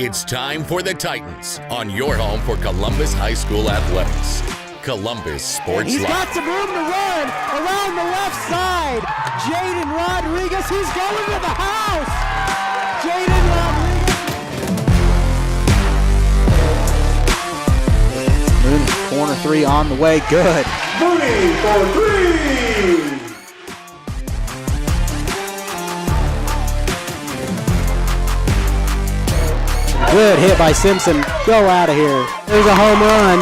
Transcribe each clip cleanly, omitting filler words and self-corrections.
It's time for the Titans on your home for Columbus High School athletics. Columbus Sports He's Live. got some room to run around the left side. Jaden Rodriguez, he's going to the house. Jaden Rodriguez. Mooney, corner three on the way, good. Mooney for three. Good hit by Simpson. Go out of here. There's a home run.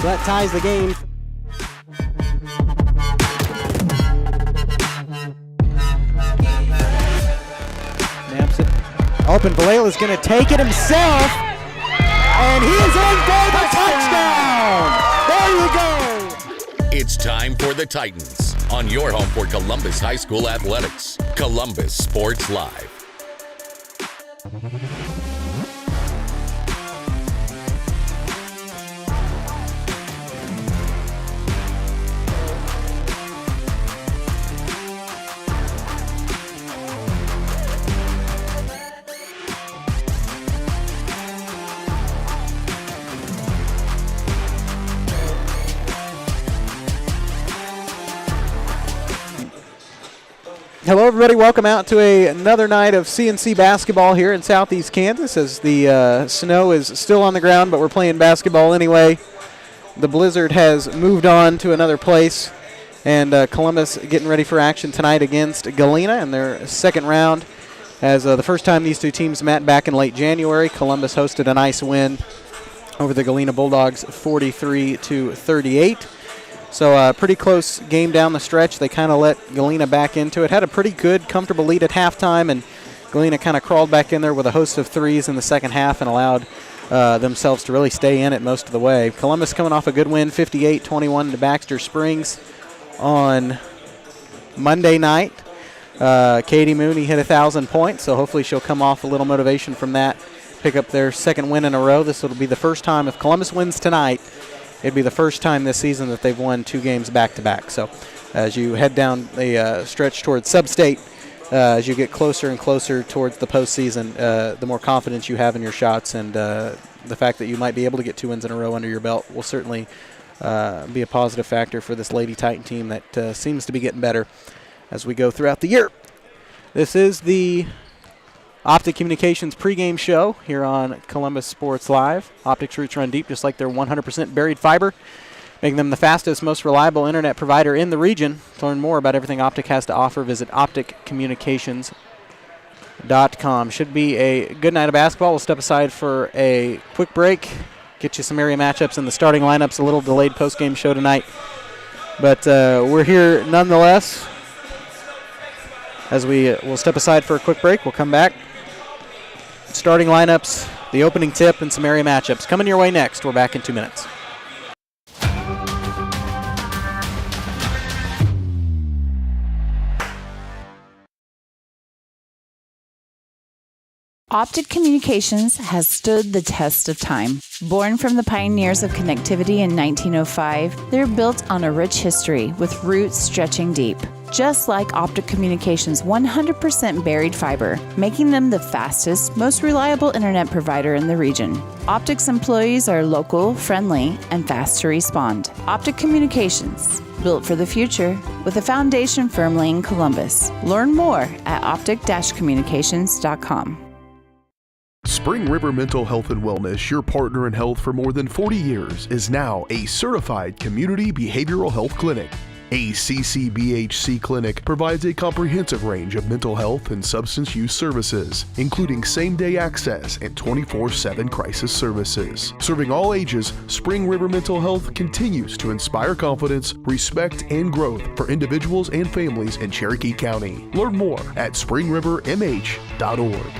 That ties the game. Snaps it. Open. Valela's going to take it himself. And he is in for the touchdown. There you go. It's time for the Titans on your home for Columbus High School athletics. Columbus Sports Live. Hello, everybody. Welcome out to another night of CNC basketball here in Southeast Kansas as the snow is still on the ground, but we're playing basketball anyway. The blizzard has moved on to another place, and Columbus getting ready for action tonight against Galena in their second round. As the first time these two teams met back in late January, Columbus hosted a nice win over the Galena Bulldogs 43-38. So pretty close game down the stretch. They kind of let Galena back into it. Had a pretty good, comfortable lead at halftime, and Galena kind of crawled back in there with a host of threes in the second half and allowed themselves to really stay in it most of the way. Columbus coming off a good win, 58-21 to Baxter Springs on Monday night. Katie Mooney hit 1,000 points, so hopefully she'll come off a little motivation from that, pick up their second win in a row. This will be the first time, if Columbus wins tonight, it'd be the first time this season that they've won two games back-to-back. So as you head down the stretch towards sub-state, as you get closer and closer towards the postseason, the more confidence you have in your shots, and the fact that you might be able to get two wins in a row under your belt will certainly be a positive factor for this Lady Titan team that seems to be getting better as we go throughout the year. This is the Optic Communications pregame show here on Columbus Sports Live. Optic's roots run deep, just like their 100% buried fiber, making them the fastest, most reliable internet provider in the region. To learn more about everything Optic has to offer, visit opticcommunications.com. Should be a good night of basketball. We'll step aside for a quick break, get you some area matchups and the starting lineups. A little delayed post-game show tonight, but we're here nonetheless. As we'll step aside for a quick break, we'll come back. Starting lineups, the opening tip, and some area matchups. Coming your way next. We're back in 2 minutes. Optic Communications has stood the test of time. Born from the pioneers of connectivity in 1905, they're built on a rich history with roots stretching deep. Just like Optic Communications' 100% buried fiber, making them the fastest, most reliable internet provider in the region. Optic's employees are local, friendly, and fast to respond. Optic Communications, built for the future, with a foundation firmly in Columbus. Learn more at optic-communications.com. Spring River Mental Health and Wellness, your partner in health for more than 40 years, is now a certified community behavioral health clinic. A CCBHC clinic provides a comprehensive range of mental health and substance use services, including same-day access and 24/7 crisis services. Serving all ages, Spring River Mental Health continues to inspire confidence, respect, and growth for individuals and families in Cherokee County. Learn more at springrivermh.org.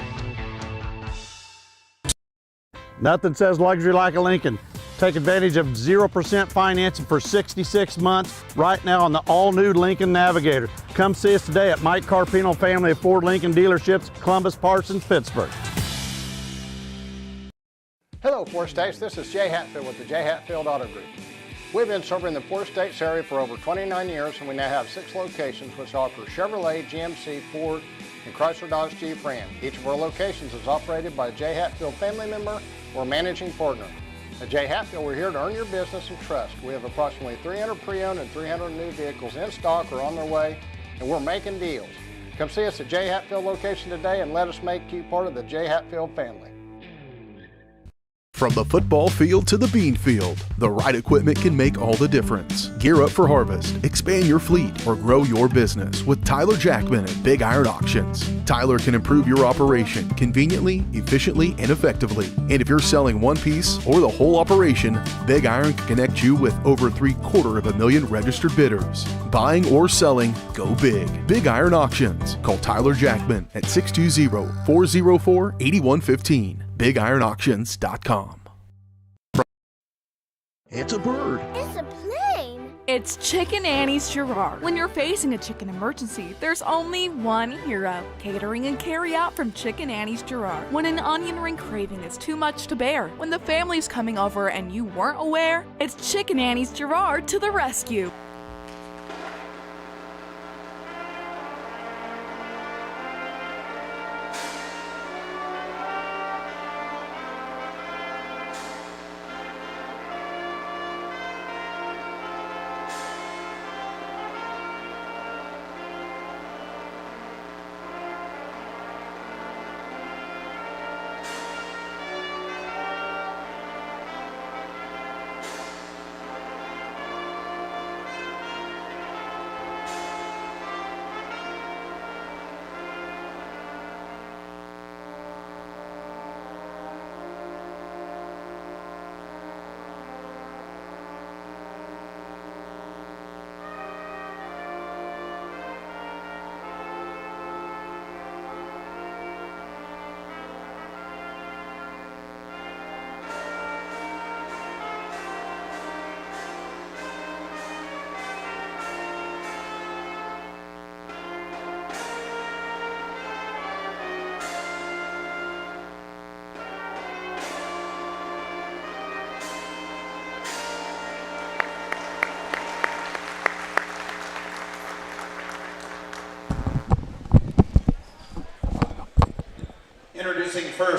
Nothing says luxury like a Lincoln. Take advantage of 0% financing for 66 months right now on the all-new Lincoln Navigator. Come see us today at Mike Carpino Family of Ford Lincoln Dealerships, Columbus, Parsons, Pittsburgh. Hello, Four States. This is Jay Hatfield with the Jay Hatfield Auto Group. We've been serving the Four States area for over 29 years, and we now have 6 locations which offer Chevrolet, GMC, Ford, and Chrysler Dodge Jeep Ram. Each of our locations is operated by a J. Hatfield family member or managing partner. At J. Hatfield, we're here to earn your business and trust. We have approximately 300 pre-owned and 300 new vehicles in stock or on their way, and we're making deals. Come see us at J. Hatfield location today and let us make you part of the J. Hatfield family. From the football field to the bean field, the right equipment can make all the difference. Gear up for harvest, expand your fleet, or grow your business with Tyler Jackman at Big Iron Auctions. Tyler can improve your operation conveniently, efficiently, and effectively. And if you're selling one piece or the whole operation, Big Iron can connect you with over 750,000 registered bidders. Buying or selling, go big. Big Iron Auctions. Call Tyler Jackman at 620-404-8115. BigIronAuctions.com. It's a bird. It's a plane. It's Chicken Annie's Girard. When you're facing a chicken emergency, there's only one hero. Catering and carry out from Chicken Annie's Girard. When an onion ring craving is too much to bear, when the family's coming over and you weren't aware, it's Chicken Annie's Girard to the rescue.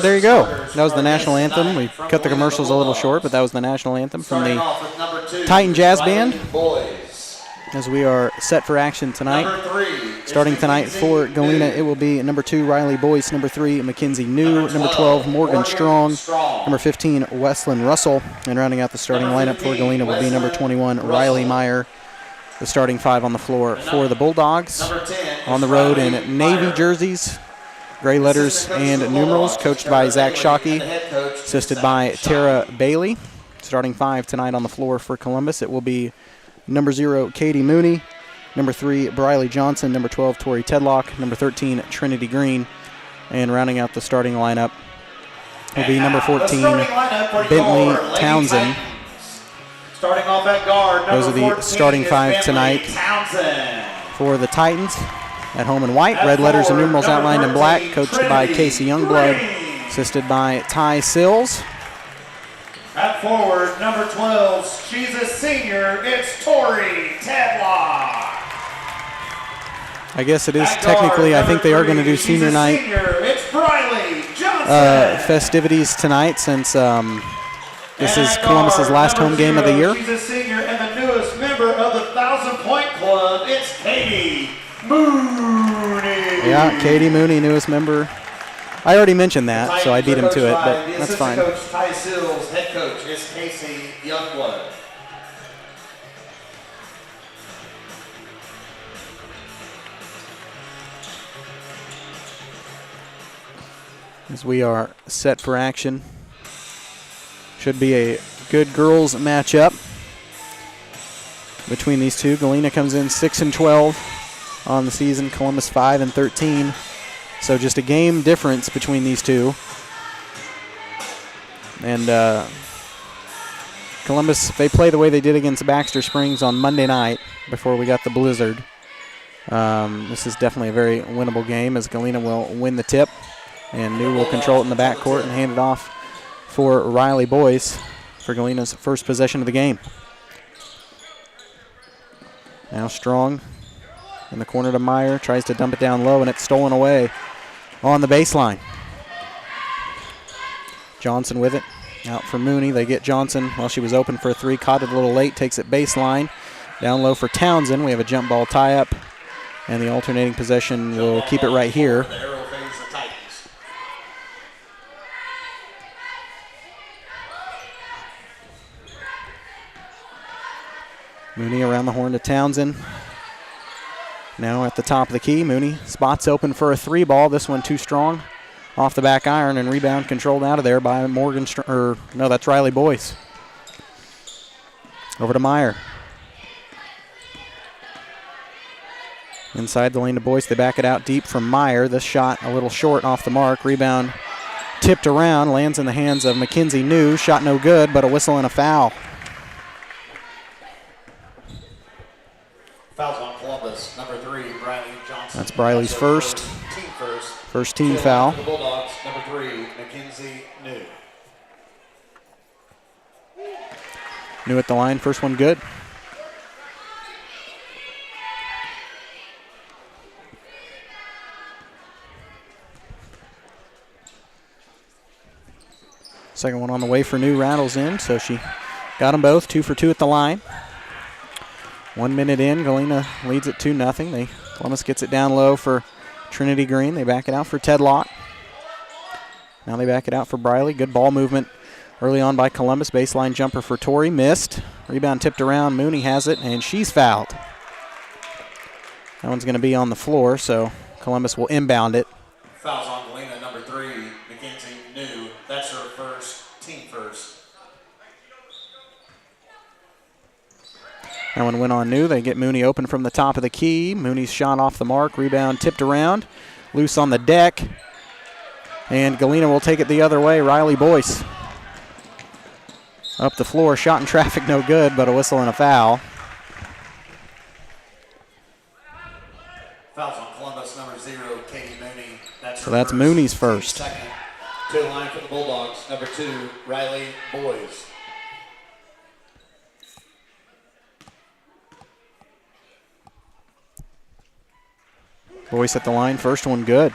There you go. That was the national anthem. We cut the commercials a little short, but that was the national anthem from the Titan Jazz Band. As we are set for action tonight. Starting tonight for Galena, it will be number 2, Riley Boyce, number 3, Mackenzie New, number 12, Morgan Strong, number 15, Wesleyan Russell, and rounding out the starting lineup for Galena will be number 21, Riley Meyer. The starting 5 on the floor for the Bulldogs. On the road in navy jerseys, gray letters and numerals, coached by Zach Shockey, assisted by Tara Bailey. Starting 5 tonight on the floor for Columbus, it will be number 0, Katie Mooney, number 3, Briley Johnson, number 12, Tori Tedlock, number 13, Trinity Green, and rounding out the starting lineup will be number 14, Bentley Townsend. Starting off at guard, those are the starting 5 tonight for the Titans. At home in white, red letters and numerals outlined in black, coached by Casey Youngblood, assisted by Ty Sills. At forward, number 12, she's a senior, it's Tori Tedlock. I guess it is technically, I think they are going to do senior night festivities tonight, since this is Columbus's last home game of the year. She's a senior and the newest member of the 1,000-point club, it's Katie Mooney. Yeah, Katie Mooney, newest member. I already mentioned that, so I beat him to it, but that's fine. Coach Ty Sills, head coach is Casey Youngblood. As we are set for action. Should be a good girls matchup between these two. Galena comes in 6-12 on the season, Columbus 5-13. So just a game difference between these two. And Columbus, they play the way they did against Baxter Springs on Monday night before we got the blizzard. This is definitely a very winnable game, as Galena will win the tip, and New will control it in the backcourt and hand it off for Riley Boyce for Galena's first possession of the game. Now Strong In the corner to Meyer, tries to dump it down low, and it's stolen away on the baseline. Johnson with it, out for Mooney. They get Johnson while she was open for a three, caught it a little late, takes it baseline. Down low for Townsend. We have a jump ball tie-up, and the alternating possession will keep it right here. Mooney around the horn to Townsend. Now at the top of the key, Mooney spots open for a three ball. This one too strong. Off the back iron, and rebound controlled out of there by that's Riley Boyce. Over to Meyer. Inside the lane to Boyce. They back it out deep from Meyer. This shot a little short off the mark. Rebound tipped around, lands in the hands of Mackenzie New. Shot no good, but a whistle and a foul. Fouls on Columbus, number 3, Briley Johnson. That's Briley's first. First team foul. The Bulldogs, number 3, Mackenzie New. New at the line, first one good. Second one on the way for New, rattles in, so she got them both, 2 for 2 at the line. 1 minute in, Galena leads it 2-0. Columbus gets it down low for Trinity Green. They back it out for Tedlock. Now they back it out for Briley. Good ball movement early on by Columbus. Baseline jumper for Torrey, missed. Rebound tipped around, Mooney has it, and she's fouled. That one's going to be on the floor, so Columbus will inbound it. Fouls on Galena, number 3, Mackenzie New. That's her first, team first. That one went on New. They get Mooney open from the top of the key. Mooney's shot off the mark. Rebound tipped around. Loose on the deck. And Galena will take it the other way. Riley Boyce. Up the floor. Shot in traffic, no good, but a whistle and a foul. Fouls on Columbus, number 0, Katie Mooney. That's Mooney's first. Second. To the line for the Bulldogs, number 2, Riley Boyce. Boyce at the line, first one good.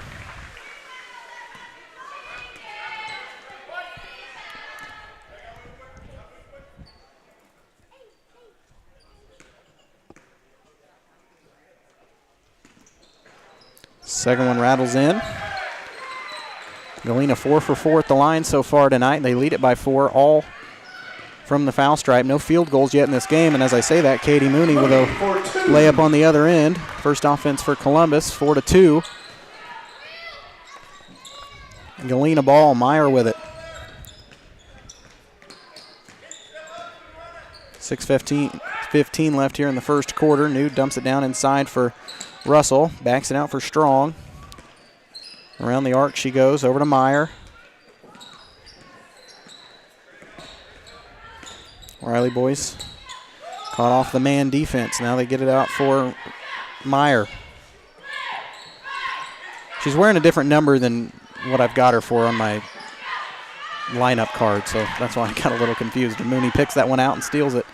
Second one rattles in. Galena 4 for 4 at the line so far tonight. They lead it by 4, all from the foul stripe. No field goals yet in this game, and as I say that, Katie Mooney with a layup on the other end. First offense for Columbus, 4-2. Galena ball, Meyer with it. 6:15 left here in the first quarter. New dumps it down inside for Russell. Backs it out for Strong. Around the arc she goes, over to Meyer. Riley Boyce caught off the man defense. Now they get it out for Meyer. She's wearing a different number than what I've got her for on my lineup card, so that's why I got a little confused. And Mooney picks that one out and steals it.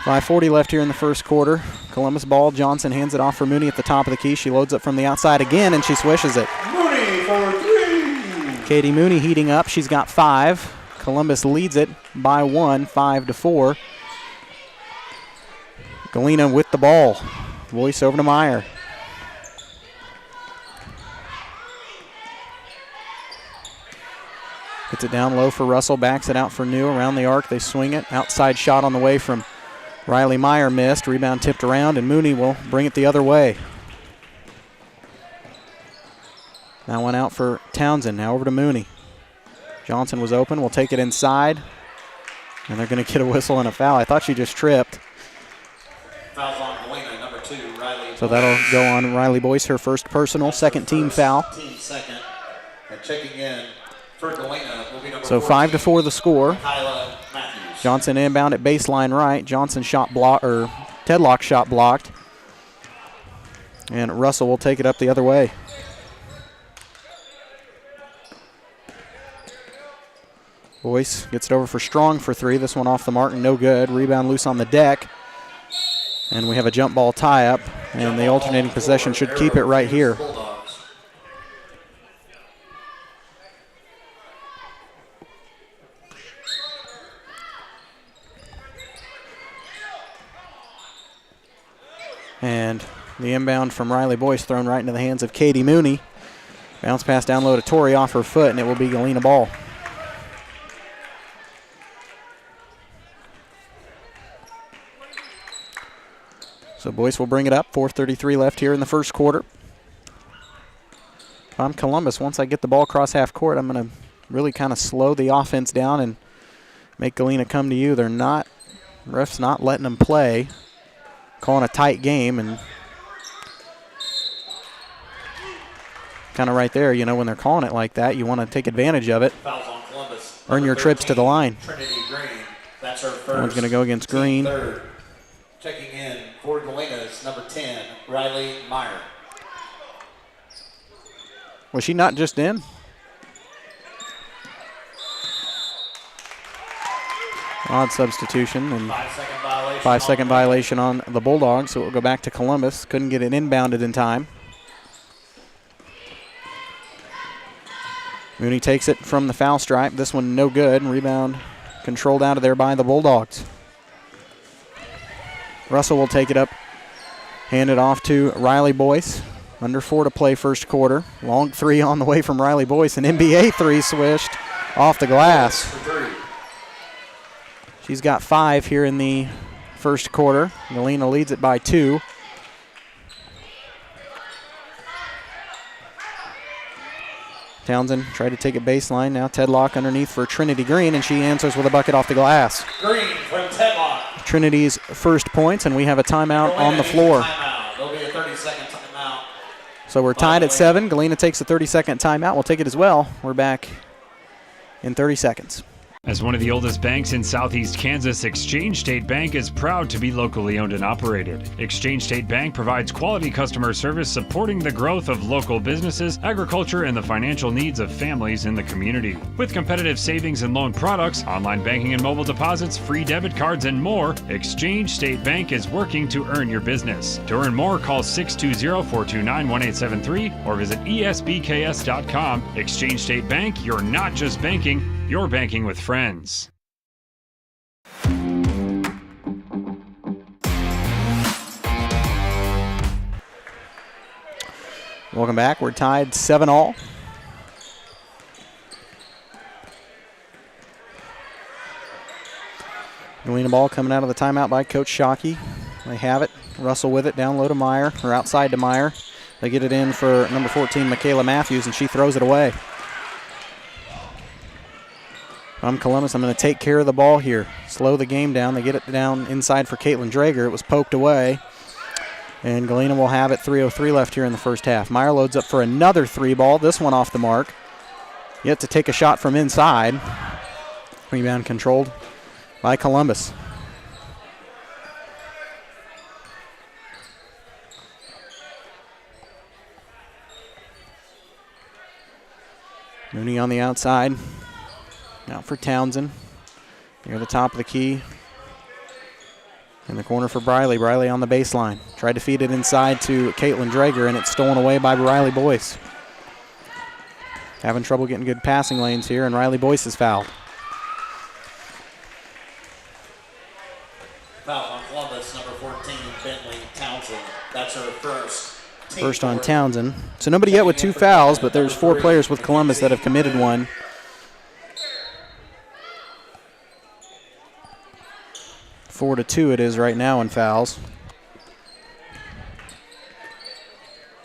5:40 left here in the first quarter. Columbus ball. Johnson hands it off for Mooney at the top of the key. She loads up from the outside again, and she swishes it. Mooney for 3. Katie Mooney heating up. She's got 5. Columbus leads it by 1, 5-4. Galena with the ball. Boyce over to Meyer. Gets it down low for Russell. Backs it out for New. Around the arc, they swing it. Outside shot on the way from Riley Meyer missed. Rebound tipped around, and Mooney will bring it the other way. That one out for Townsend. Now over to Mooney. Johnson was open. We'll take it inside. And they're going to get a whistle and a foul. I thought she just tripped. Fouls on Galena, number 2, Riley. So that'll go on Riley Boyce, her first personal, second team foul. Team second. And checking in for Galena will be number So 14, 5-4 the score. Kyla Matthews. Johnson inbound at baseline right. Johnson shot block, or Tedlock shot blocked. And Russell will take it up the other way. Boyce gets it over for Strong for 3. This one off the mark and no good. Rebound loose on the deck. And we have a jump ball tie-up. And the alternating possession should keep it right here. And the inbound from Riley Boyce thrown right into the hands of Katie Mooney. Bounce pass down low to Tori off her foot, and it will be Galena ball. So Boyce will bring it up. 4:33 left here in the first quarter. If I'm Columbus, once I get the ball across half court, I'm going to really kind of slow the offense down and make Galena come to you. Ref's not letting them play. Calling a tight game, and kind of right there, when they're calling it like that, you want to take advantage of it. Fouls on Columbus. Earn your trips to the line. Trinity Green. That's her first. That one's going to go against Green. Third. Checking in for Galena's number 10, Riley Meyer. Was she not just in? Odd substitution and 5-second violation on the Bulldogs, so it will go back to Columbus. Couldn't get it inbounded in time. Mooney takes it from the foul stripe. This one no good. Rebound controlled out of there by the Bulldogs. Russell will take it up. Hand it off to Riley Boyce. Under 4 to play first quarter. Long three on the way from Riley Boyce. An NBA three swished off the glass. She's got 5 here in the first quarter. Galena leads it by 2. Townsend tried to take it baseline. Now Tedlock underneath for Trinity Green, and she answers with a bucket off the glass. Green from Tedlock. Trinity's first points, and we have a timeout on the floor. There'll be a 30-second timeout. So we're tied at 7. Galena takes a 30-second timeout. We'll take it as well. We're back in 30 seconds. As one of the oldest banks in southeast Kansas, Exchange State Bank is proud to be locally owned and operated. Exchange State Bank provides quality customer service supporting the growth of local businesses, agriculture, and the financial needs of families in the community. With competitive savings and loan products, online banking and mobile deposits, free debit cards, and more, Exchange State Bank is working to earn your business. To earn more, call 620-429-1873 or visit esbks.com. Exchange State Bank, you're not just banking, you're banking with friends. Welcome back. We're tied 7-all. Galena ball coming out of the timeout by Coach Shockey. They have it. Russell with it down low to Meyer, or outside to Meyer. They get it in for number 14, Michaela Matthews, and she throws it away. I'm Columbus. I'm going to take care of the ball here. Slow the game down. They get it down inside for Caitlin Drager. It was poked away. And Galena will have it. 3:03 left here in the first half. Meyer loads up for another 3 ball. This one off the mark. Yet to take a shot from inside. Rebound controlled by Columbus. Mooney on the outside. Out for Townsend. Near the top of the key. In the corner for Briley. Briley on the baseline. Tried to feed it inside to Caitlin Drager, and it's stolen away by Riley Boyce. Having trouble getting good passing lanes here, and Riley Boyce is fouled. Foul on Columbus, number 14, Bentley Townsend. That's her first. First on Townsend. So nobody yet with 2 fouls, but there's 4 players with Columbus that have committed one. Four to 2 it is right now in fouls.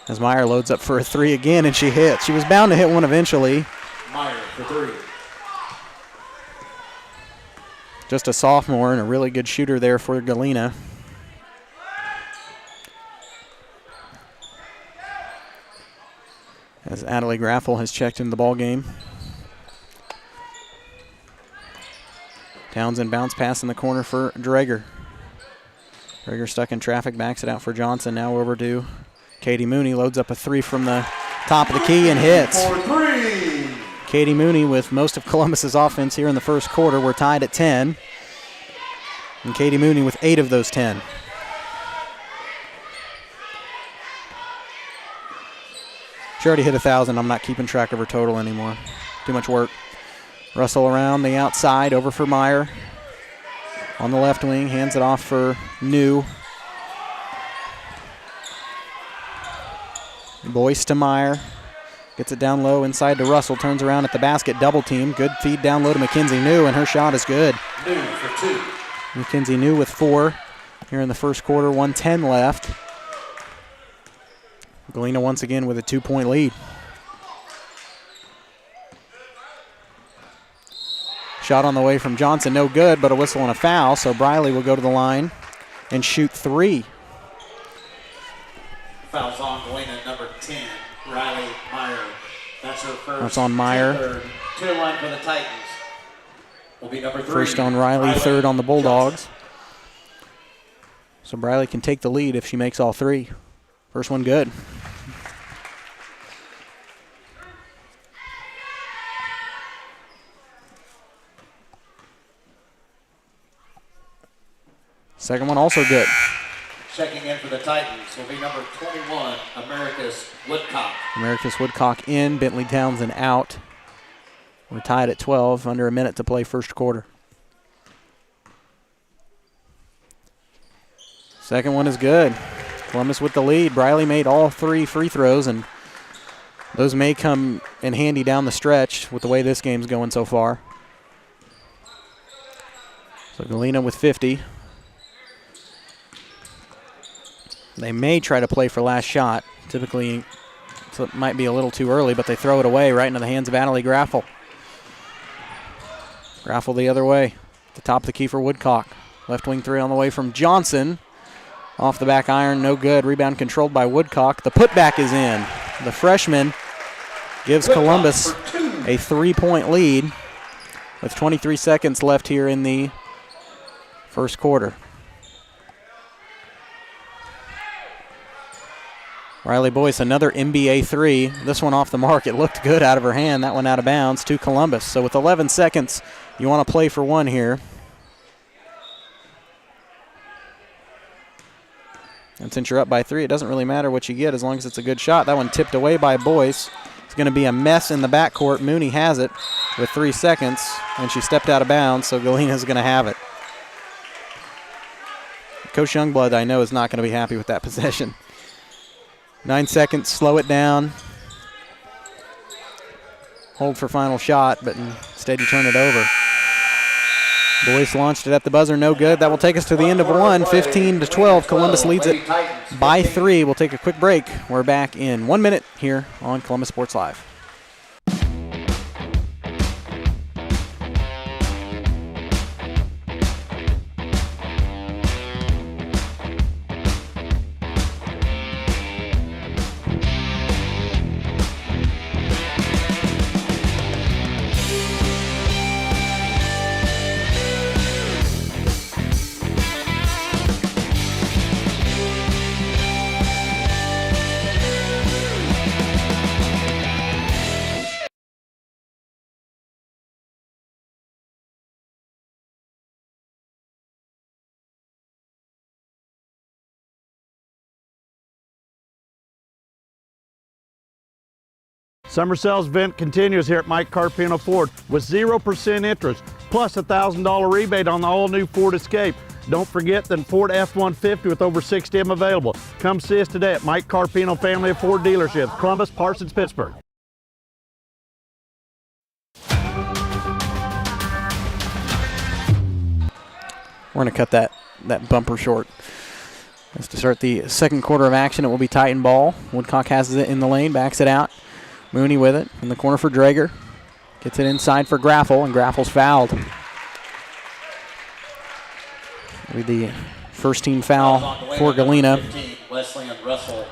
As Meyer loads up for a 3 again, and she hits. She was bound to hit one eventually. Meyer for 3. Just a sophomore and a really good shooter there for Galena. As Adelie Graffel has checked in the ball game. Townsend bounce pass in the corner for Drager. Drager stuck in traffic, backs it out for Johnson. Now over to Katie Mooney. Loads up a 3 from the top of the key and hits. Katie Mooney with most of Columbus's offense here in the first quarter. We're tied at 10. And Katie Mooney with 8 of those 10. She already hit 1,000. I'm not keeping track of her total anymore. Too much work. Russell around the outside, over for Meyer. On the left wing, hands it off for New. Boyce to Meyer. Gets it down low inside to Russell. Turns around at the basket, double team. Good feed down low to Mackenzie New, and her shot is good. New for 2. Mackenzie New with 4 here in the first quarter. 1:10 left. Galena once again with a 2-point lead. Shot on the way from Johnson, no good, but a whistle and a foul, so Briley will go to the line and shoot 3. Fouls on Galena, number 10, Riley Meyer. That's her first. That's on Meyer. Third. 2-1 for the Titans. Will be number 3. First on Riley, third on the Bulldogs. So Briley can take the lead if she makes all 3. First one good. Second one also good. Checking in for the Titans will be number 21, Americus Woodcock. Americus Woodcock in, Bentley Townsend out. We're tied at 12, under a minute to play first quarter. Second one is good. Columbus with the lead. Briley made all 3 free throws, and those may come in handy down the stretch with the way this game's going so far. So Galena with 50. They may try to play for last shot. Typically, so it might be a little too early, but they throw it away right into the hands of Annalie Graffel. Graffel the other way. At the top of the key for Woodcock. Left wing 3 on the way from Johnson. Off the back iron, no good. Rebound controlled by Woodcock. The putback is in. The freshman gives Columbus a 3-point lead with 23 seconds left here in the first quarter. Riley Boyce, another NBA 3. This one off the mark. It looked good out of her hand. That one out of bounds to Columbus. So with 11 seconds, you want to play for 1 here. And since you're up by 3, it doesn't really matter what you get as long as it's a good shot. That one tipped away by Boyce. It's going to be a mess in the backcourt. Mooney has it with 3 seconds, and she stepped out of bounds, so Galena's going to have it. Coach Youngblood, I know, is not going to be happy with that possession. 9 seconds, slow it down. Hold for final shot, but instead you turn it over. Boyce launched it at the buzzer, no good. That will take us to the end of 1, 15-12. Columbus leads it by 3. We'll take a quick break. We're back in 1 minute here on Columbus Sports Live. Summer sales event continues here at Mike Carpino Ford with 0% interest, plus a $1,000 rebate on the all-new Ford Escape. Don't forget the Ford F-150 with over 60 of them available. Come see us today at Mike Carpino Family of Ford Dealerships, Columbus, Parsons, Pittsburgh. We're going to cut that bumper short. As to start the second quarter of action, it will be Titan ball. Woodcock has it in the lane, backs it out. Mooney with it in the corner for Drager. Gets it inside for Graffel, and Graffel's fouled. With the first team foul for Galena. 15, Wesley and Russell.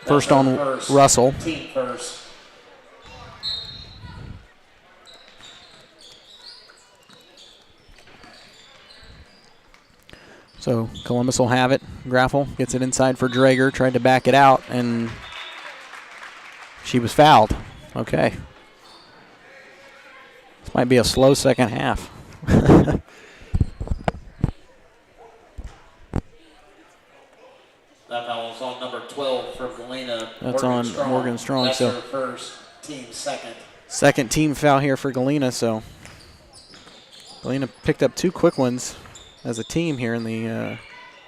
First on Russell. Team first. So Columbus will have it. Graffel gets it inside for Drager. Tried to back it out, and she was fouled. Okay. This might be a slow second half. That foul was on number 12 for Galena. That's on Morgan Strong. That's So her first, team second. Second team foul here for Galena. So Galena picked up 2 quick ones as a team here in the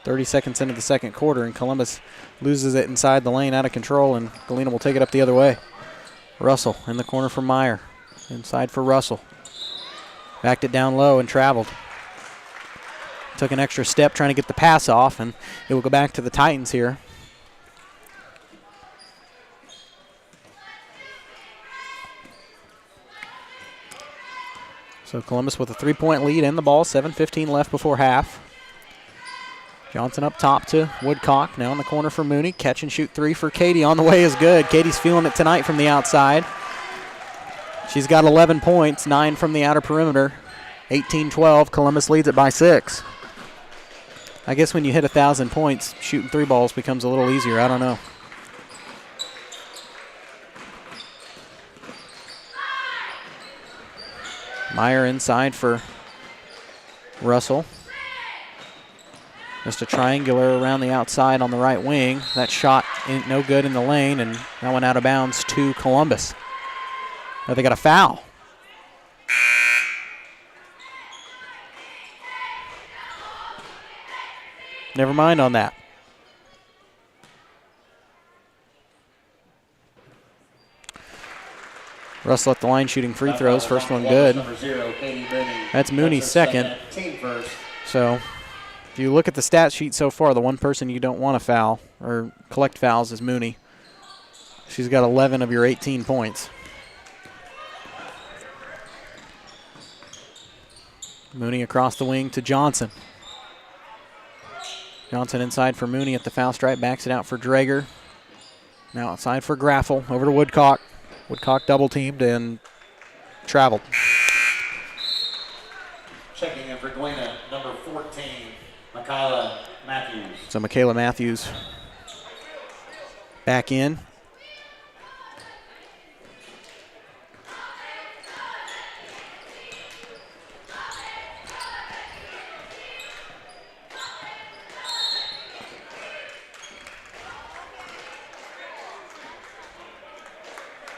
30 seconds into the second quarter, and Columbus loses it inside the lane, out of control, and Galena will take it up the other way. Russell in the corner for Meyer. Inside for Russell. Backed it down low and traveled. Took an extra step trying to get the pass off, and it will go back to the Titans here. So Columbus with a 3-point lead and the ball, 7:15 left before half. Johnson up top to Woodcock, now in the corner for Mooney. Catch and shoot 3 for Katie. On the way is good. Katie's feeling it tonight from the outside. She's got 11 points, 9 from the outer perimeter. 18-12, Columbus leads it by 6. I guess when you hit 1,000 points, shooting 3 balls becomes a little easier. I don't know. Meyer inside for Russell. Just a triangular around the outside on the right wing. That shot no good in the lane, and that went out of bounds to Columbus. Now they got a foul. Never mind on that. Russell at the line shooting free throws. First one good. That's Mooney's second. So if you look at the stat sheet so far, the one person you don't want to foul or collect fouls is Mooney. She's got 11 of your 18 points. Mooney across the wing to Johnson. Johnson inside for Mooney at the foul stripe, backs it out for Drager. Now outside for Graffel, over to Woodcock. Woodcock double teamed and traveled. Checking in for Galena, number 14, Michaela Matthews. So Michaela Matthews back in.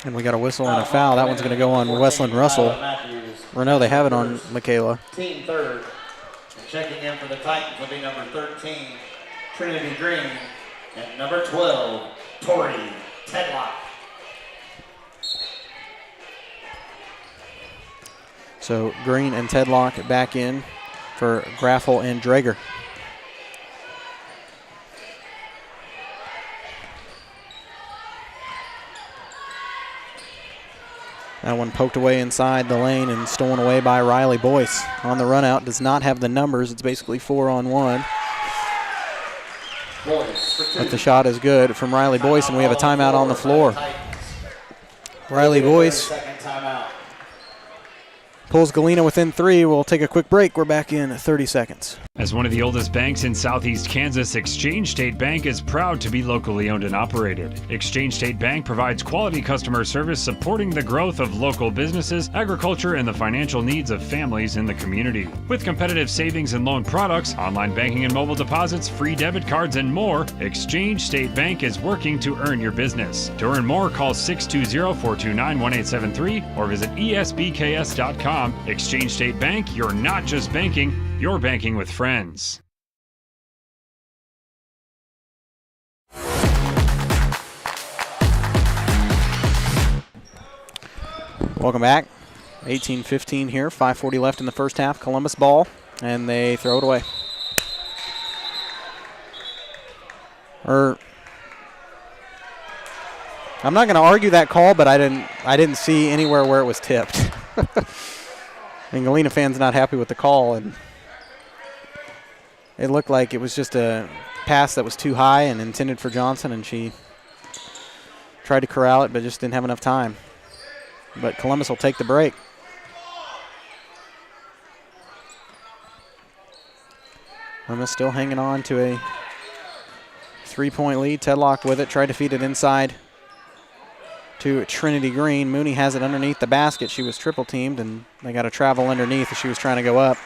And we got a whistle and a foul. That one's going to go on Wesleyan Russell. Or no, they have it on Michaela. Team third. And checking in for the Titans will be number 13, Trinity Green, and number 12, Tori Tedlock. So Green and Tedlock back in for Graffel and Drager. That one poked away inside the lane and stolen away by Riley Boyce. On the run out, does not have the numbers. It's basically 4-on-1. But the shot is good from Riley Boyce, and we have a timeout on the floor. Riley Boyce pulls Galena within 3. We'll take a quick break. We're back in 30 seconds. As one of the oldest banks in Southeast Kansas, Exchange State Bank is proud to be locally owned and operated. Exchange State Bank provides quality customer service supporting the growth of local businesses, agriculture, and the financial needs of families in the community. With competitive savings and loan products, online banking and mobile deposits, free debit cards, and more, Exchange State Bank is working to earn your business. To earn more, call 620-429-1873 or visit esbks.com. Exchange State Bank, you're not just banking, you're banking with friends. Welcome back. 18-15 here, 5:40 left in the first half. Columbus ball, and they throw it away. I'm not going to argue that call, but I didn't see anywhere where it was tipped. And Galena fans not happy with the call, and it looked like it was just a pass that was too high and intended for Johnson, and she tried to corral it but just didn't have enough time. But Columbus will take the break. Columbus still hanging on to a 3-point lead. Tedlock with it, tried to feed it inside to Trinity Green. Mooney has it underneath the basket. She was triple teamed, and they got to travel underneath as she was trying to go up.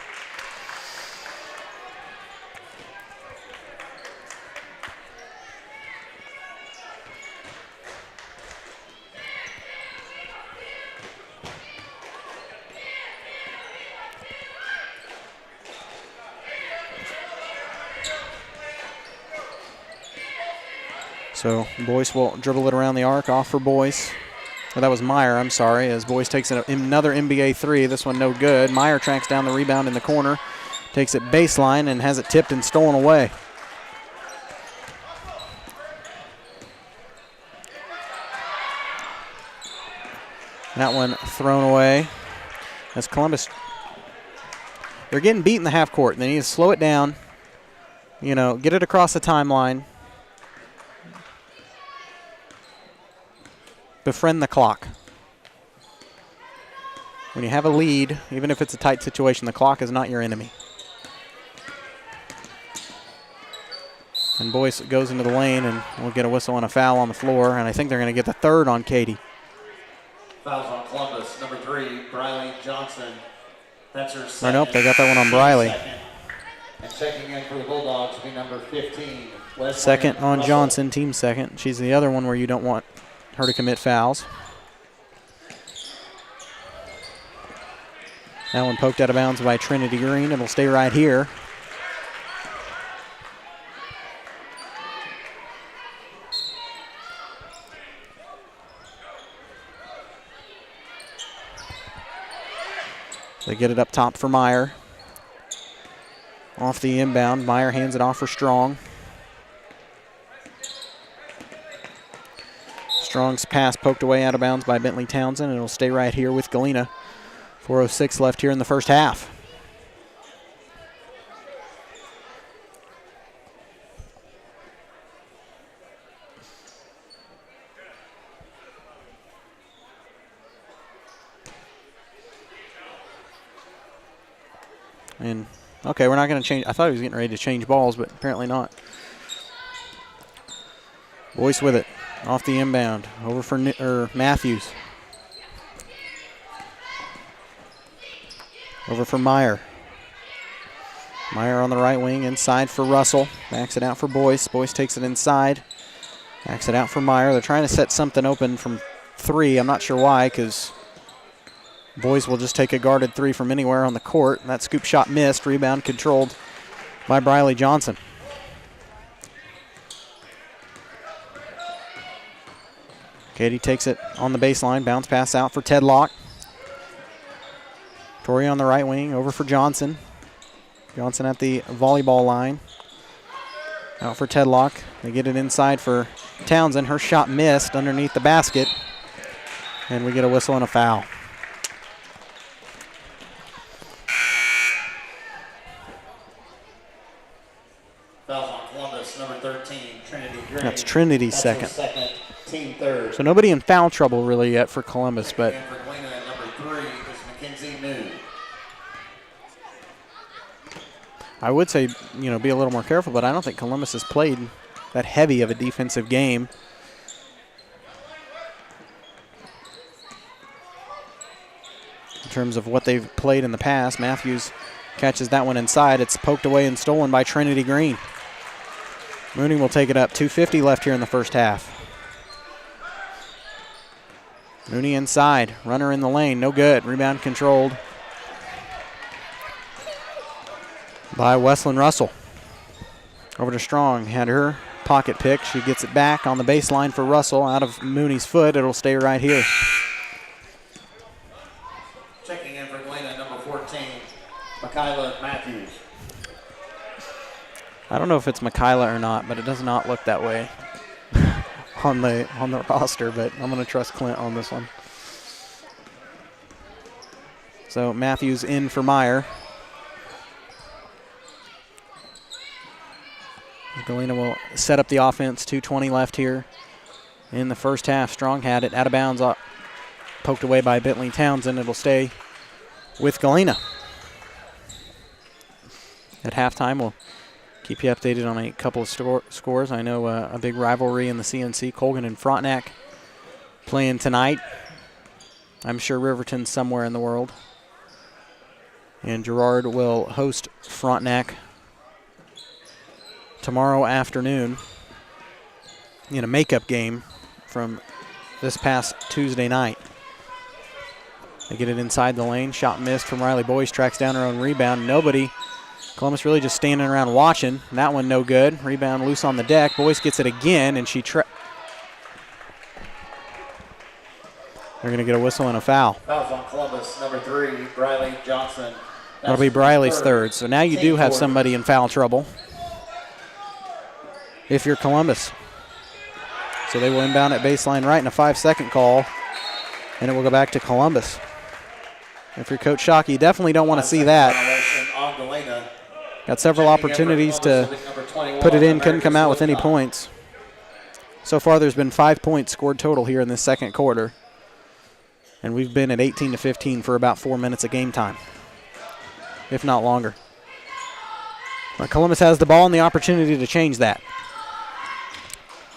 So Boyce will dribble it around the arc, off for Boyce. Well, that was Meyer, I'm sorry, as Boyce takes another NBA three. This one no good. Meyer tracks down the rebound in the corner, takes it baseline, and has it tipped and stolen away. That one thrown away. As Columbus, they're getting beat in the half court. They need to slow it down, get it across the timeline. Befriend the clock. When you have a lead, even if it's a tight situation, the clock is not your enemy. And Boyce goes into the lane, and we'll get a whistle and a foul on the floor, and I think they're going to get the third on Katie. Fouls on Columbus, number 3, Briley Johnson. That's her second. Or nope, they got that one on Briley. And checking in for the Bulldogs will be number 15. Second on Johnson, team second. She's the other one where you don't want her to commit fouls. That one poked out of bounds by Trinity Green. It'll stay right here. They get it up top for Meyer. Off the inbound, Meyer hands it off for Strong. Strong's pass poked away out of bounds by Bentley Townsend, and it'll stay right here with Galena. 4:06 left here in the first half. And, okay, we're not going to change. I thought he was getting ready to change balls, but apparently not. Boyce with it. Off the inbound. Over for Matthews. Over for Meyer. Meyer on the right wing. Inside for Russell. Backs it out for Boyce. Boyce takes it inside. Backs it out for Meyer. They're trying to set something open from 3. I'm not sure why, because Boyce will just take a guarded 3 from anywhere on the court. That scoop shot missed. Rebound controlled by Briley Johnson. Katie takes it on the baseline. Bounce pass out for Tedlock. Torrey on the right wing. Over for Johnson. Johnson at the volleyball line. Out for Tedlock. They get it inside for Townsend. Her shot missed underneath the basket. And we get a whistle and a foul. Fouls on Columbus, number 13, Trinity Green. That's Trinity's second. Team third. So nobody in foul trouble really yet for Columbus, but And for Galena at number 3 is Mackenzie New. I would say, be a little more careful, but I don't think Columbus has played that heavy of a defensive game. In terms of what they've played in the past, Matthews catches that one inside. It's poked away and stolen by Trinity Green. Mooney will take it up. 2:50 left here in the first half. Mooney inside. Runner in the lane. No good. Rebound controlled by Wesleyan Russell. Over to Strong. Had her pocket pick. She gets it back on the baseline for Russell. Out of Mooney's foot. It'll stay right here. Checking in for Galena, number 14, Michaela Matthews. I don't know if it's Michaela or not, but it does not look that way on the roster, but I'm going to trust Clint on this one. So Matthews in for Meyer. Galena will set up the offense. 2:20 left here in the first half. Strong had it out of bounds, poked away by Bentley Townsend. It'll stay with Galena. At halftime, we'll keep you updated on a couple of scores. I know a big rivalry in the CNC. Colgan and Frontenac playing tonight. I'm sure Riverton's somewhere in the world. And Girard will host Frontenac tomorrow afternoon in a makeup game from this past Tuesday night. They get it inside the lane. Shot missed from Riley Boyce. Tracks down her own rebound. Nobody Columbus really just standing around watching. That one no good. Rebound loose on the deck. Boyce gets it again, and they're going to get a whistle and a foul. Fouls on Columbus, number 3, Briley Johnson. That'll be Briley's third. So now you do have somebody in foul trouble if you're Columbus. So they will inbound at baseline right in a 5-second call, and it will go back to Columbus. If you're Coach Shockey, you definitely don't want to see that. On Galena. Got several opportunities to put it in, couldn't come out with any points. So far there's been 5 points scored total here in this second quarter. And we've been at 18-15 for about 4 minutes of game time, if not longer. But Columbus has the ball and the opportunity to change that.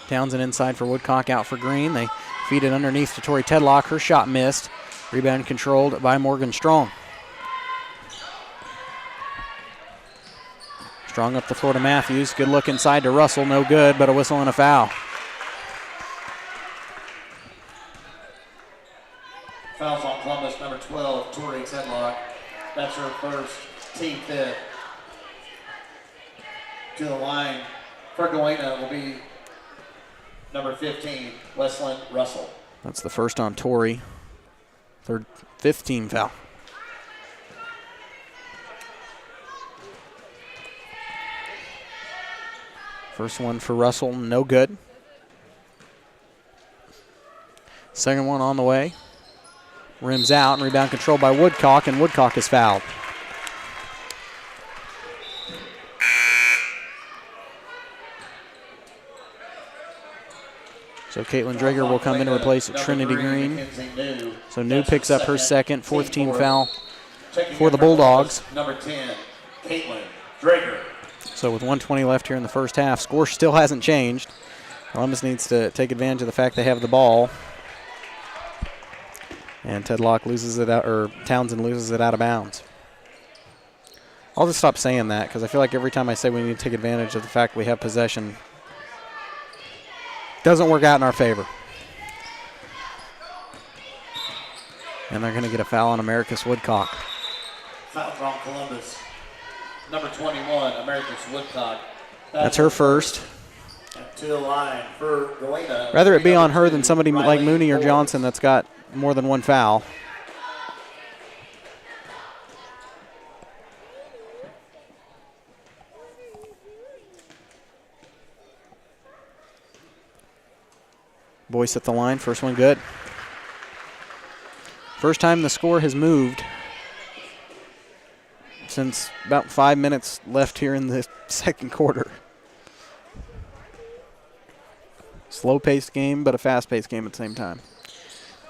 Townsend inside for Woodcock, out for Green. They feed it underneath to Tori Tedlock. Her shot missed. Rebound controlled by Morgan Strong. Strong up the floor to Matthews. Good look inside to Russell. No good, but a whistle and a foul. Fouls on Columbus, number 12, Tori Tedlock. That's her first, team fifth. To the line for Galena will be number 15, Wesleyan Russell. That's the first on Tori. Fifth team foul. First one for Russell, no good. Second one on the way. Rims out, and rebound controlled by Woodcock, and Woodcock is fouled. So Caitlin Drager will come in to replace Trinity Green. So New picks up her second, fourth team foul for the Bulldogs. Number 10, Caitlin Drager. So with 1:20 left here in the first half, score still hasn't changed. Columbus needs to take advantage of the fact they have the ball. And Tedlock loses it out, or Townsend loses it out of bounds. I'll just stop saying that because I feel like every time I say we need to take advantage of the fact we have possession, doesn't work out in our favor. And they're going to get a foul on Americus Woodcock. Foul on Columbus. Number 21, Americus Woodcock. That's her first. To the line for Galena. Rather it be on her than somebody like Mooney or Johnson that's got more than one foul. Boyce at the line, first one good. First time the score has moved since about 5 minutes left here in the second quarter. Slow-paced game, but a fast-paced game at the same time.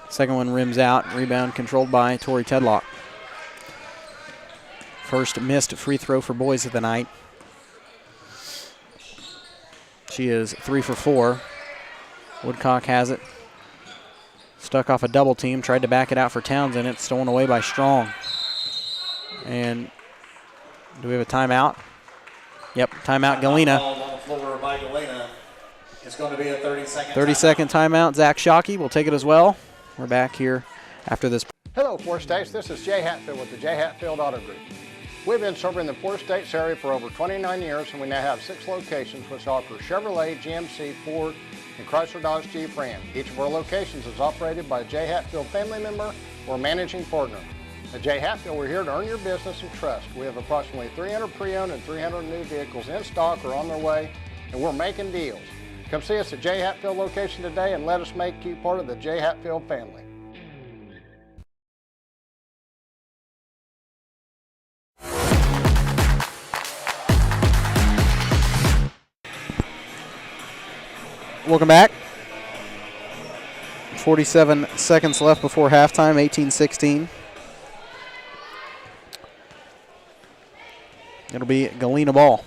Second one rims out, rebound controlled by Tori Tedlock. First missed free throw for Boys of the night. She is 3 for 4. Woodcock has it. Stuck off a double team, tried to back it out for Townsend. It's stolen away by Strong. And do we have a timeout? Yep, timeout Galena. On the floor by Galena. It's going to be a 30-second 30-second timeout. Zach Shockey will take it as well. We're back here after this. Hello, Four States. This is Jay Hatfield with the Jay Hatfield Auto Group. We've been serving the Four States area for over 29 years, and we now have 6 locations which offer Chevrolet, GMC, Ford, and Chrysler Dodge Jeep Ram. Each of our locations is operated by a Jay Hatfield family member or managing partner. At Jay Hatfield, we're here to earn your business and trust. We have approximately 300 pre-owned and 300 new vehicles in stock or on their way, and we're making deals. Come see us at Jay Hatfield location today and let us make you part of the Jay Hatfield family. Welcome back. 47 seconds left before halftime, 18-16. It'll be Galena ball.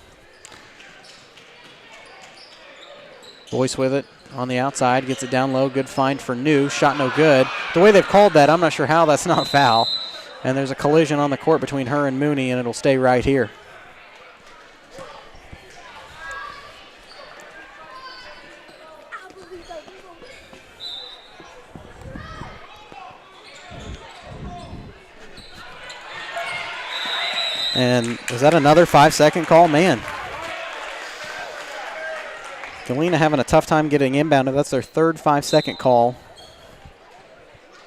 Boyce with it on the outside, gets it down low, good find for New, shot no good. The way they've called that, I'm not sure how that's not foul. And there's a collision on the court between her and Mooney, and it'll stay right here. And is that another 5-second call? Man. Galena having a tough time getting inbounded. That's their third 5-second call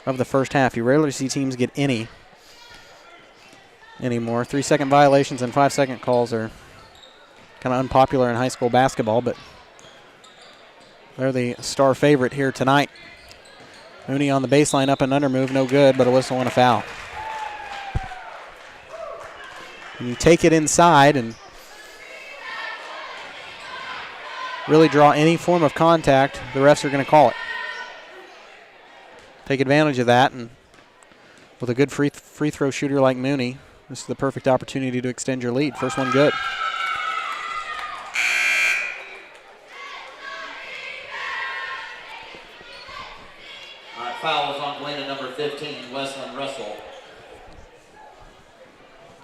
of the first half. You rarely see teams get any anymore. 3-second violations and 5-second calls are kind of unpopular in high school basketball, but they're the star favorite here tonight. Mooney on the baseline, up and under move, no good, but a whistle and a foul. And you take it inside and really draw any form of contact, the refs are going to call it. Take advantage of that, and with a good free throw shooter like Mooney, this is the perfect opportunity to extend your lead. First one good. All right, foul is on Galena number 15, Wesleyan Russell.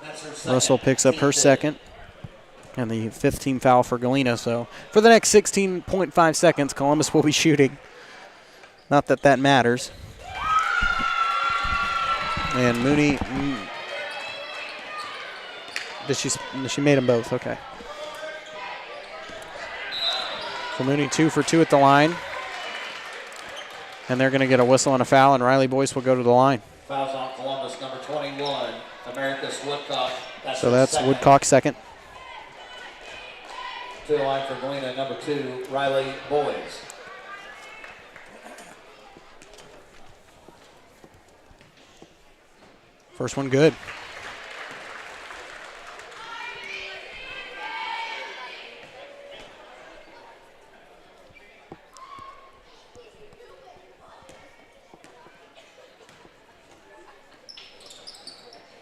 That's her second. Russell picks up her second, and the 5th team foul for Galena. So for the next 16.5 seconds, Columbus will be shooting. Not that that matters. And Mooney, she made them both, okay. So Mooney 2 for 2 at the line. And they're going to get a whistle and a foul, and Riley Boyce will go to the line. Fouls on Columbus, number 21, Americus Woodcock. So that's Woodcock's second. To the line for Galena, number 2, Riley Boyce. First one good.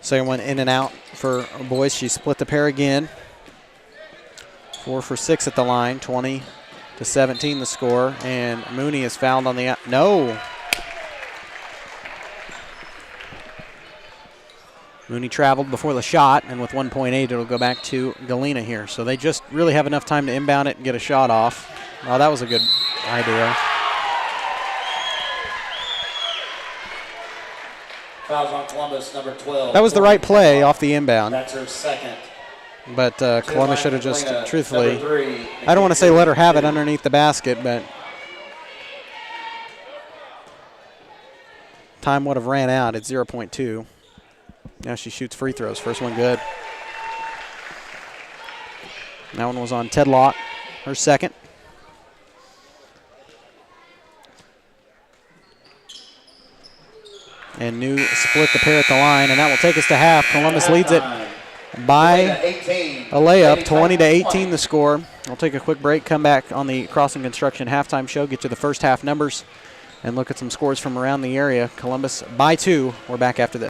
Second one in and out for Boyce. She split the pair again. 4 for 6 at the line. 20-17 the score. And Mooney is fouled on the no. Mooney traveled before the shot, and with 1.8, it'll go back to Galena here. So they just really have enough time to inbound it and get a shot off. Oh, that was a good idea. Fouls on Columbus, number 12. That was the right play off the inbound. That's her second. But Columbus should have just, truthfully, number 3, I don't want to say let her have it underneath the basket, but time would have ran out at 0.2. Now she shoots free throws. First one good. That one was on Tedlock, her second. And New split the pair at the line, and that will take us to half. Columbus leads it by a layup, 20-18 the score. We'll take a quick break, come back on the Crossing Construction halftime show, get to the first half numbers, and look at some scores from around the area. Columbus by 2. We're back after this.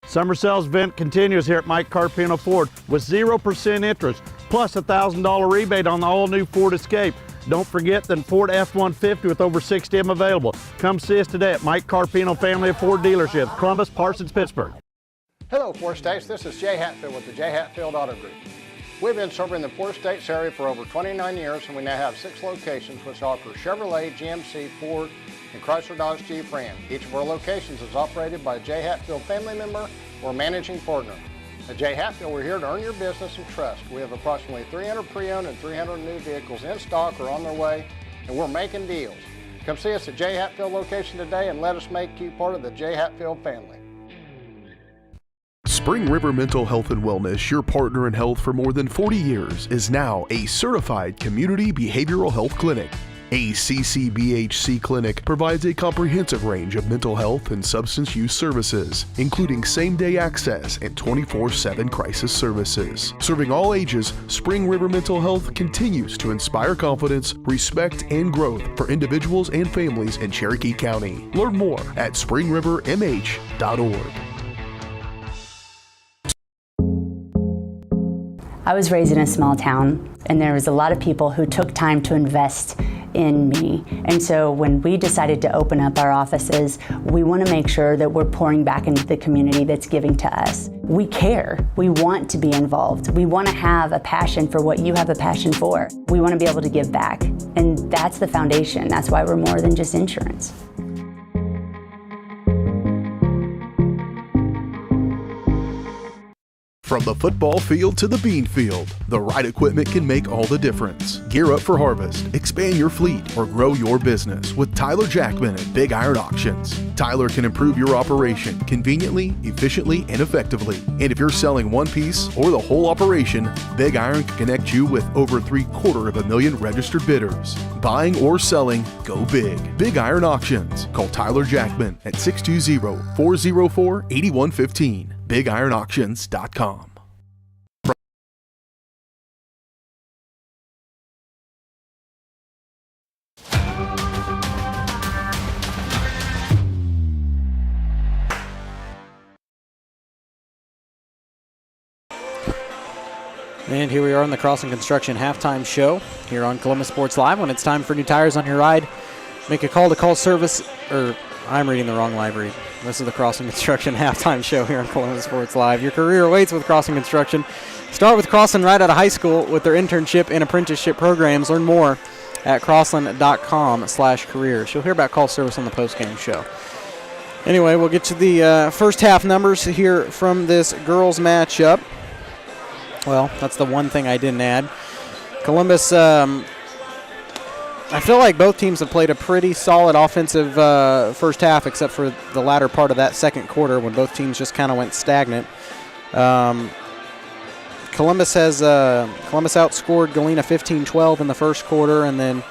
Summer sales event continues here at Mike Carpino Ford with 0% interest, plus a $1,000 rebate on the all-new Ford Escape. Don't forget the Ford F-150 with over 60 of them available. Come see us today at Mike Carpino Family of Ford Dealerships, Columbus, Parsons, Pittsburgh. Hello, Four States. This is Jay Hatfield with the Jay Hatfield Auto Group. We've been serving the Four States area for over 29 years, and we now have 6 locations which offer Chevrolet, GMC, Ford, and Chrysler Dodge Jeep Ram. Each of our locations is operated by a Jay Hatfield family member or managing partner. At Jay Hatfield, we're here to earn your business and trust. We have approximately 300 pre-owned and 300 new vehicles in stock or on their way, and we're making deals. Come see us at Jay Hatfield location today and let us make you part of the Jay Hatfield family. Spring River Mental Health and Wellness, your partner in health for more than 40 years, is now a certified community behavioral health clinic. A CCBHC clinic provides a comprehensive range of mental health and substance use services, including same-day access and 24/7 crisis services. Serving all ages, Spring River Mental Health continues to inspire confidence, respect, and growth for individuals and families in Cherokee County. Learn more at springrivermh.org. I was raised in a small town, and there was a lot of people who took time to invest in me. And so when we decided to open up our offices, we want to make sure that we're pouring back into the community that's giving to us. We care. We want to be involved. We want to have a passion for what you have a passion for. We want to be able to give back. And that's the foundation. That's why we're more than just insurance. From the football field to the bean field, the right equipment can make all the difference. Gear up for harvest, expand your fleet, or grow your business with Tyler Jackman at Big Iron Auctions. Tyler can improve your operation conveniently, efficiently, and effectively. And if you're selling one piece or the whole operation, Big Iron can connect you with over 750,000 registered bidders. Buying or selling, go big. Big Iron Auctions. Call Tyler Jackman at 620-404-8115. BigIronAuctions.com. And here we are on the Crossing Construction halftime show here on Columbus Sports Live. When it's time for new tires on your ride, make a call to call service, or I'm reading the wrong live read. This is the Crossing Construction halftime show here on Columbus Sports Live. Your career awaits with Crossing Construction. Start with Crossland right out of high school with their internship and apprenticeship programs. Learn more at crossland.com/careers. You'll hear about call service on the postgame show. Anyway, we'll get to the first half numbers here from this girls matchup. Well, that's the one thing I didn't add. Columbus, I feel like both teams have played a pretty solid offensive first half, except for the latter part of that second quarter when both teams just kind of went stagnant. Columbus outscored Galena 15-12 in the first quarter, and then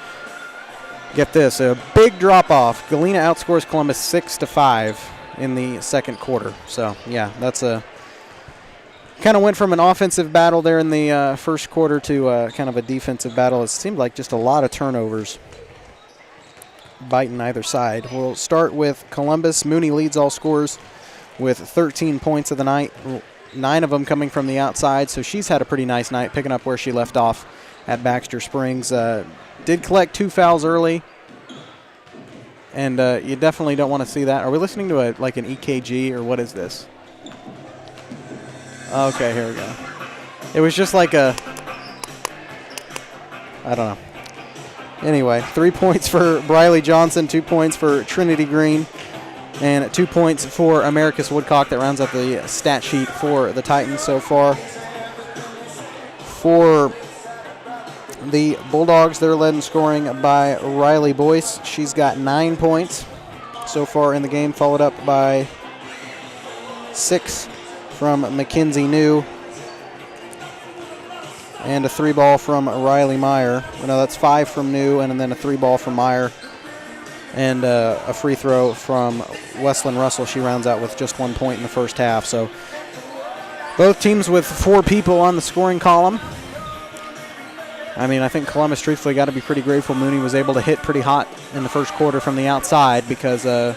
get this, a big drop-off. Galena outscores Columbus 6-5 in the second quarter. So, yeah, that's a kind of went from an offensive battle there in the first quarter to kind of a defensive battle. It seemed like just a lot of turnovers biting either side. We'll start with Columbus. Mooney leads all scorers with 13 points of the night, 9 of them coming from the outside, so she's had a pretty nice night, picking up where she left off at Baxter Springs. Did collect 2 fouls early, and you definitely don't want to see that. Are we listening to an EKG, or what is this? Okay, here we go. It was just like I don't know. Anyway, 3 points for Briley Johnson, 2 points for Trinity Green, and 2 points for Americus Woodcock. That rounds up the stat sheet for the Titans so far. For the Bulldogs, they're led in scoring by Riley Boyce. She's got 9 points so far in the game, followed up by 6 from Mackenzie New, and a 3-ball from Riley Meyer. No, that's 5 from New, and then a 3-ball from Meyer, and a free throw from Wesleyan Russell. She rounds out with just 1 point in the first half. So both teams with 4 people on the scoring column. I mean, I think Columbus truthfully got to be pretty grateful Mooney was able to hit pretty hot in the first quarter from the outside, because they've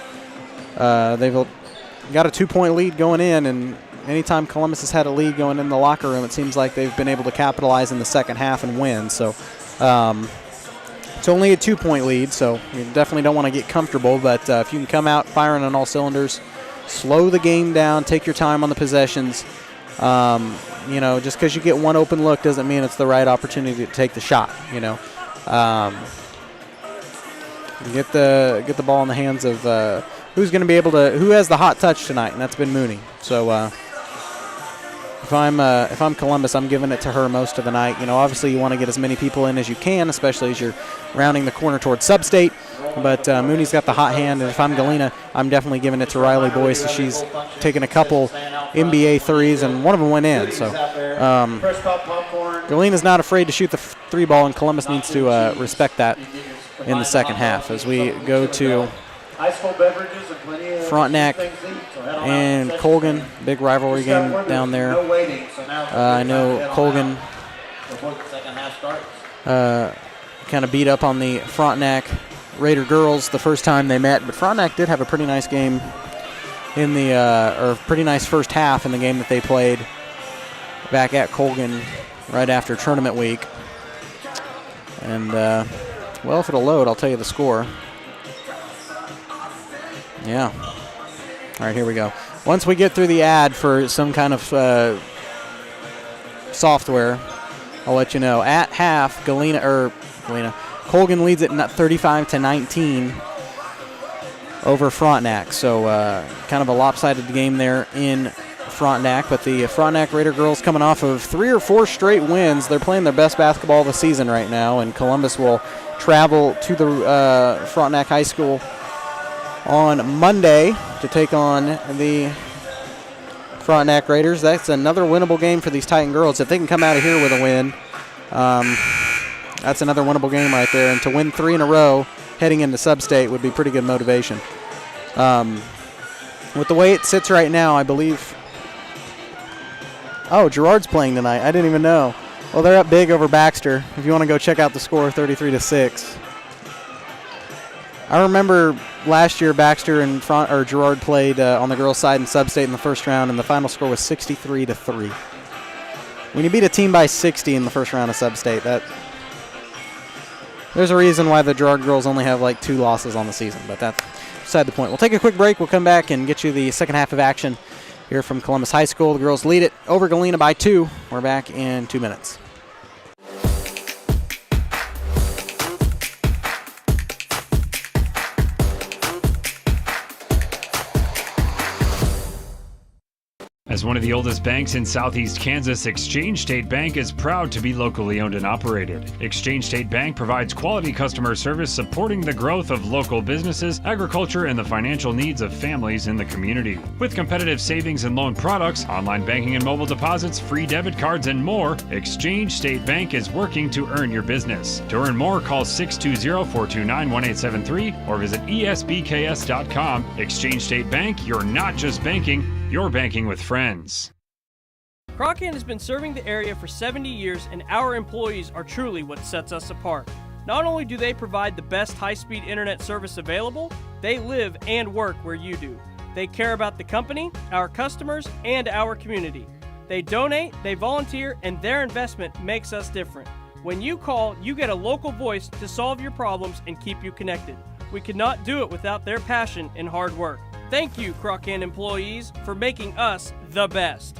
got a 2-point lead going in, and anytime Columbus has had a lead going in the locker room, it seems like they've been able to capitalize in the second half and win. So it's only a 2-point lead, so you definitely don't want to get comfortable. But if you can come out firing on all cylinders, slow the game down, take your time on the possessions. Just because you get one open look doesn't mean it's the right opportunity to take the shot. Get the ball in the hands of who's going to be able to, who has the hot touch tonight, and that's been Mooney. So if I'm Columbus, I'm giving it to her most of the night. Obviously you want to get as many people in as you can, especially as you're rounding the corner towards Sub-State. But Mooney's got the hot hand, and if I'm Galena, I'm definitely giving it to Riley Boyce. She's taken a couple NBA threes, and one of them went in. So Galena's not afraid to shoot the 3-ball, and Columbus needs to respect that. in the second half as we go to high school beverages and plenty of Frontenac things to eat, so head on and out. Colgan. Big rivalry game down there. No waiting, so now I know Colgan before the second half starts. kind of beat up on the Frontenac Raider girls the first time they met, but Frontenac did have a pretty nice game in the or pretty nice first half in the game that they played back at Colgan right after tournament week. And well, if it'll load, I'll tell you the score. Yeah. All right, here we go. Once we get through the ad for some kind of software, I'll let you know. At half, Colgan leads it 35-19 over Frontenac. So kind of a lopsided game there in Frontenac, but the Frontenac Raider girls coming off of 3 or 4 straight wins. They're playing their best basketball of the season right now, and Columbus will travel to the Frontenac High School on Monday to take on the Frontenac Raiders. That's another winnable game for these Titan girls. If they can come out of here with a win, that's another winnable game right there. And to win 3 in a row heading into sub-state would be pretty good motivation. With the way it sits right now, I believe... Oh, Girard's playing tonight. I didn't even know. Well, they're up big over Baxter. If you want to go check out the score, 33-6. I remember last year Baxter and Girard played on the girls' side in sub-state in the first round, and the final score was 63-3. When you beat a team by 60 in the first round of sub-state, there's a reason why the Girard girls only have like 2 losses on the season, but that's beside the point. We'll take a quick break. We'll come back and get you the second half of action here from Columbus High School. The girls lead it over Galena by 2. We're back in 2 minutes. As one of the oldest banks in southeast Kansas, Exchange State Bank is proud to be locally owned and operated. Exchange State Bank provides quality customer service supporting the growth of local businesses, agriculture, and the financial needs of families in the community. With competitive savings and loan products, online banking and mobile deposits, free debit cards, and more, Exchange State Bank is working to earn your business. To earn more, call 620-429-1873 or visit esbks.com. Exchange State Bank, you're not just banking, you're banking with friends. Crocan has been serving the area for 70 years, and our employees are truly what sets us apart. Not only do they provide the best high-speed internet service available, they live and work where you do. They care about the company, our customers, and our community. They donate, they volunteer, and their investment makes us different. When you call, you get a local voice to solve your problems and keep you connected. We could not do it without their passion and hard work. Thank you, Crocan employees, for making us the best.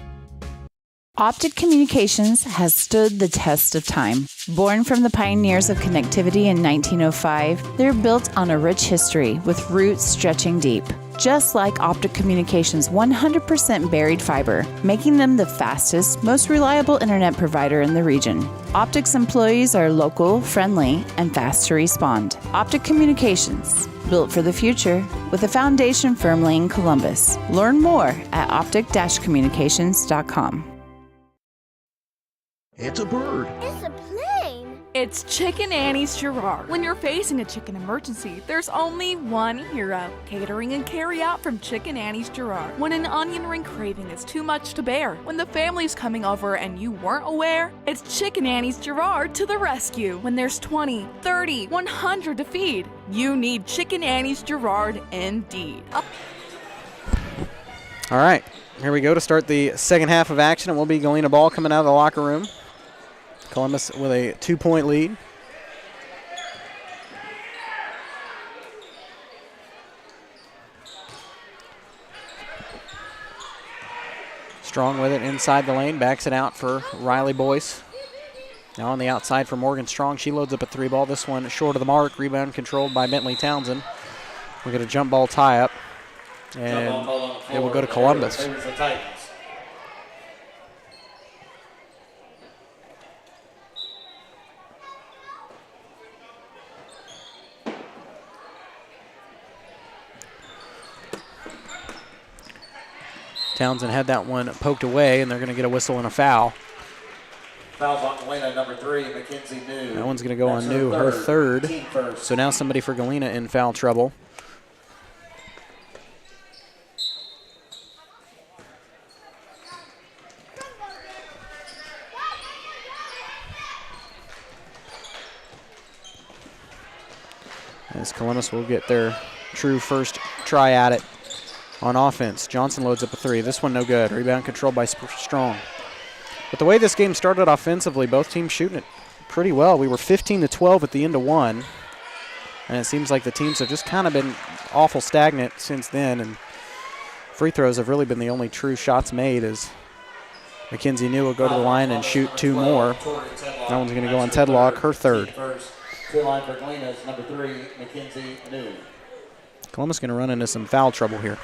Optic Communications has stood the test of time. Born from the pioneers of connectivity in 1905, they're built on a rich history with roots stretching deep. Just like Optic Communications' 100% buried fiber, making them the fastest, most reliable internet provider in the region. Optic's employees are local, friendly, and fast to respond. Optic Communications, built for the future, with a foundation firmly in Columbus. Learn more at optic-communications.com. It's a bird. It's a plane. It's Chicken Annie's Girard. When you're facing a chicken emergency, there's only one hero. Catering and carry out from Chicken Annie's Girard. When an onion ring craving is too much to bear, when the family's coming over and you weren't aware, it's Chicken Annie's Girard to the rescue. When there's 20, 30, 100 to feed, you need Chicken Annie's Girard indeed. All right, here we go to start the second half of action. It will be Galena ball coming out of the locker room. Columbus with a 2-point lead. Strong with it inside the lane, backs it out for Riley Boyce. Now on the outside for Morgan Strong. She loads up a 3 ball. This one short of the mark. Rebound controlled by Bentley Townsend. We'll get a jump ball tie up. And it will go to Columbus. Townsend had that one poked away, and they're going to get a whistle and a foul. Fouls on Galena, number 3, Mackenzie New. That one's going to go That's on New, her third. Team first. So now somebody for Galena in foul trouble. As Columbus will get their true first try at it on offense. Johnson loads up a 3. This one no good. Rebound controlled by Strong. But the way this game started offensively, both teams shooting it pretty well. We were 15-12 at the end of one. And it seems like the teams have just kind of been awful stagnant since then. And free throws have really been the only true shots made, as Mackenzie New will go to the line and shoot 2 more. That one's going to go on Tedlock, her third. To line for Galena is number 3, Mackenzie New. Columbus going to run into some foul trouble here.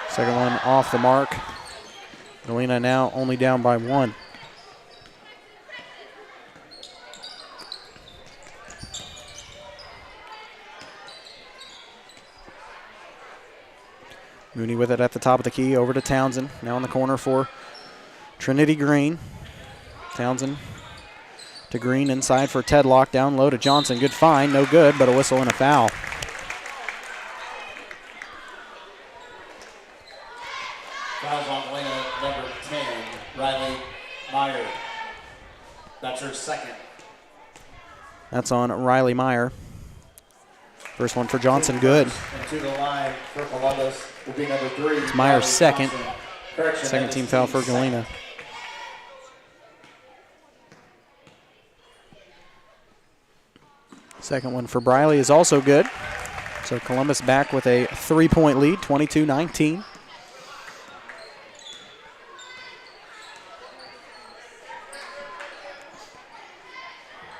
Second one off the mark. Galena now only down by 1. Mooney with it at the top of the key, over to Townsend. Now in the corner for Trinity Green. Townsend to Green, inside for Tedlock, down low to Johnson. Good find, no good, but a whistle and a foul. Fouls on Galena, number 10, Riley Meyer. That's her second. That's on Riley Meyer. First one for Johnson, good. And to the line for Columbus will be number 3. It's Meyer's second. Correction, Second team foul for Galena. Second one for Briley is also good. So Columbus back with a 3-point lead, 22-19.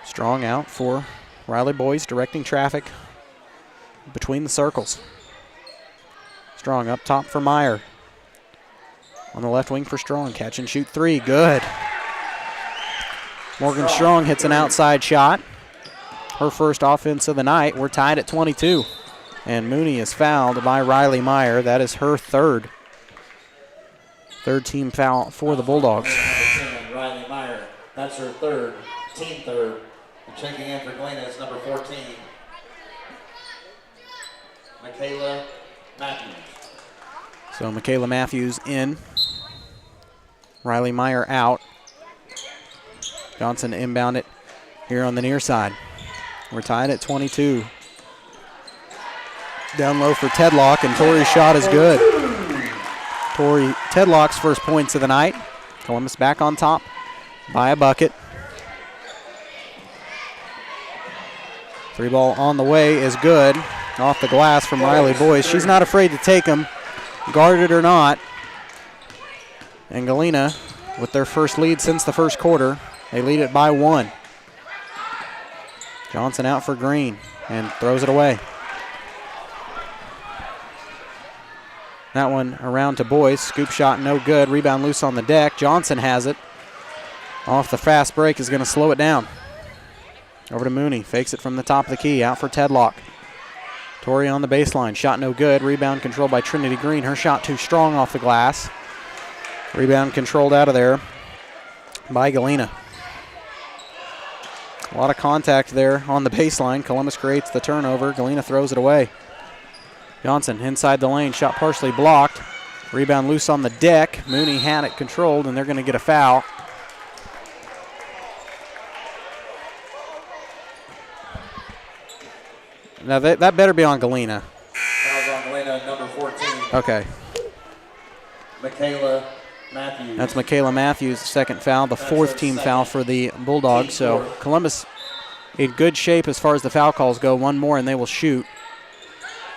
Strong out for Riley Boys, directing traffic between the circles. Strong up top for Meyer. On the left wing for Strong, catch and shoot 3, good. Morgan Strong hits an outside shot. Her first offense of the night. We're tied at 22. And Mooney is fouled by Riley Meyer. That is her third. Third team foul for the Bulldogs. Riley Meyer, that's her third, team third. And checking in for Galena is number 14, Michaela Matthews. So Michaela Matthews in. Riley Meyer out. Johnson to inbound it here on the near side. We're tied at 22. Down low for Tedlock, and Tori's shot is good. Tedlock's first points of the night. Columbus back on top by a bucket. 3 ball on the way is good. Off the glass from Riley Boyce. She's not afraid to take them, guarded or not. And Galena, with their first lead since the first quarter, they lead it by 1. Johnson out for Green and throws it away. That one around to Boyce. Scoop shot no good. Rebound loose on the deck. Johnson has it. Off the fast break is going to slow it down. Over to Mooney. Fakes it from the top of the key. Out for Tedlock. Tori on the baseline. Shot no good. Rebound controlled by Trinity Green. Her shot too strong off the glass. Rebound controlled out of there by Galena. A lot of contact there on the baseline. Columbus creates the turnover. Galena throws it away. Johnson inside the lane. Shot partially blocked. Rebound loose on the deck. Mooney had it controlled, and they're going to get a foul. Now that better be on Galena. Foul's on Galena, number 14. Okay. Michaela Matthews. That's Michaela Matthews' second foul, the fourth team foul for the Bulldogs. So Columbus in good shape as far as the foul calls go. One more and they will shoot.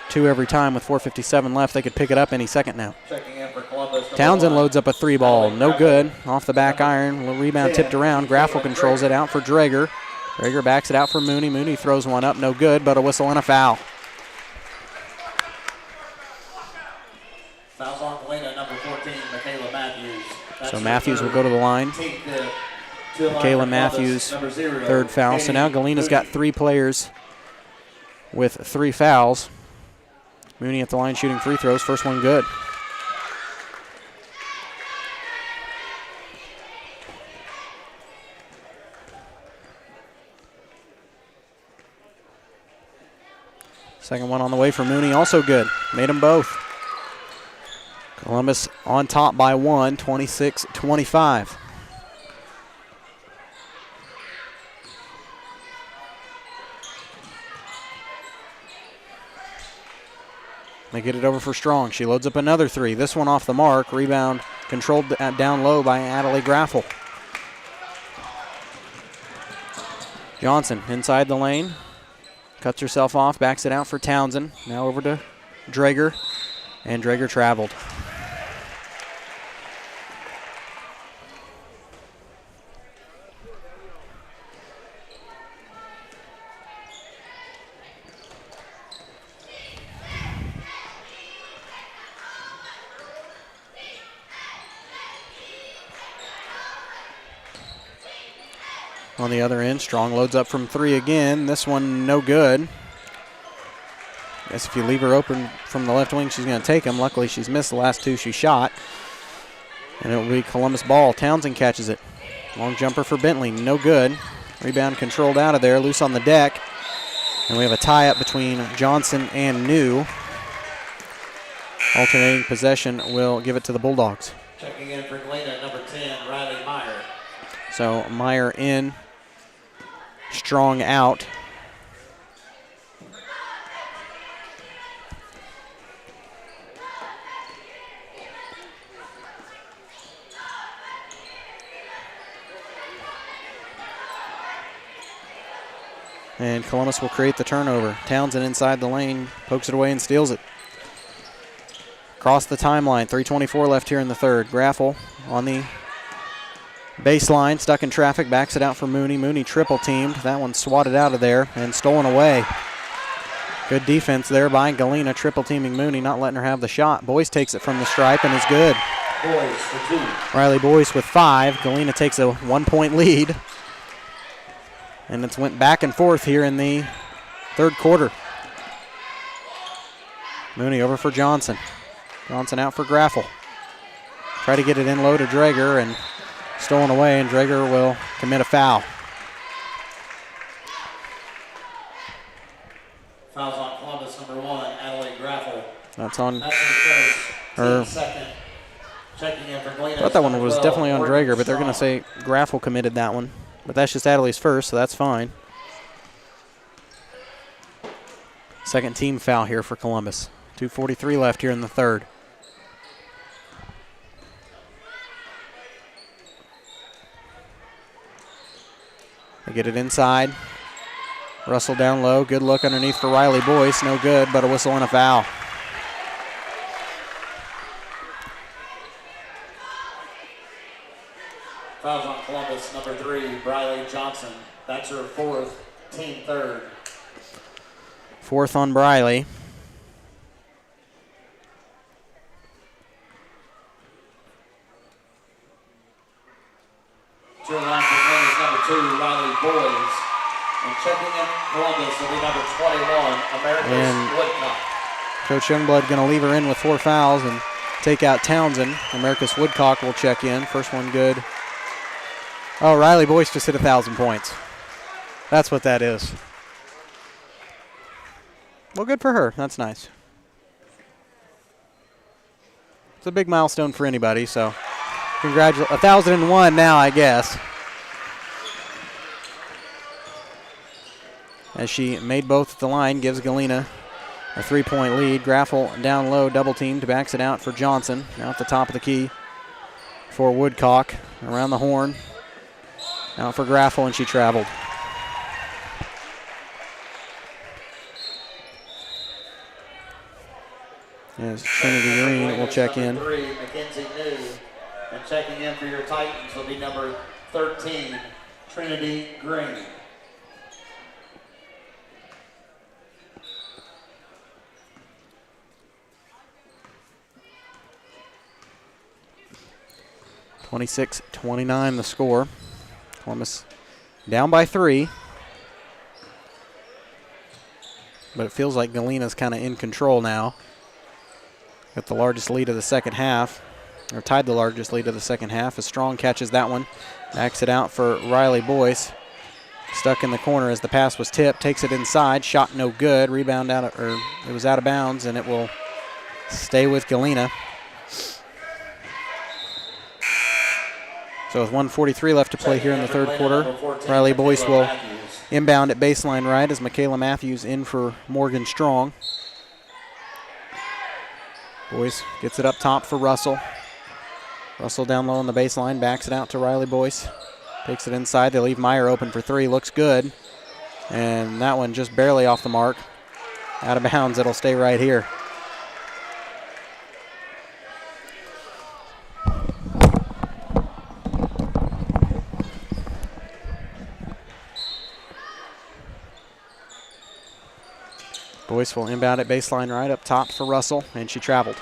2 every time with 4:57 left. They could pick it up any second now. Checking in for Columbus. Townsend loads up a 3 ball. No good. Off the back iron. Little rebound tipped around. Graffel controls it out for Drager. Drager backs it out for Mooney. Mooney throws one up. No good, but a whistle and a foul. Fouls on Galena, number 14, Michaela Matthews. So Matthews will go to the line. Michaela Matthews, third foul. So now Galena's got 3 players with 3 fouls. Mooney at the line shooting free throws. First one good. Second one on the way for Mooney, also good. Made them both. Columbus on top by 1, 26-25. They get it over for Strong. She loads up another 3. This one off the mark. Rebound controlled down low by Adelaide Graffel. Johnson inside the lane. Cuts herself off, backs it out for Townsend. Now over to Drager, and Drager traveled. On the other end, Strong loads up from 3 again. This one no good. Guess if you leave her open from the left wing, she's going to take them. Luckily, she's missed the last 2 she shot. And it will be Columbus ball. Townsend catches it. Long jumper for Bentley, no good. Rebound controlled out of there, loose on the deck. And we have a tie-up between Johnson and New. Alternating possession will give it to the Bulldogs. Checking in for Galena, number 10, Riley Meyer. So Meyer in. Strong out. And Columbus will create the turnover. Townsend inside the lane, pokes it away and steals it. Across the timeline, 3:24 left here in the third. Graffel on the baseline, stuck in traffic, backs it out for Mooney. Mooney triple teamed. That one swatted out of there and stolen away. Good defense there by Galena, triple teaming Mooney, not letting her have the shot. Boyce takes it from the stripe and is good. Boyce for 2. Riley Boyce with 5. Galena takes a 1-point lead. And it's went back and forth here in the third quarter. Mooney over for Johnson. Johnson out for Graffel. Try to get it in low to Drager and stolen away, and Drager will commit a foul. Fouls on Columbus, number 1, Adelaide Graffel. That's on That's first, her. second. Checking in for Galena. I thought that one was 12, definitely on Gordon Drager, but they're going to Strong. say Graffel committed that one. But that's just Adelaide's first, so that's fine. Second team foul here for Columbus. 2:43 left here in the third. They get it inside. Russell down low. Good look underneath for Riley Boyce. No good, but a whistle and a foul. Fouls on Columbus, number 3, Briley Johnson. That's her 4th, team 3rd. 4th on Briley. To the line for Galena is number 2, Riley Boys. And checking in Columbus will be number 21, America's And Woodcock. Coach Youngblood going to leave her in with 4 fouls and take out Townsend. Americus Woodcock will check in. First one good. Oh, Riley Boyce just hit 1,000 points. That's what that is. Well, good for her. That's nice. It's a big milestone for anybody, so congratulations. 1,001 now, I guess. As she made both at the line, gives Galena a 3-point lead. Graffel down low, double teamed, backs it out for Johnson. Now at the top of the key for Woodcock. Around the horn. Out for Graffel, and she traveled. As Trinity Green will check in. Number 3, Mackenzie New. And checking in for your Titans will be number 13, Trinity Green. (26-29) the score. Columbus down by 3. but it feels like Galena's kind of in control now. Got the largest lead of the second half, or tied the largest lead of the second half as Strong catches that one. Backs it out for Riley Boyce. Stuck in the corner as the pass was tipped. Takes it inside. Shot no good. Rebound out of, or it was out of bounds, and it will stay with Galena. So with 1:43 left to play here in the third quarter, Riley Boyce will inbound at baseline right as Michaela Matthews in for Morgan Strong. Boyce gets it up top for Russell. Russell down low on the baseline, backs it out to Riley Boyce. Takes it inside. They leave Meyer open for three. Looks good. And that one just barely off the mark. Out of bounds. It'll stay right here. Boyce will inbound at baseline right up top for Russell, and she traveled.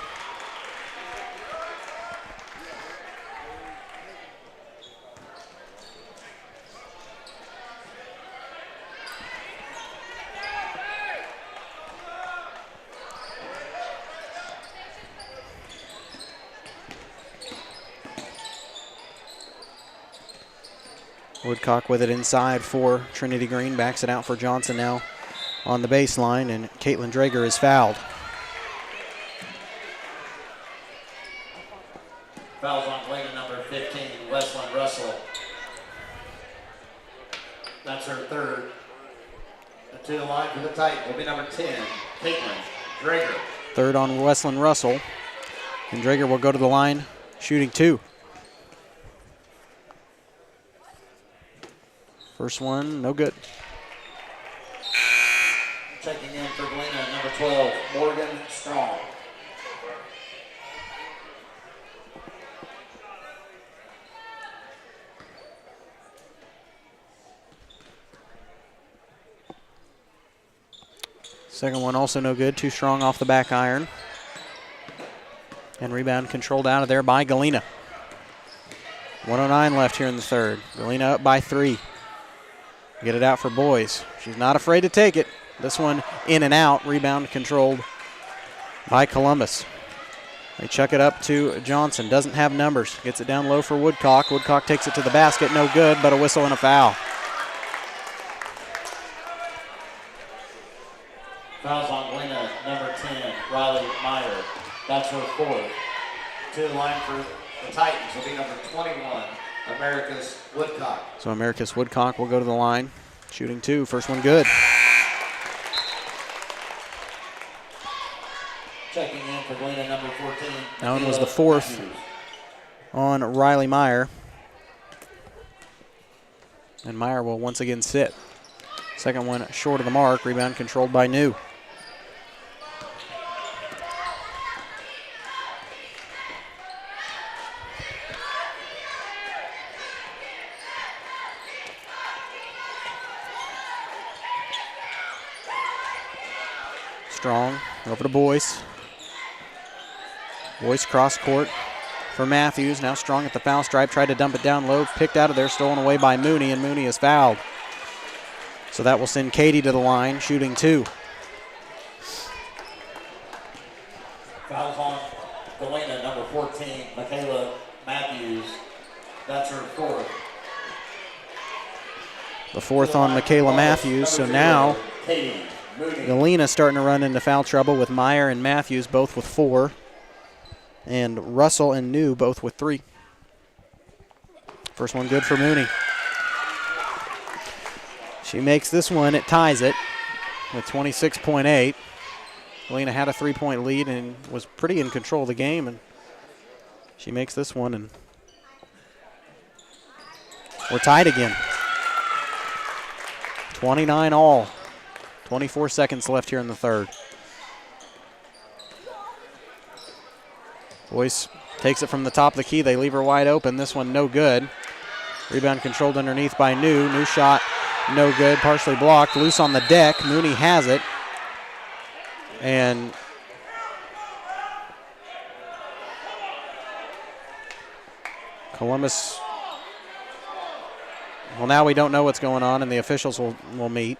Woodcock with it inside for Trinity Green. Backs it out for Johnson now on the baseline, and Caitlin Drager is fouled. Fouls on Galena number 15, Westland Russell. That's her third. And to the line for the Titans will be number 10, Caitlin Drager. Third on Westland Russell. And Drager will go to the line, shooting two. First one, no good. Checking in for Galena, number 12, Morgan Strong. Second one also no good. Too strong off the back iron. And rebound controlled out of there by Galena. 1:09 left here in the third. Galena up by 3. Get it out for Boyce. She's not afraid to take it. This one in and out. Rebound controlled by Columbus. They chuck it up to Johnson. Doesn't have numbers. Gets it down low for Woodcock. Woodcock takes it to the basket. No good, but a whistle and a foul. Fouls on Galena, number 10, Riley Meyer. That's her fourth. To the line for the Titans will be number 21, Americus Woodcock. So Americus Woodcock will go to the line. Shooting two. First one good. Checking in for Galena, number 14. That one was the fourth on Riley Meyer. And Meyer will once again sit. Second one short of the mark. Rebound controlled by New. Strong over to Boyce. Boyce cross court for Matthews. Now Strong at the foul stripe. Tried to dump it down low. Picked out of there. Stolen away by Mooney, and Mooney is fouled. So that will send Katie to the line, shooting two. Fouls on Galena, number 14, Michaela Matthews. That's her fourth. The fourth on Michaela Matthews. So now Galena starting to run into foul trouble with Meyer and Matthews both with 4. And Russell and New both with 3. First one good for Mooney. She makes this one. It ties it with 26.8. Galena had a 3-point lead and was pretty in control of the game. And she makes this one, and we're tied again. 29 all. 24 seconds left here in the third. Boyce takes it from the top of the key. They leave her wide open. This one no good. Rebound controlled underneath by New. New shot no good. Partially blocked. Loose on the deck. Mooney has it. And Columbus, well, now we don't know what's going on, and the officials will meet.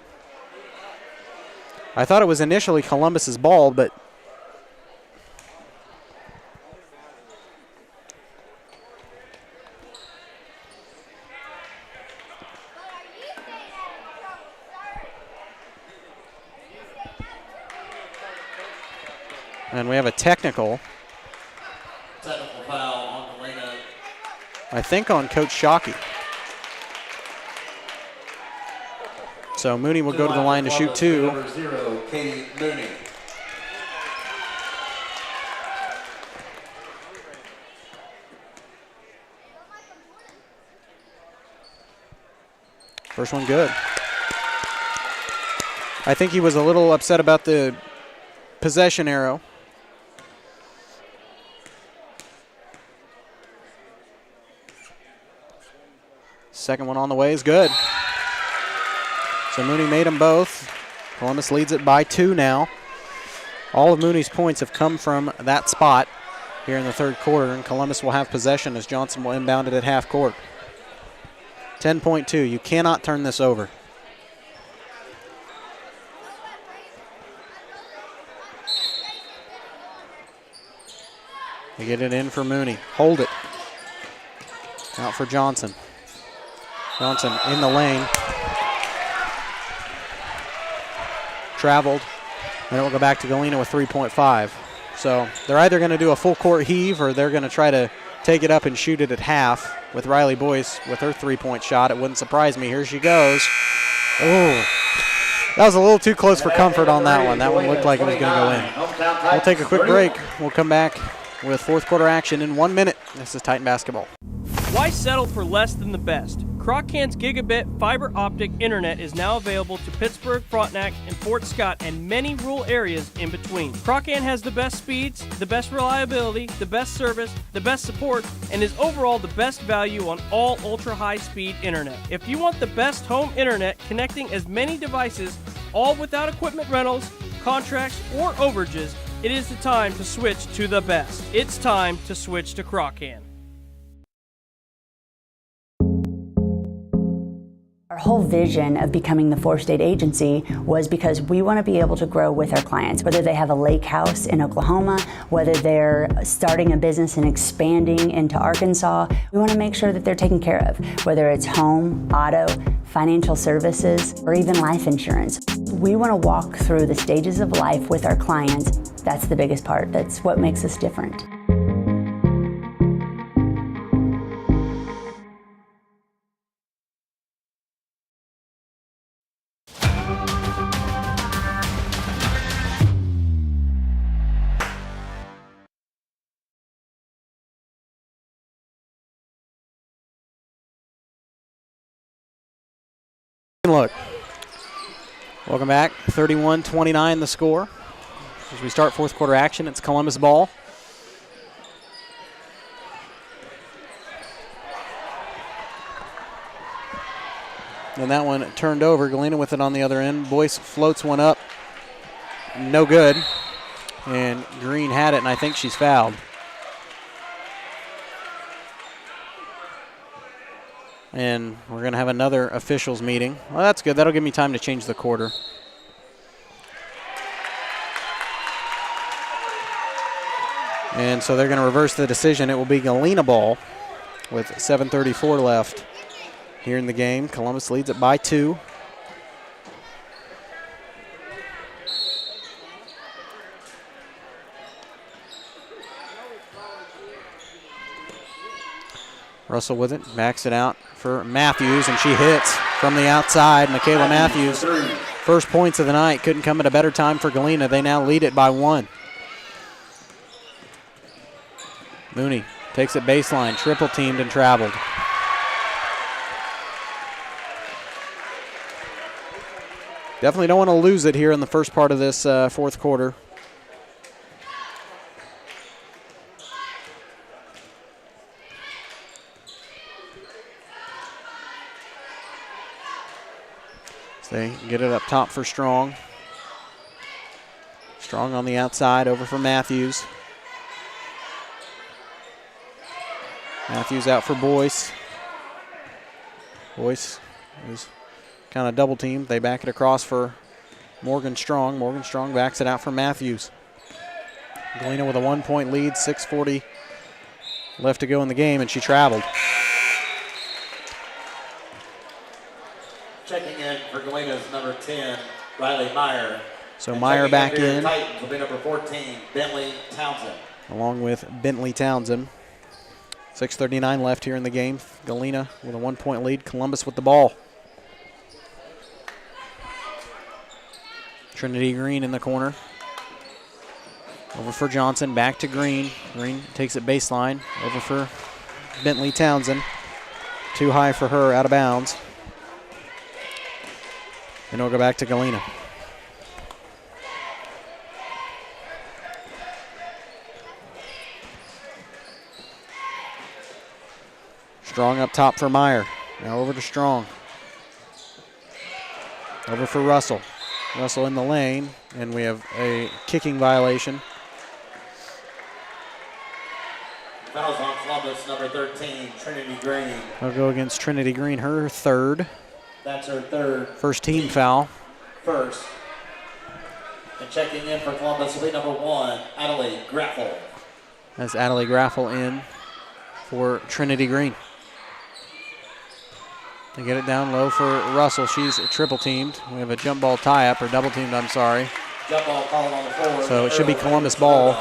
I thought it was initially Columbus's ball, but and we have a technical. Technical foul on Galena. I think on Coach Shockey. So Mooney will go to the line to shoot 2. Number 0, Katie Mooney. First one good. I think he was a little upset about the possession arrow. Second one on the way is good. So Mooney made them both. Columbus leads it by 2 now. All of Mooney's points have come from that spot here in the third quarter, and Columbus will have possession as Johnson will inbound it at half court. 10.2. You cannot turn this over. They get it in for Mooney. Hold it. Out for Johnson. Johnson in the lane. Traveled. And it will go back to Galena with 3.5. So they're either going to do a full court heave or they're going to try to take it up and shoot it at half with Riley Boyce with her 3-point shot. It wouldn't surprise me. Here she goes. Oh, that was a little too close for comfort on that one. That one looked like it was going to go in. We'll take a quick break. We'll come back with fourth quarter action in 1 minute. This is Titan Basketball. Why settle for less than the best? Croc-Can's gigabit fiber optic internet is now available to Pittsburgh, Frontenac, and Fort Scott, and many rural areas in between. Croc-Can has the best speeds, the best reliability, the best service, the best support, and is overall the best value on all ultra-high-speed internet. If you want the best home internet connecting as many devices, all without equipment rentals, contracts, or overages, it is the time to switch to the best. It's time to switch to Croc-Can. Our whole vision of becoming the four-state agency was because we want to be able to grow with our clients, whether they have a lake house in Oklahoma, whether they're starting a business and expanding into Arkansas. We want to make sure that they're taken care of, whether it's home, auto, financial services, or even life insurance. We want to walk through the stages of life with our clients. That's the biggest part. That's what makes us different. Look. Welcome back. 31-29 the score. As we start fourth quarter action, it's Columbus ball. And that one turned over. Galena with it on the other end. Boyce floats one up. No good. And Green had it, and I think she's fouled. And we're going to have another officials meeting. Well, that's good. That'll give me time to change the quarter. And so they're going to reverse the decision. It will be Galena ball with 7:34 left here in the game. Columbus leads it by 2. Russell with it, backs it out for Matthews, and she hits from the outside. Michaela Matthews, first points of the night. Couldn't come at a better time for Galena. They now lead it by 1. Mooney takes it baseline, triple teamed and traveled. Definitely don't want to lose it here in the first part of this fourth quarter. They get it up top for Strong. Strong on the outside, over for Matthews. Matthews out for Boyce. Boyce is kind of double teamed. They back it across for Morgan Strong. Morgan Strong backs it out for Matthews. Galena with a 1-point lead, 6:40 left to go in the game, and she traveled. Checking in for Galena's number 10, Riley Meyer. So And Meyer checking back for your in, Titans will be number 14, Bentley Townsend. along with Bentley Townsend. 6:39 left here in the game. Galena with a 1-point lead. Columbus with the ball. Trinity Green in the corner. Over for Johnson, back to Green. Green takes it baseline. Over for Bentley Townsend. Too high for her, out of bounds. And it'll go back to Galena. Strong up top for Meyer. Now over to Strong. Over for Russell. Russell in the lane, and we have a kicking violation. Fouls on Columbus, number 13, Trinity Green. I'll go against Trinity Green, her third. That's her third. First team foul. First. And checking in for Columbus will be number 1, Adelaide Graffel. That's Adelaide Graffel in for Trinity Green. They get it down low for Russell. She's triple teamed. We have a jump ball tie-up, or double teamed, I'm sorry. Jump ball called on the floor. So it should be Columbus ball.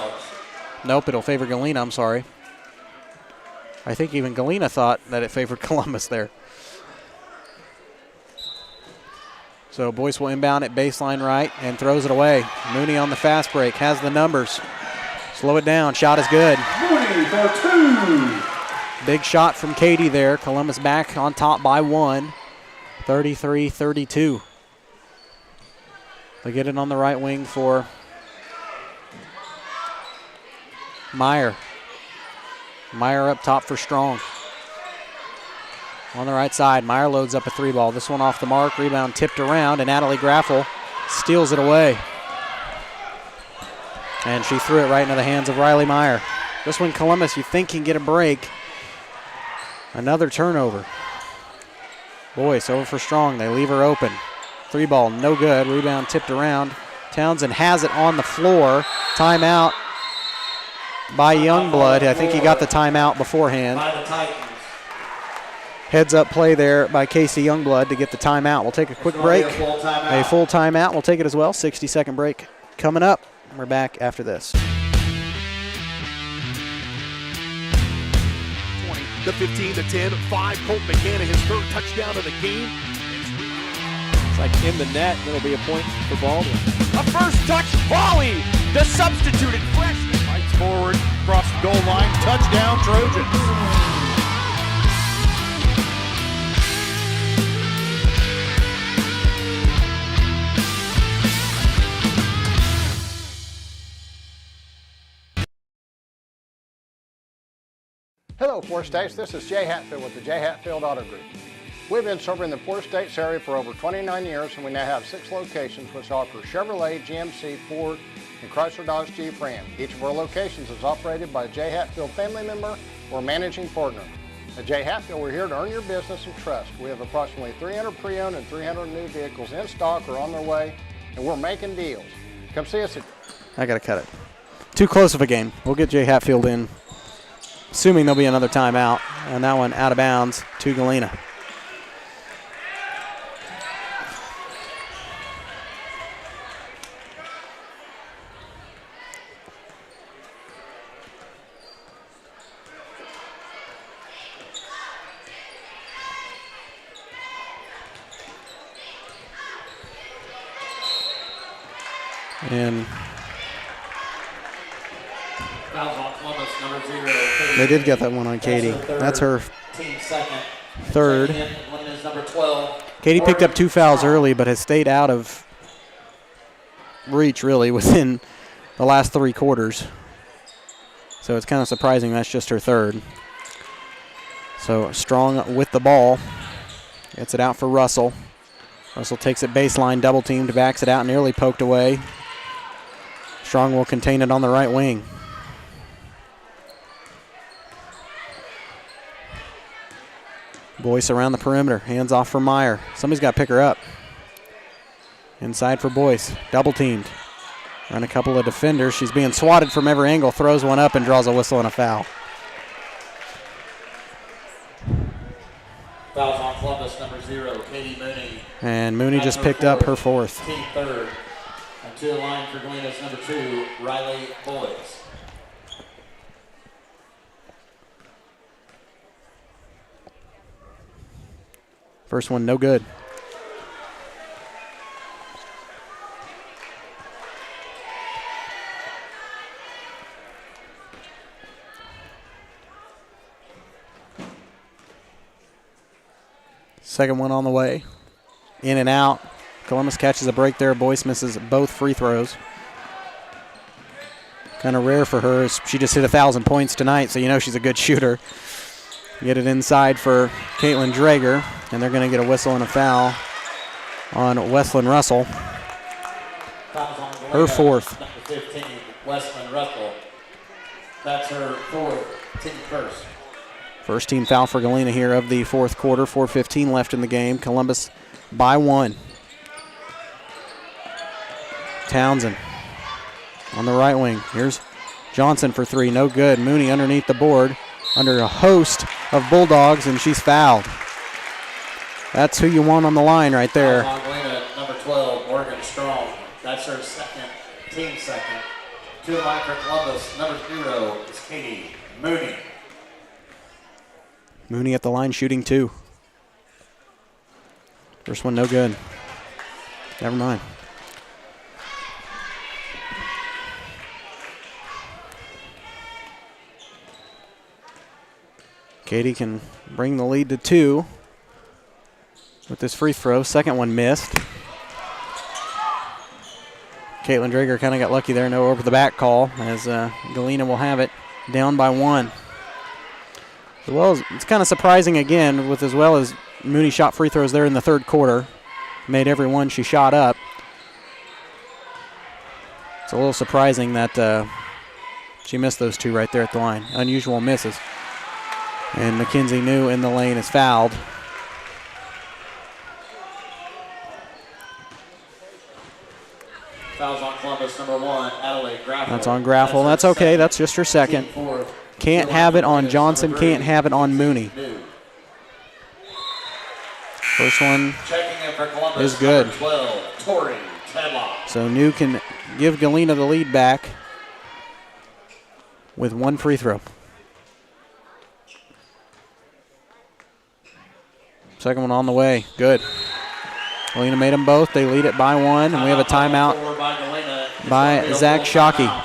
Nope, it'll favor Galena, I'm sorry. I think even Galena thought that it favored Columbus there. So Boyce will inbound at baseline right and throws it away. Mooney on the fast break, has the numbers. Slow it down, shot is good. Mooney for 2. Big shot from Katie there. Columbus back on top by 1, 33-32. They get it on the right wing for Meyer. Meyer up top for Strong. On the right side, Meyer loads up a 3-ball. This one off the mark, rebound tipped around, and Natalie Graffel steals it away. And she threw it right into the hands of Riley Meyer. This one, Columbus, you think can get a break. Another turnover. Boyce over for Strong. They leave her open. 3-ball, no good. Rebound tipped around. Townsend has it on the floor. Timeout by Youngblood. I think he got the timeout beforehand. By the Titans. Heads up play there by Casey Youngblood to get the timeout. We'll take a quick break. A full timeout. We'll take it as well. 60-second break coming up. We're back after this. The 15-10, 5, Colt McCann, his third touchdown of the game. It's like in the net, that'll be a point for Baldwin. A first touch volley, the substituted freshman. Fights forward, across the goal line, touchdown Trojans. Hello, Four States. This is Jay Hatfield with the Jay Hatfield Auto Group. We've been serving the Four States area for over 29 years, and we now have 6 locations which offer Chevrolet, GMC, Ford, and Chrysler Dodge Jeep Ram. Each of our locations is operated by a Jay Hatfield family member or managing partner. At Jay Hatfield, we're here to earn your business and trust. We have approximately 300 pre-owned and 300 new vehicles in stock or on their way, and we're making deals. Come see us at... I got to cut it. Too close of a game. We'll get Jay Hatfield in, assuming there'll be another timeout. And that one out of bounds to Galena. And they did get that one on Katie. That's her third. Katie picked up 2 fouls early, but has stayed out of reach, really, within the last 3 quarters. So it's kind of surprising that's just her third. So Strong with the ball. Gets it out for Russell. Russell takes it baseline, double teamed, backs it out, nearly poked away. Strong will contain it on the right wing. Boyce around the perimeter. Hands off for Meyer. Somebody's got to pick her up. Inside for Boyce. Double teamed. Run a couple of defenders. She's being swatted from every angle. Throws one up and draws a whistle and a foul. Fouls on Columbus, number 0, Katie Mooney. And Mooney just picked up her fourth. Team third. And to the line for Galena's number 2, Riley Boyce. First one, no good. Second one on the way. In and out. Columbus catches a break there. Boyce misses both free throws. Kind of rare for her. She just hit 1,000 points tonight, so you know she's a good shooter. Get it inside for Caitlin Drager, and they're going to get a whistle and a foul on Wesleyan Russell. Her fourth. Number 15, Wesleyan Russell. That's her fourth, team first. First team foul for Galena here of the fourth quarter. 4:15 left in the game. Columbus by 1. Townsend on the right wing. Here's Johnson for 3. No good. Mooney underneath the board under a host of Bulldogs, and she's fouled. That's who you want on the line right there. Galena, number 12, Morgan Strong. That's her second, team second. To the line for Columbus, number 0 is Katie Mooney. Mooney at the line shooting 2. First one no good. Never mind. Katie can bring the lead to 2 with this free throw. Second one missed. Caitlin Drager kind of got lucky there. No over the back call as Galena will have it down by 1. As well as it's kind of surprising again with as well as Mooney shot free throws there in the third quarter. Made every one she shot up. It's a little surprising that she missed those 2 right there at the line. Unusual misses. And Mackenzie New in the lane is fouled. Fouls on Columbus, number 1, Adelaide Graffel. That's on Graffel. That's okay. That's just her second. Can't have it on Johnson. Can't have it on Mooney. First one is good. 12, Tori Tedlock. So New can give Galena the lead back with 1 free throw. Second one on the way. Good. Galena made them both. They lead it by 1, and we have a timeout by Zach Shockey.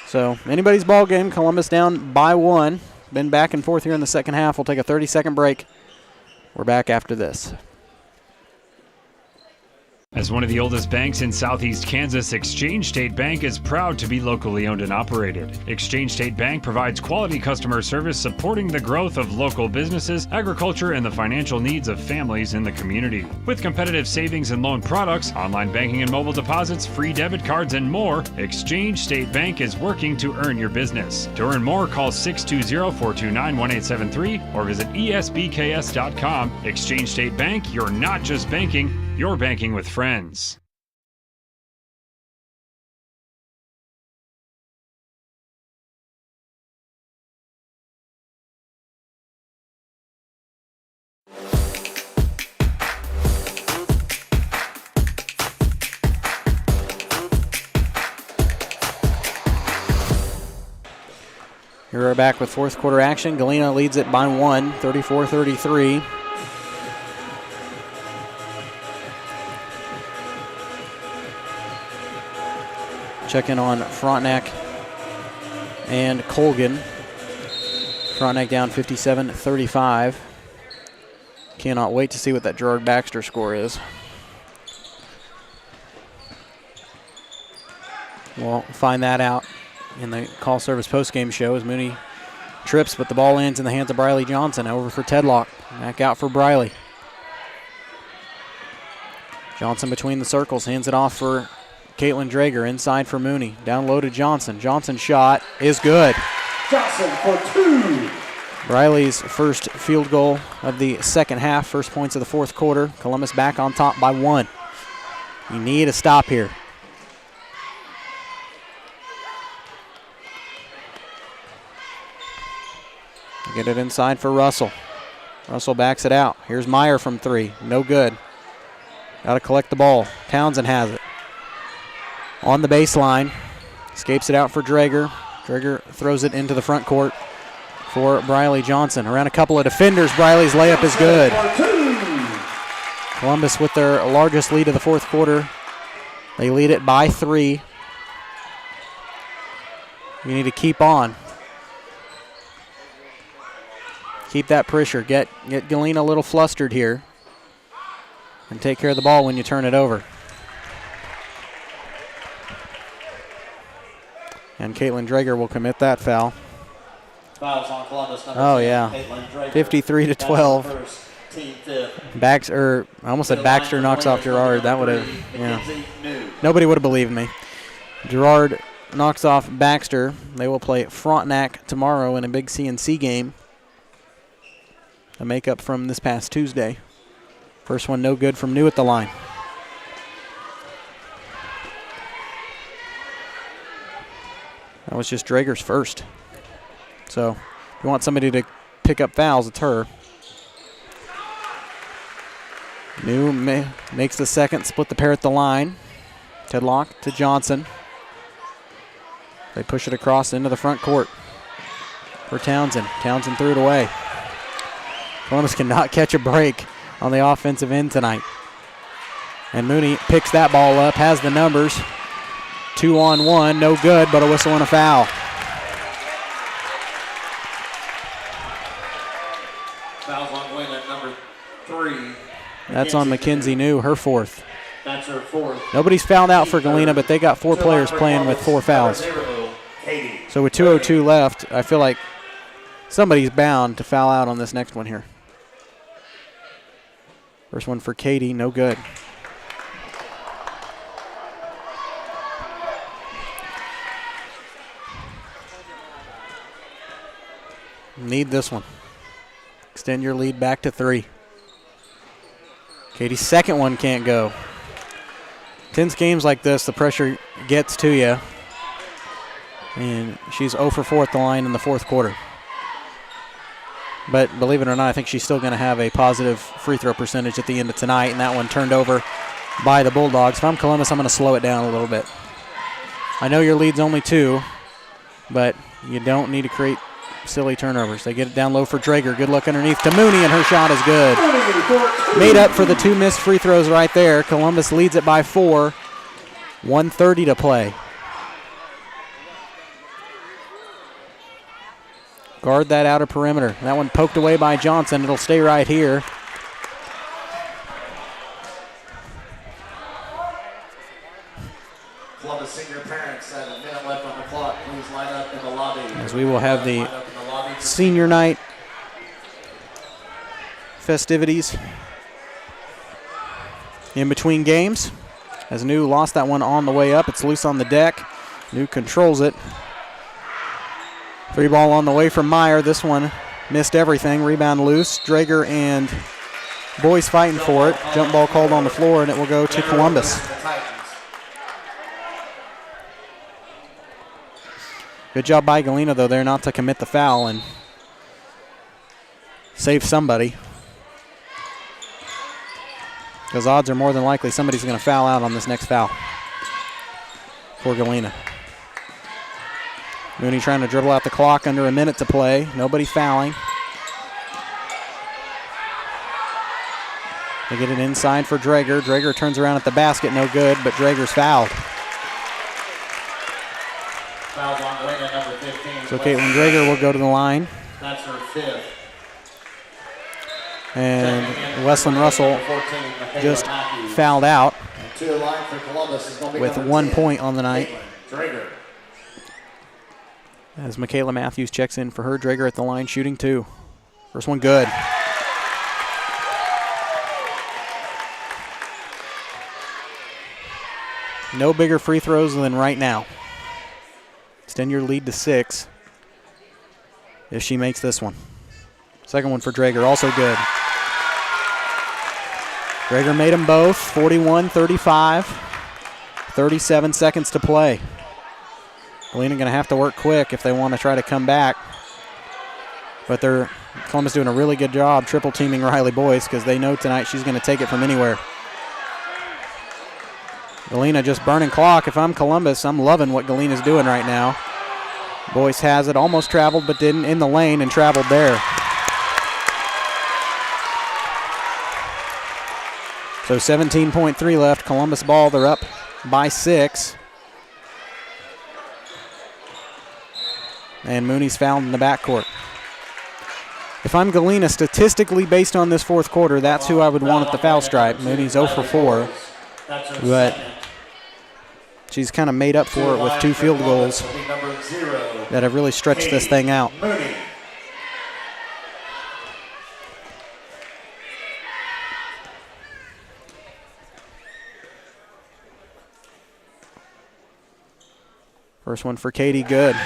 So anybody's ball game. Columbus down by 1. Been back and forth here in the second half. We'll take a 30-second break. We're back after this. As one of the oldest banks in southeast Kansas, Exchange State Bank is proud to be locally owned and operated. Exchange State Bank provides quality customer service supporting the growth of local businesses, agriculture, and the financial needs of families in the community. With competitive savings and loan products, online banking and mobile deposits, free debit cards, and more, Exchange State Bank is working to earn your business. To earn more, call 620-429-1873 or visit esbks.com. Exchange State Bank, you're not just banking, you're banking with friends. Here we're back with fourth quarter action. Galena leads it by 1, 34-33. Check in on Frontenac and Colgan. Frontenac down 57-35. Cannot wait to see what that Gerard Baxter score is. We'll find that out in the call service postgame show as Mooney trips, but the ball lands in the hands of Briley Johnson. Over for Tedlock. Back out for Briley. Johnson between the circles, hands it off for Caitlin Drager, inside for Mooney. Down low to Johnson. Johnson's shot is good. Johnson for 2. Briley's first field goal of the second half, first points of the fourth quarter. Columbus back on top by 1. You need a stop here. Get it inside for Russell. Russell backs it out. Here's Meyer from 3. No good. Got to collect the ball. Townsend has it. On the baseline. Escapes it out for Drager. Drager throws it into the front court for Briley Johnson. Around a couple of defenders, Briley's layup is good. Columbus with their largest lead of the fourth quarter. They lead it by 3. You need to keep on. Keep that pressure. Get Galena a little flustered here. And take care of the ball when you turn it over. And Caitlin Drager will commit that foul. Fouls on Columbus. Oh, yeah. 53-12. I almost said Baxter knocks off Gerard. That would have, yeah. Nobody would have believed me. Gerard knocks off Baxter. They will play Frontenac tomorrow in a big CNC game. A makeup from this past Tuesday. First one no good from New at the line. That was just Drager's first. So if you want somebody to pick up fouls, it's her. New makes the second, split the pair at the line. Tedlock to Johnson. They push it across into the front court for Townsend. Townsend threw it away. Columbus cannot catch a break on the offensive end tonight. And Mooney picks that ball up, has the numbers. 2-on-1, no good, but a whistle and a foul. Fouls on Galena, number 3. That's on Mackenzie New, her 4th. That's her 4th. Nobody's fouled out for Galena, but they got 4 players playing with 4 fouls. So with 2:02 left, I feel like somebody's bound to foul out on this next one here. First one for Katie, no good. Need this one. Extend your lead back to 3. Katie's second one can't go. Tense games like this, the pressure gets to you. And she's 0 for 4 at the line in the fourth quarter. But believe it or not, I think she's still going to have a positive free throw percentage at the end of tonight, and that one turned over by the Bulldogs. If I'm Columbus, I'm going to slow it down a little bit. I know your lead's only 2, but you don't need to create silly turnovers. They get it down low for Drager. Good look underneath to Mooney, and her shot is good. Made up for the 2 missed free throws right there. Columbus leads it by 4. 1:30 to play. Guard that outer perimeter. That one poked away by Johnson. It'll stay right here. Columbus senior parents have a minute left on the clock. Please line up in the lobby. As we will have the senior night festivities in between games. As New lost that one on the way up. It's loose on the deck. New controls it. 3 ball on the way from Meyer. This one missed everything. Rebound loose. Drager and Boyce fighting for it. Jump ball called on the floor, and it will go to Columbus. Good job by Galena, though, there not to commit the foul and save somebody. Because odds are more than likely somebody's going to foul out on this next foul for Galena. Mooney trying to dribble out the clock, under a minute to play. Nobody fouling. They get it inside for Drager. Drager turns around at the basket, no good, but Drager's fouled. Fouls on Galena, number 15. So Caitlin Drager will go to the line. That's her 5th. And Wesleyan Russell just fouled out with 1 point on the night. Drager. As Michaela Matthews checks in for her. Drager at the line shooting 2. First one good. No bigger free throws than right now. Extend your lead to 6 if she makes this one. Second one for Drager, also good. Gregor made them both, 41-35. 37 seconds to play. Galena going to have to work quick if they want to try to come back. But Columbus doing a really good job triple teaming Riley Boyce because they know tonight she's going to take it from anywhere. Galena just burning clock. If I'm Columbus, I'm loving what Galena's doing right now. Boyce has it, almost traveled but didn't, in the lane and traveled there. So 17.3 left, Columbus ball, they're up by 6. And Mooney's fouled in the backcourt. If I'm Galena, statistically based on this fourth quarter, that's who I would want at the foul stripe. Mooney's 0 for 4, but she's kind of made up for it with 2 field goals that have really stretched this thing out. First one for Katie, good.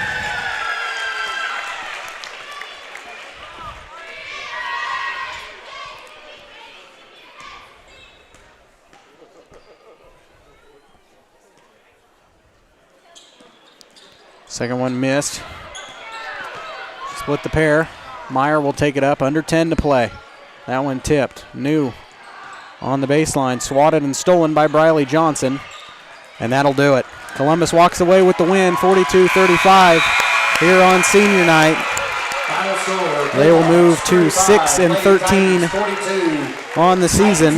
Second one missed. Split the pair. Meyer will take it up, under 10 to play. That one tipped. New on the baseline, swatted and stolen by Briley Johnson, and that'll do it. Columbus walks away with the win, 42-35 here on senior night. They will move to 6-13 on the season,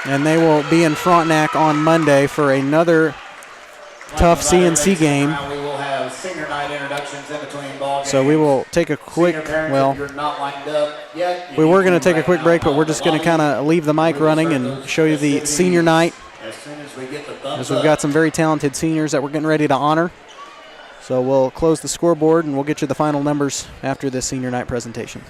and they will be in Frontenac on Monday for another tough CNC game. So we will take a quick, well, we were going to take a quick break, but we're just going to kind of leave the mic running and show you the senior night, as we've got some very talented seniors that we're getting ready to honor. So we'll close the scoreboard and we'll get you the final numbers after this senior night presentation.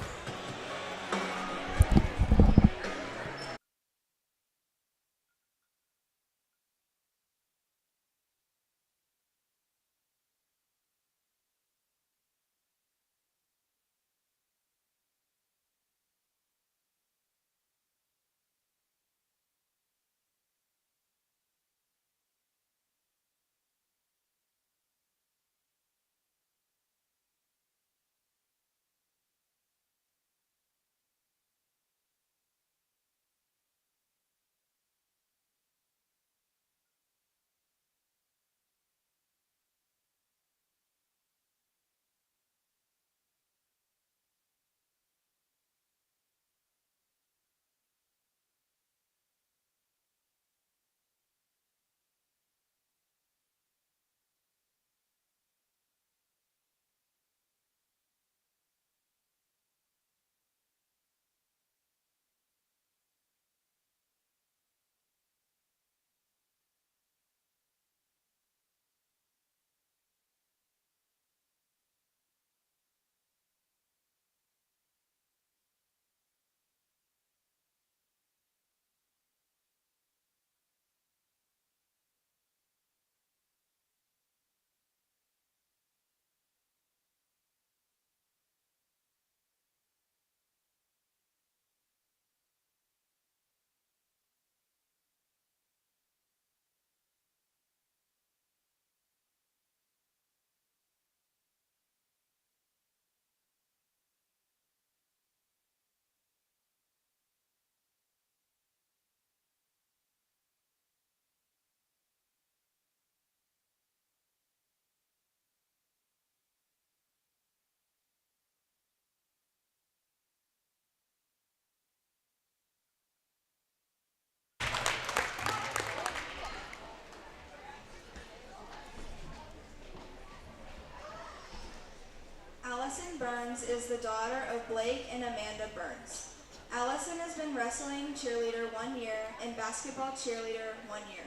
Allison Burns is the daughter of Blake and Amanda Burns. Allison has been wrestling cheerleader 1 year and basketball cheerleader 1 year.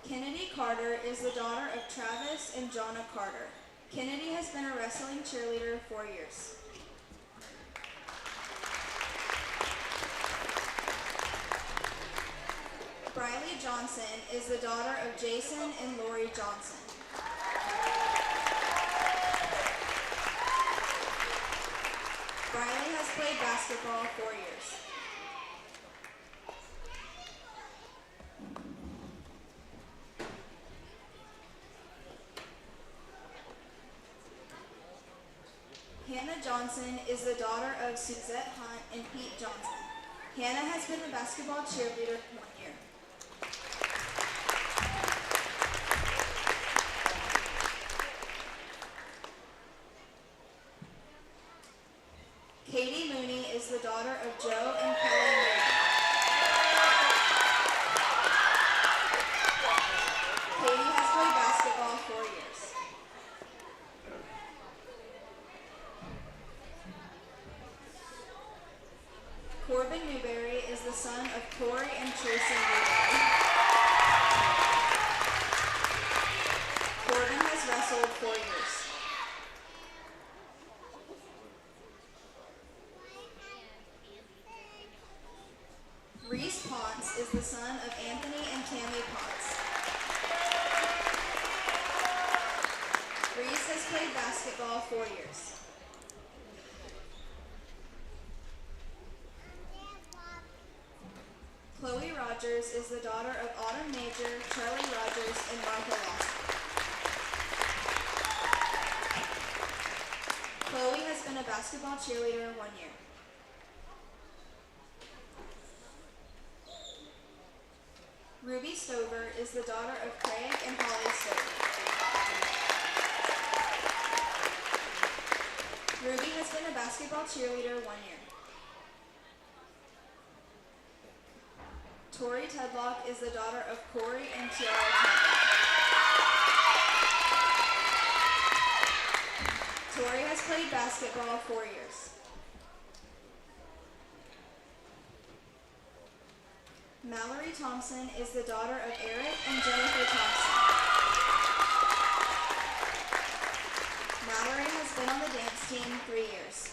Kennedy Carter is the daughter of Travis and Jonna Carter. Kennedy has been a wrestling cheerleader 4 years. Briley Johnson is the daughter of Jason and Lori Johnson. Briley has played basketball 4 years. Hannah Johnson is the daughter of Suzette Hunt and Pete Johnson. Hannah has been a basketball cheerleader 1 year. Katie Mooney is the daughter of Joe and Kelly Mooney. Katie has played basketball 4 years. Corbin Newberry is the son of Corey and Tracy Newberry. Corbin has wrestled 4 years. Reese Ponce is the son of Anthony and Tammy Ponce. Reese has played basketball 4 years. Chloe Rogers is the daughter of Autumn Major, Charlie Rogers, and Martha Lawson. Chloe has been a basketball cheerleader 1 year. Ruby Stover is the daughter of Craig and Holly Stover. Ruby has been a basketball cheerleader 1 year. Tori Tedlock is the daughter of Corey and Tiara Tedlock. Tori has played basketball 4 years. Mallory Thompson is the daughter of Eric and Jennifer Thompson. Mallory has been on the dance team 3 years.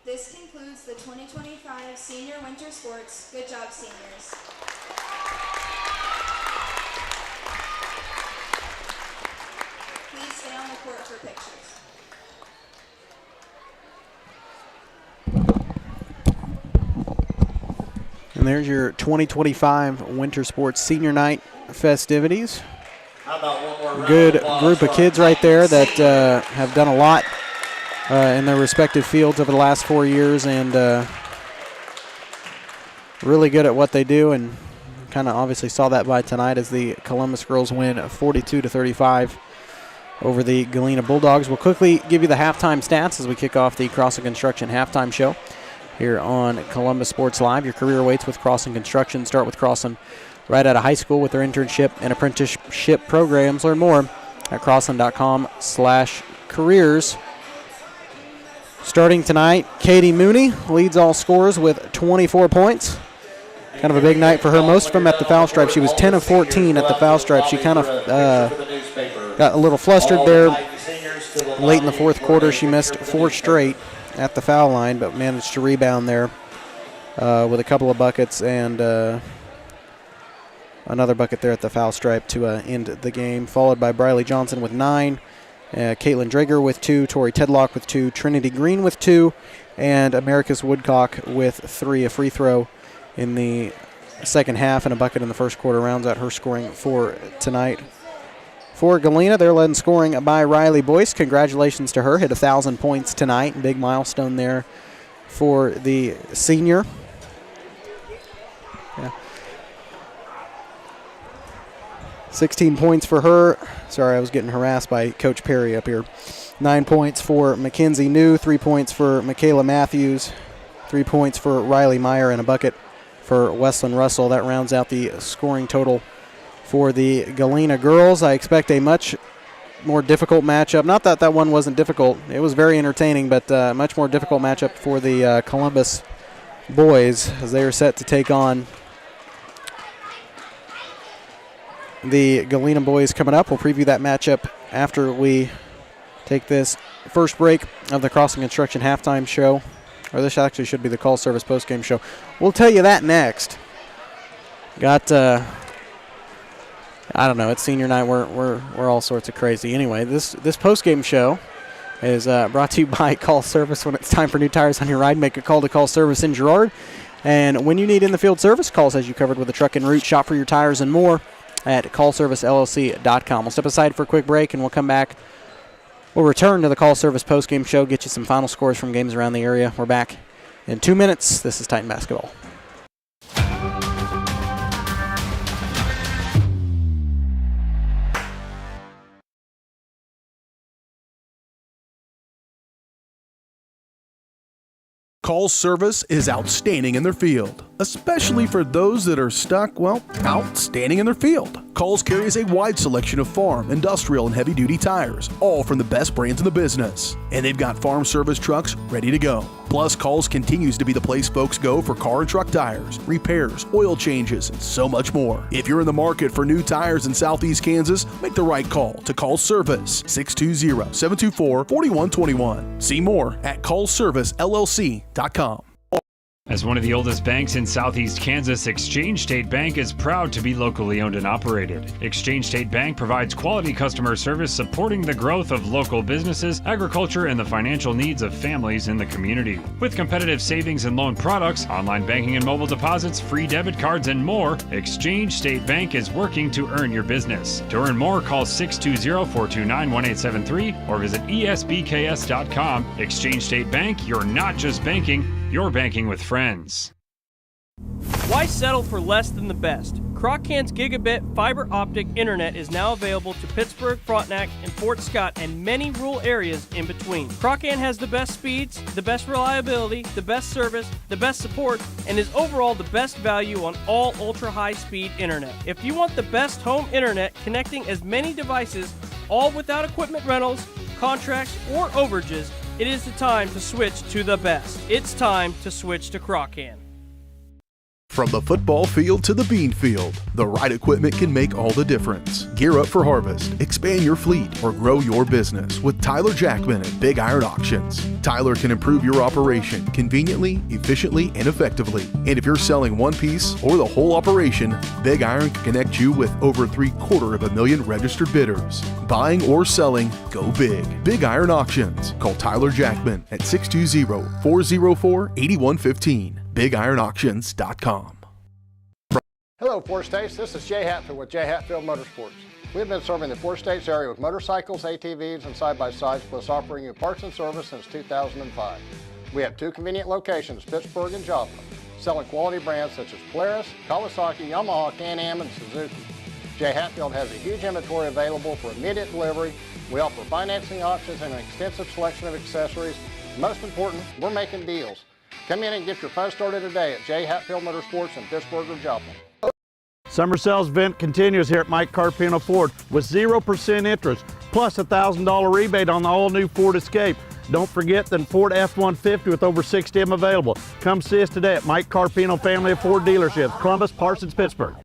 This concludes the 2025 Senior Winter Sports. Good job, seniors. Please stay on the court for pictures. And there's your 2025 Winter Sports Senior Night festivities. How about one more round Good of applause group of for kids our right there that seniors. have done a lot in their respective fields over the last 4 years, and really good at what they do, and kind of obviously saw that by tonight as the Columbus girls win 42-35 over the Galena Bulldogs. We'll quickly give you the halftime stats as we kick off the Crossing Construction halftime show here on Columbus Sports Live. Your career awaits with Crossing Construction. Start with Crossing right out of high school with their internship and apprenticeship programs. Learn more at crossing.com/careers. Starting tonight, Katie Mooney leads all scorers with 24 points. Kind of a big night for her. Most of them at the foul stripe. She was 10 of 14 at the foul stripe. She kind of got a little flustered there. Late in the fourth quarter, she missed 4 straight at the foul line, but managed to rebound there with a couple of buckets and another bucket there at the foul stripe to end the game. Followed by Briley Johnson with 9. Caitlin Drager with 2, Tori Tedlock with 2, Trinity Green with 2, and Americus Woodcock with 3. A free throw in the second half and a bucket in the first quarter rounds out her scoring for tonight. For Galena, they're led in scoring by Riley Boyce. Congratulations to her. Hit 1,000 points tonight. Big milestone there for the senior. Yeah. 16 points for her. Sorry, I was getting harassed by Coach Perry up here. 9 points for Mackenzie New, 3 points for Michaela Matthews, 3 points for Riley Meyer, and a bucket for Wesleyan Russell. That rounds out the scoring total for the Galena girls. I expect a much more difficult matchup. Not that that one wasn't difficult. It was very entertaining, but a much more difficult matchup for the Columbus boys as they are set to take on the Galena boys coming up. We'll preview that matchup after we take this first break of the Crossing Construction halftime show or this actually should be the call service postgame show. We'll tell you that next. Got, I don't know, it's senior night. We're all sorts of crazy. Anyway, this postgame show is brought to you by Call Service. When it's time for new tires on your ride, make a call to Call Service in Girard. And when you need in-the-field service, Calls has you covered with a truck en route. Shop for your tires and more at callservicellc.com. We'll step aside for a quick break, and we'll come back. We'll return to the Call Service postgame show, get you some final scores from games around the area. We're back in 2 minutes. This is Titan Basketball. Call Service is outstanding in their field, especially for those that are stuck, well, outstanding in their field. Calls carries a wide selection of farm, industrial, and heavy-duty tires, all from the best brands in the business. And they've got farm service trucks ready to go. Plus, Calls continues to be the place folks go for car and truck tires, repairs, oil changes, and so much more. If you're in the market for new tires in Southeast Kansas, make the right call to Call Service, 620-724-4121. See more at callservicellc.com. As one of the oldest banks in Southeast Kansas, Exchange State Bank is proud to be locally owned and operated. Exchange State Bank provides quality customer service supporting the growth of local businesses, agriculture, and the financial needs of families in the community. With competitive savings and loan products, online banking and mobile deposits, free debit cards, and more, Exchange State Bank is working to earn your business. To earn more, call 620-429-1873 or visit esbks.com. Exchange State Bank, you're not just banking, you're banking with friends. Why settle for less than the best? Croc-Can's gigabit fiber optic internet is now available to Pittsburgh, Frontenac, and Fort Scott, and many rural areas in between. Croc-Can has the best speeds, the best reliability, the best service, the best support, and is overall the best value on all ultra-high-speed internet. If you want the best home internet connecting as many devices, all without equipment rentals, contracts, or overages, it is the time to switch to the best. It's time to switch to Croc-Can. From the football field to the bean field, the right equipment can make all the difference. Gear up for harvest, expand your fleet, or grow your business with Tyler Jackman at Big Iron Auctions. Tyler can improve your operation conveniently, efficiently, and effectively. And if you're selling one piece or the whole operation, Big Iron can connect you with over 750,000 registered bidders. Buying or selling, go big. Big Iron Auctions. Call Tyler Jackman at 620-404-8115. BigIronAuctions.com. Hello, Four States. This is Jay Hatfield with Jay Hatfield Motorsports. We've been serving the Four States area with motorcycles, ATVs, and side-by-sides, plus offering you parts and service since 2005. We have two convenient locations, Pittsburgh and Joplin, selling quality brands such as Polaris, Kawasaki, Yamaha, Can-Am, and Suzuki. Jay Hatfield has a huge inventory available for immediate delivery. We offer financing options and an extensive selection of accessories. Most important, we're making deals. Come in and get your fun started today at J. Hatfield Motorsports in Pittsburgh or Joplin. Summer sales event continues here at Mike Carpino Ford with 0% interest plus a $1,000 rebate on the all-new Ford Escape. Don't forget the Ford F-150 with over 60 of them available. Come see us today at Mike Carpino Family of Ford Dealerships, Columbus, Parsons, Pittsburgh.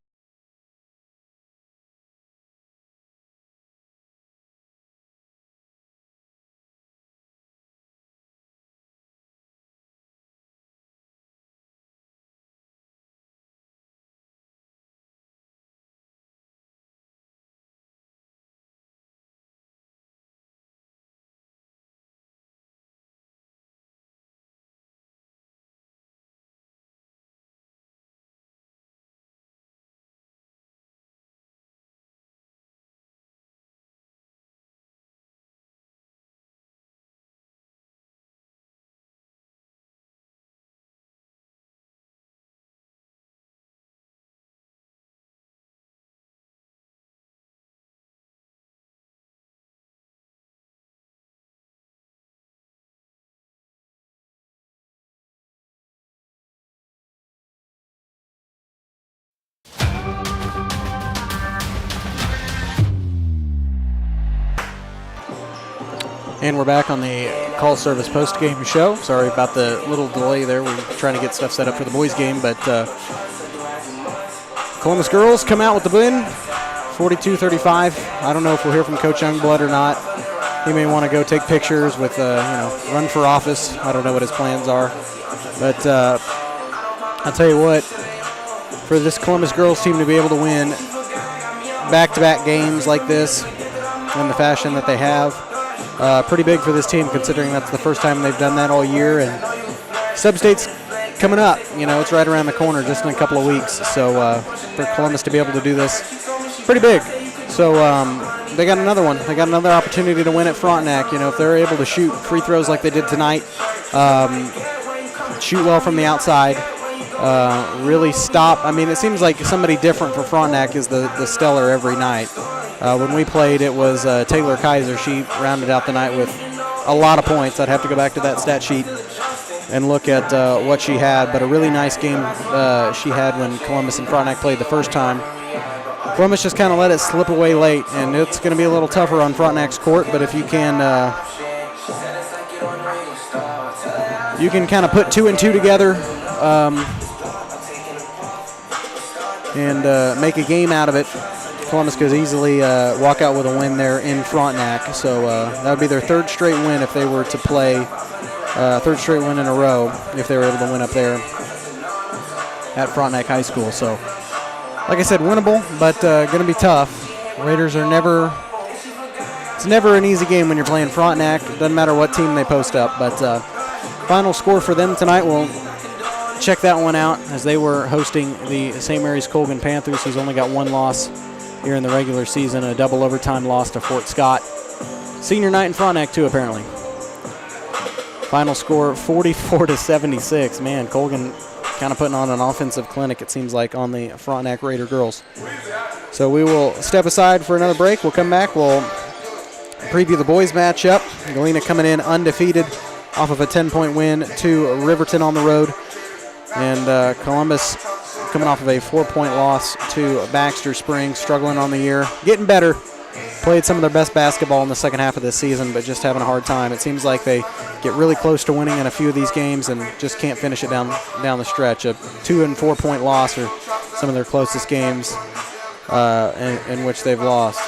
And we're back on the Call Service post-game show. Sorry about the little delay there. We're trying to get stuff set up for the boys' game, but Columbus girls come out with the win, 42-35. I don't know if we'll hear from Coach Youngblood or not. He may want to go take pictures with, run for office. I don't know what his plans are. But I'll tell you what, for this Columbus girls team to be able to win back-to-back games like this in the fashion that they have, pretty big for this team considering that's the first time they've done that all year. And Sub-State's coming up. You know, it's right around the corner just in a couple of weeks. So for Columbus to be able to do this, pretty big. So they got another one. They got another opportunity to win at Frontenac. You know, if they're able to shoot free throws like they did tonight, shoot well from the outside, really stop. I mean, it seems like somebody different for Frontenac is the stellar every night. When we played, it was Taylor Kaiser. She rounded out the night with a lot of points. I'd have to go back to that stat sheet and look at what she had, but a really nice game she had when Columbus and Frontenac played the first time. Columbus just kind of let it slip away late, and it's going to be a little tougher on Frontenac's court, but if you can kind of put 2 and 2 together and make a game out of it, Columbus could easily walk out with a win there in Frontenac. So that would be their third straight win if they were to play, third straight win in a row if they were able to win up there at Frontenac High School. So, like I said, winnable, but going to be tough. Raiders are it's never an easy game when you're playing Frontenac. It doesn't matter what team they post up. But final score for them tonight, we'll check that one out as they were hosting the St. Mary's Colgan Panthers, who's only got one loss here in the regular season, a double overtime loss to Fort Scott. Senior night in Frontenac, too, apparently. Final score, 44-76. Man, Colgan kind of putting on an offensive clinic, it seems like, on the Frontenac Raider girls. So we will step aside for another break. We'll come back. We'll preview the boys matchup. Galena coming in undefeated off of a 10-point win to Riverton on the road. And Columbus coming off of a 4-point loss to Baxter Springs, struggling on the year. Getting better. Played some of their best basketball in the second half of this season, but just having a hard time. It seems like they get really close to winning in a few of these games and just can't finish it down the stretch. A 2- and 4-point loss are some of their closest games in which they've lost.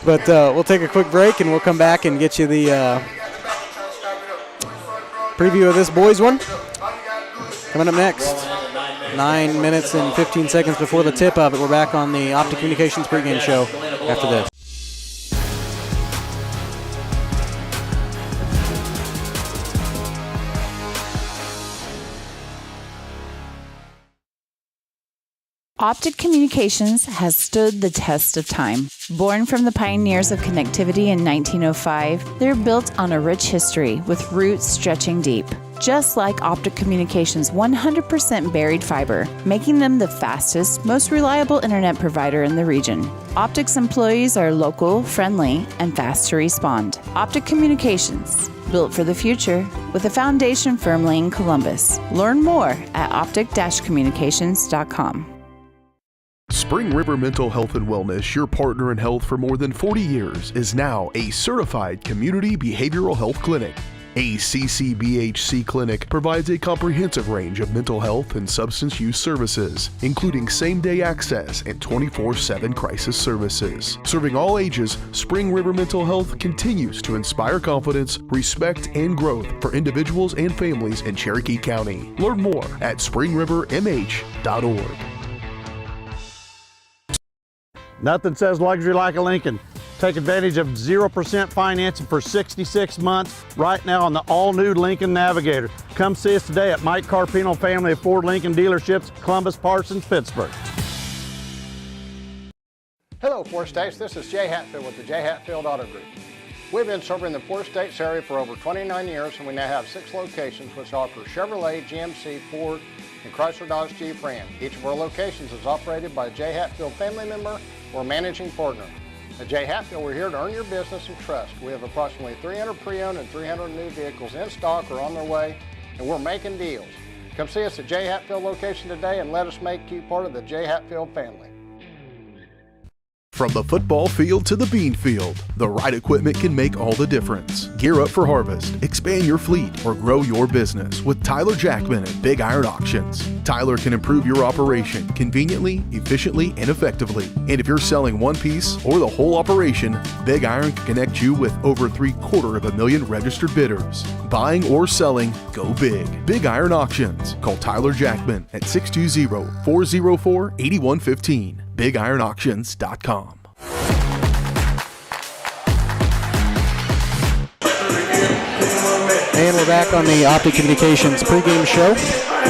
But we'll take a quick break, and we'll come back and get you the preview of this boys one. Coming up next. 9 minutes and 15 seconds before the tip of it. We're back on the Optic Communications pregame show after this. Optic Communications has stood the test of time. Born from the pioneers of connectivity in 1905, they're built on a rich history with roots stretching deep. Just like Optic Communications' 100% buried fiber, making them the fastest, most reliable internet provider in the region. Optic's employees are local, friendly, and fast to respond. Optic Communications, built for the future, with a foundation firmly in Columbus. Learn more at optic-communications.com. Spring River Mental Health and Wellness, your partner in health for more than 40 years, is now a certified community behavioral health clinic. A CCBHC clinic provides a comprehensive range of mental health and substance use services, including same-day access and 24/7 crisis services. Serving all ages, Spring River Mental Health continues to inspire confidence, respect, and growth for individuals and families in Cherokee County. Learn more at springrivermh.org. Nothing says luxury like a Lincoln. Take advantage of 0% financing for 66 months right now on the all-new Lincoln Navigator. Come see us today at Mike Carpino Family of Ford Lincoln Dealerships, Columbus, Parsons, Pittsburgh. Hello, Four States. This is Jay Hatfield with the Jay Hatfield Auto Group. We've been serving the Four States area for over 29 years, and we now have 6 locations which offer Chevrolet, GMC, Ford, and Chrysler Dodge Jeep Ram. Each of our locations is operated by a Jay Hatfield family member or managing partner. At Jay Hatfield, we're here to earn your business and trust. We have approximately 300 pre-owned and 300 new vehicles in stock or on their way, and we're making deals. Come see us at Jay Hatfield location today and let us make you part of the Jay Hatfield family. From the football field to the bean field, the right equipment can make all the difference. Gear up for harvest, expand your fleet, or grow your business with Tyler Jackman at Big Iron Auctions. Tyler can improve your operation conveniently, efficiently, and effectively. And if you're selling one piece or the whole operation, Big Iron can connect you with over 750,000 registered bidders. Buying or selling, go big. Big Iron Auctions. Call Tyler Jackman at 620-404-8115. BigIronAuctions.com. And we're back on the Optic Communications pregame show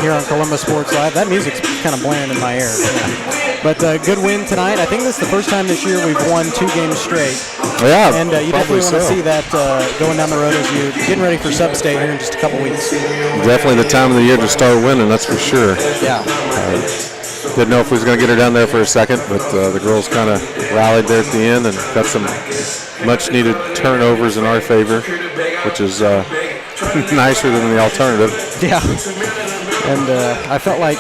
here on Columbus Sports Live. That music's kind of blaring in my ear. Yeah. But good win tonight. I think this is the first time this year we've won 2 games straight. Yeah, and you definitely want to see that going down the road as you're getting ready for sub-state here in just a couple weeks. Definitely the time of the year to start winning, that's for sure. Yeah. Didn't know if we was going to get her down there for a second, but the girls kind of rallied there at the end and got some much-needed turnovers in our favor, which is nicer than the alternative. Yeah. And I felt like,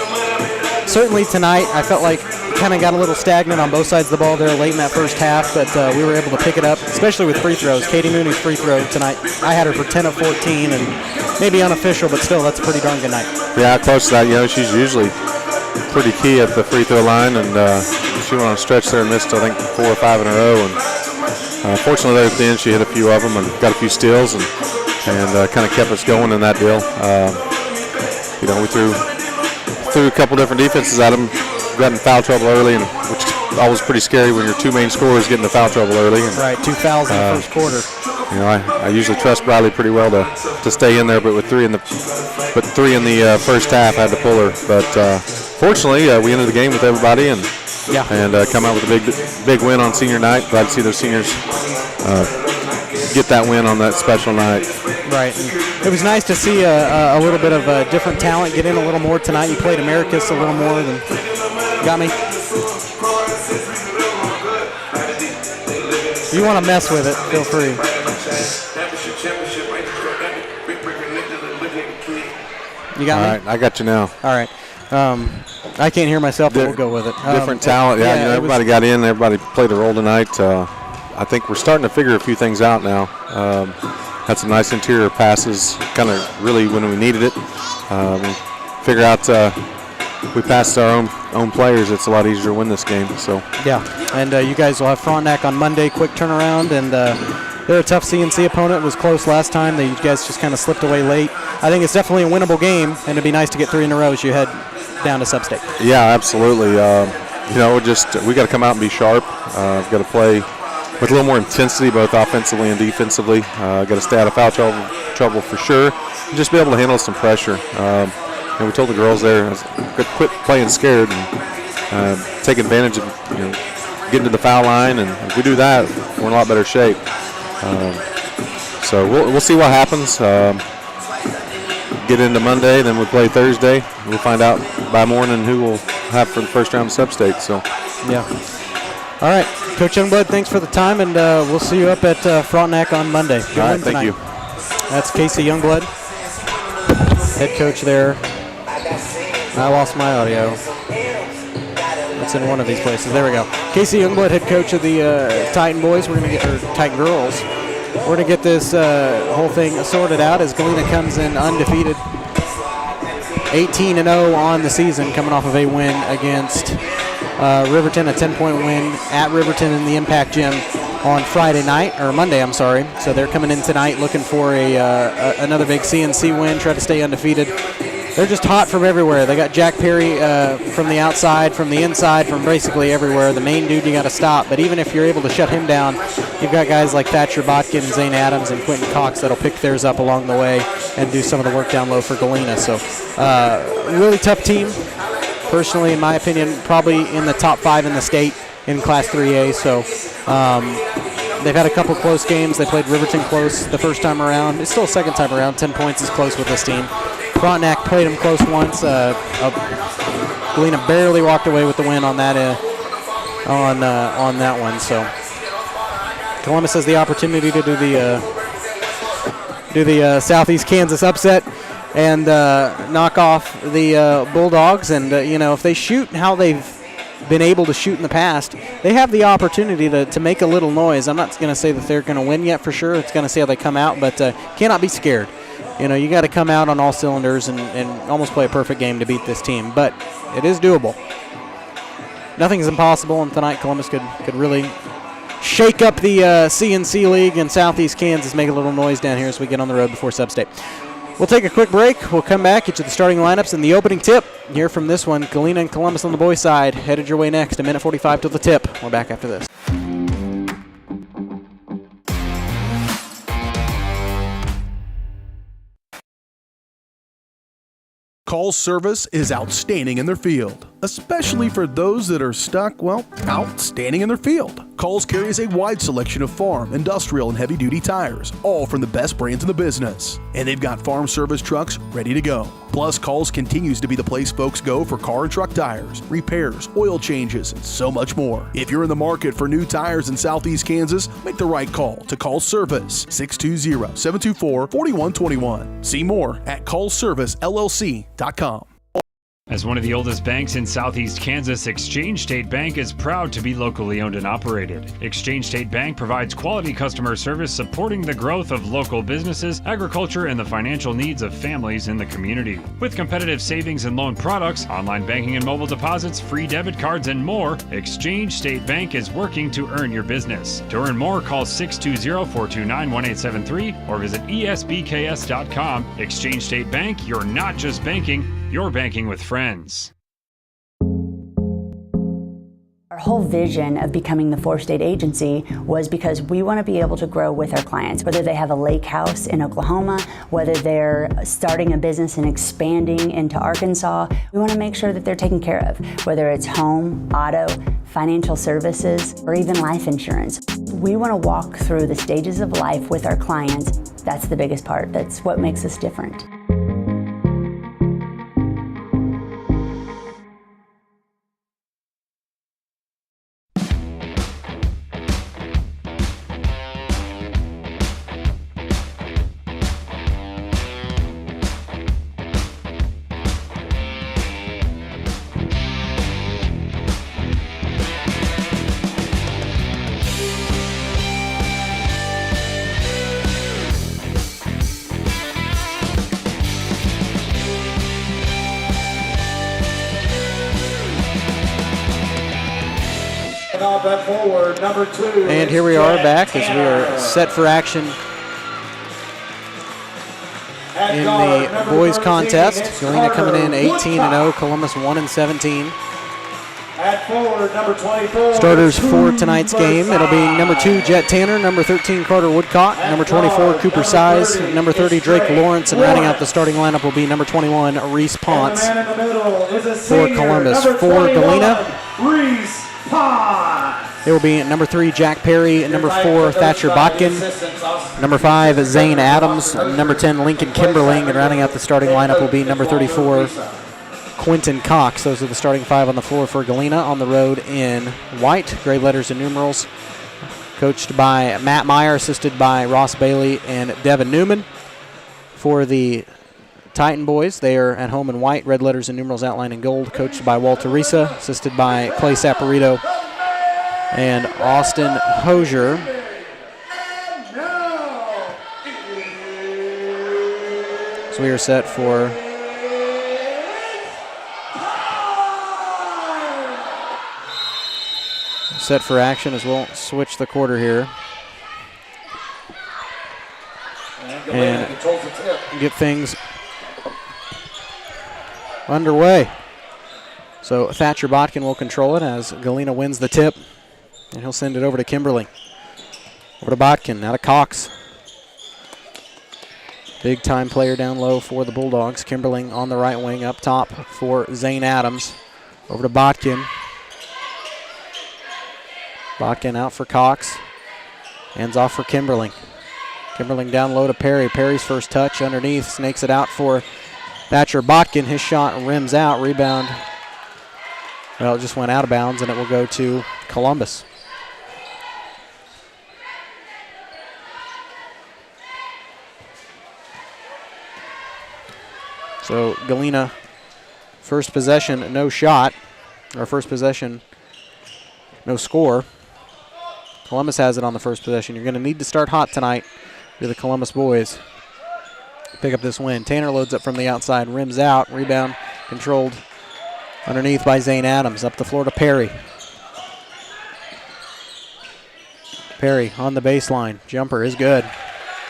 certainly tonight, I felt like kind of got a little stagnant on both sides of the ball there late in that first half, but we were able to pick it up, especially with free throws. Katie Mooney's free throw tonight, I had her for 10 of 14, and maybe unofficial, but still, that's a pretty darn good night. Yeah, close to that. You know, she's usually pretty key at the free throw line, and she went on a stretch there and missed, I think, 4 or 5 in a row. And fortunately, there at the end, she hit a few of them and got a few steals and kind of kept us going in that deal. You know, we threw a couple different defenses at them, got in foul trouble early, and which is always pretty scary when your 2 main scorers get into foul trouble early. And, right, 2 fouls in the first quarter. You know, I usually trust Bradley pretty well to stay in there, but with 3 in the first half, I had to pull her. But fortunately, we ended the game with everybody and come out with a big win on senior night. Glad to see those seniors get that win on that special night. Right. It was nice to see a little bit of different talent get in a little more tonight. You played Americus a little more than got me. If you want to mess with it, feel free. You got me? All right, I got you now. All right. I can't hear myself, but we'll go with it. Different talent. Yeah, you know, everybody got in. Everybody played a role tonight. I think we're starting to figure a few things out now. Had some nice interior passes, kind of really when we needed it. Figure out we passed our own players. It's a lot easier to win this game. So yeah, and you guys will have Frontenac on Monday. Quick turnaround, and they're a tough CNC opponent. It was close last time. You guys just kind of slipped away late. I think it's definitely a winnable game, and it'd be nice to get 3 in a row as you head down to sub-state. Yeah, absolutely. You know, we got to come out and be sharp. We've got to play with a little more intensity, both offensively and defensively. Got to stay out of foul trouble for sure, and just be able to handle some pressure. And we told the girls there, quit playing scared and take advantage of getting to the foul line. And if we do that, we're in a lot better shape. So we'll see what happens. Get into Monday, then we play Thursday. We'll find out by morning who we'll have for the first round of sub-state. So yeah. All right, Coach Youngblood, thanks for the time, and we'll see you up at Frontenac on Monday. Good All right, thank you. That's Casey Youngblood, head coach there. I lost my audio. It's in one of these places. There we go. Casey Youngblood, head coach of the Titan boys. We're going to get Titan girls. We're going to get this whole thing sorted out as Galena comes in undefeated, 18-0 on the season, coming off of a win against Riverton, a 10-point win at Riverton in the Impact Gym on Monday, I'm sorry. So they're coming in tonight looking for another big CNC win, try to stay undefeated. They're just hot from everywhere. They got Jack Perry from the outside, from the inside, from basically everywhere. The main dude you got to stop. But even if you're able to shut him down, you've got guys like Thatcher Botkin, Zane Adams, and Quentin Cox that'll pick theirs up along the way and do some of the work down low for Galena. So really tough team. Personally, in my opinion, probably in the top 5 in the state in Class 3A. So they've had a couple close games. They played Riverton close the first time around. It's still a second time around. 10 points is close with this team. Frontenac played them close once. Galena barely walked away with the win on that on that one. So Columbus has the opportunity to do the Southeast Kansas upset and knock off the Bulldogs. And if they shoot how they've been able to shoot in the past, they have the opportunity to make a little noise. I'm not going to say that they're going to win yet for sure. It's going to see how they come out, but cannot be scared. You got to come out on all cylinders and almost play a perfect game to beat this team, but it is doable. Nothing's impossible, and tonight Columbus could really shake up the CNC League in Southeast Kansas, make a little noise down here as we get on the road before Sub-State. We'll take a quick break. We'll come back, get you the starting lineups and the opening tip. Hear from this one, Galena and Columbus on the boys' side. Headed your way next, 1:45 till the tip. We're back after this. Call's service is outstanding in their field, especially for those that are stuck, outstanding in their field. Call's carries a wide selection of farm, industrial, and heavy-duty tires, all from the best brands in the business. And they've got farm service trucks ready to go. Plus, Call's continues to be the place folks go for car and truck tires, repairs, oil changes, and so much more. If you're in the market for new tires in Southeast Kansas, make the right call to Call's Service, 620-724-4121. See more at callservicellc.com. As one of the oldest banks in Southeast Kansas, Exchange State Bank is proud to be locally owned and operated. Exchange State Bank provides quality customer service supporting the growth of local businesses, agriculture, and the financial needs of families in the community. With competitive savings and loan products, online banking and mobile deposits, free debit cards, and more, Exchange State Bank is working to earn your business. To earn more, call 620-429-1873 or visit esbks.com. Exchange State Bank, you're not just banking, you're banking with friends. Our whole vision of becoming the four-state agency was because we want to be able to grow with our clients, whether they have a lake house in Oklahoma, whether they're starting a business and expanding into Arkansas. We want to make sure that they're taken care of, whether it's home, auto, financial services, or even life insurance. We want to walk through the stages of life with our clients. That's the biggest part. That's what makes us different. Forward, number 2. And here we are back as we are set for action in the boys contest. Galena coming in 18-0, Columbus 1-17. At forward, number 24. Starters for tonight's game. It'll be number 2, Jet Tanner, number 13, Carter Woodcock, number 24, Cooper Size, number 30, Drake Lawrence, and rounding out the starting lineup will be number 21, Reese Ponce for Columbus. For Galena, Reese Ponce. It will be number 3, Jack Perry, number 4, Thatcher Botkin, number 5, Zane Adams, number 10, Lincoln Kimberling, and rounding out the starting lineup will be number 34, Quentin Cox. Those are the starting 5 on the floor for Galena on the road in white, gray letters and numerals, coached by Matt Meyer, assisted by Ross Bailey and Devin Newman. For the Titan boys, they are at home in white, red letters and numerals outlined in gold, coached by Walter Risa, assisted by Clay Saporito and Austin Hosier. So we are set for action as we'll switch the quarter here and get things underway. So Thatcher Botkin will control it as Galena wins the tip. And he'll send it over to Kimberling. Over to Botkin, now to Cox. Big time player down low for the Bulldogs. Kimberling on the right wing up top for Zane Adams. Over to Botkin. Botkin out for Cox. Hands off for Kimberling. Kimberling down low to Perry. Perry's first touch underneath. Snakes it out for Thatcher Botkin. His shot rims out. Rebound. Well, it just went out of bounds, and it will go to Columbus. So Galena, first possession, no shot. Or first possession, No score. Columbus has it on the first possession. You're going to need to start hot tonight for the Columbus boys. Pick up this win. Tanner loads up from the outside, rims out, rebound controlled underneath by Zane Adams. Up the floor to Perry. Perry on the baseline. Jumper is good.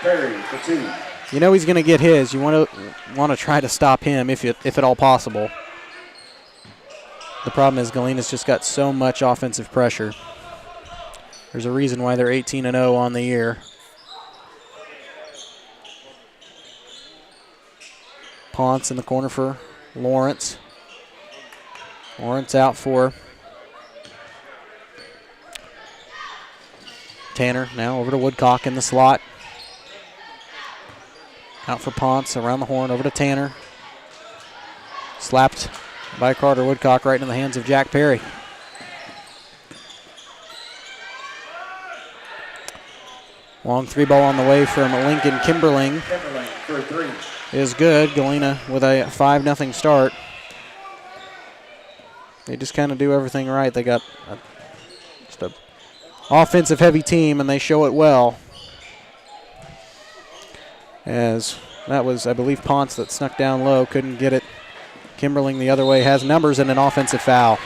Perry for 2. You know he's going to get his. You want to try to stop him if at all possible. The problem is Galena's just got so much offensive pressure. There's a reason why they're 18-0 on the year. Ponce in the corner for Lawrence. Lawrence out for Tanner. Now over to Woodcock in the slot. Out for Ponce, around the horn, over to Tanner. Slapped by Carter Woodcock right in the hands of Jack Perry. Long 3 ball on the way from Lincoln Kimberling. Kimberling for 3. Is good. Galena with a 5-0 start. They just kind of do everything right. They got just a offensive heavy team, and they show it well. As that was, I believe, Ponce that snuck down low, couldn't get it. Kimberling the other way has numbers and an offensive foul.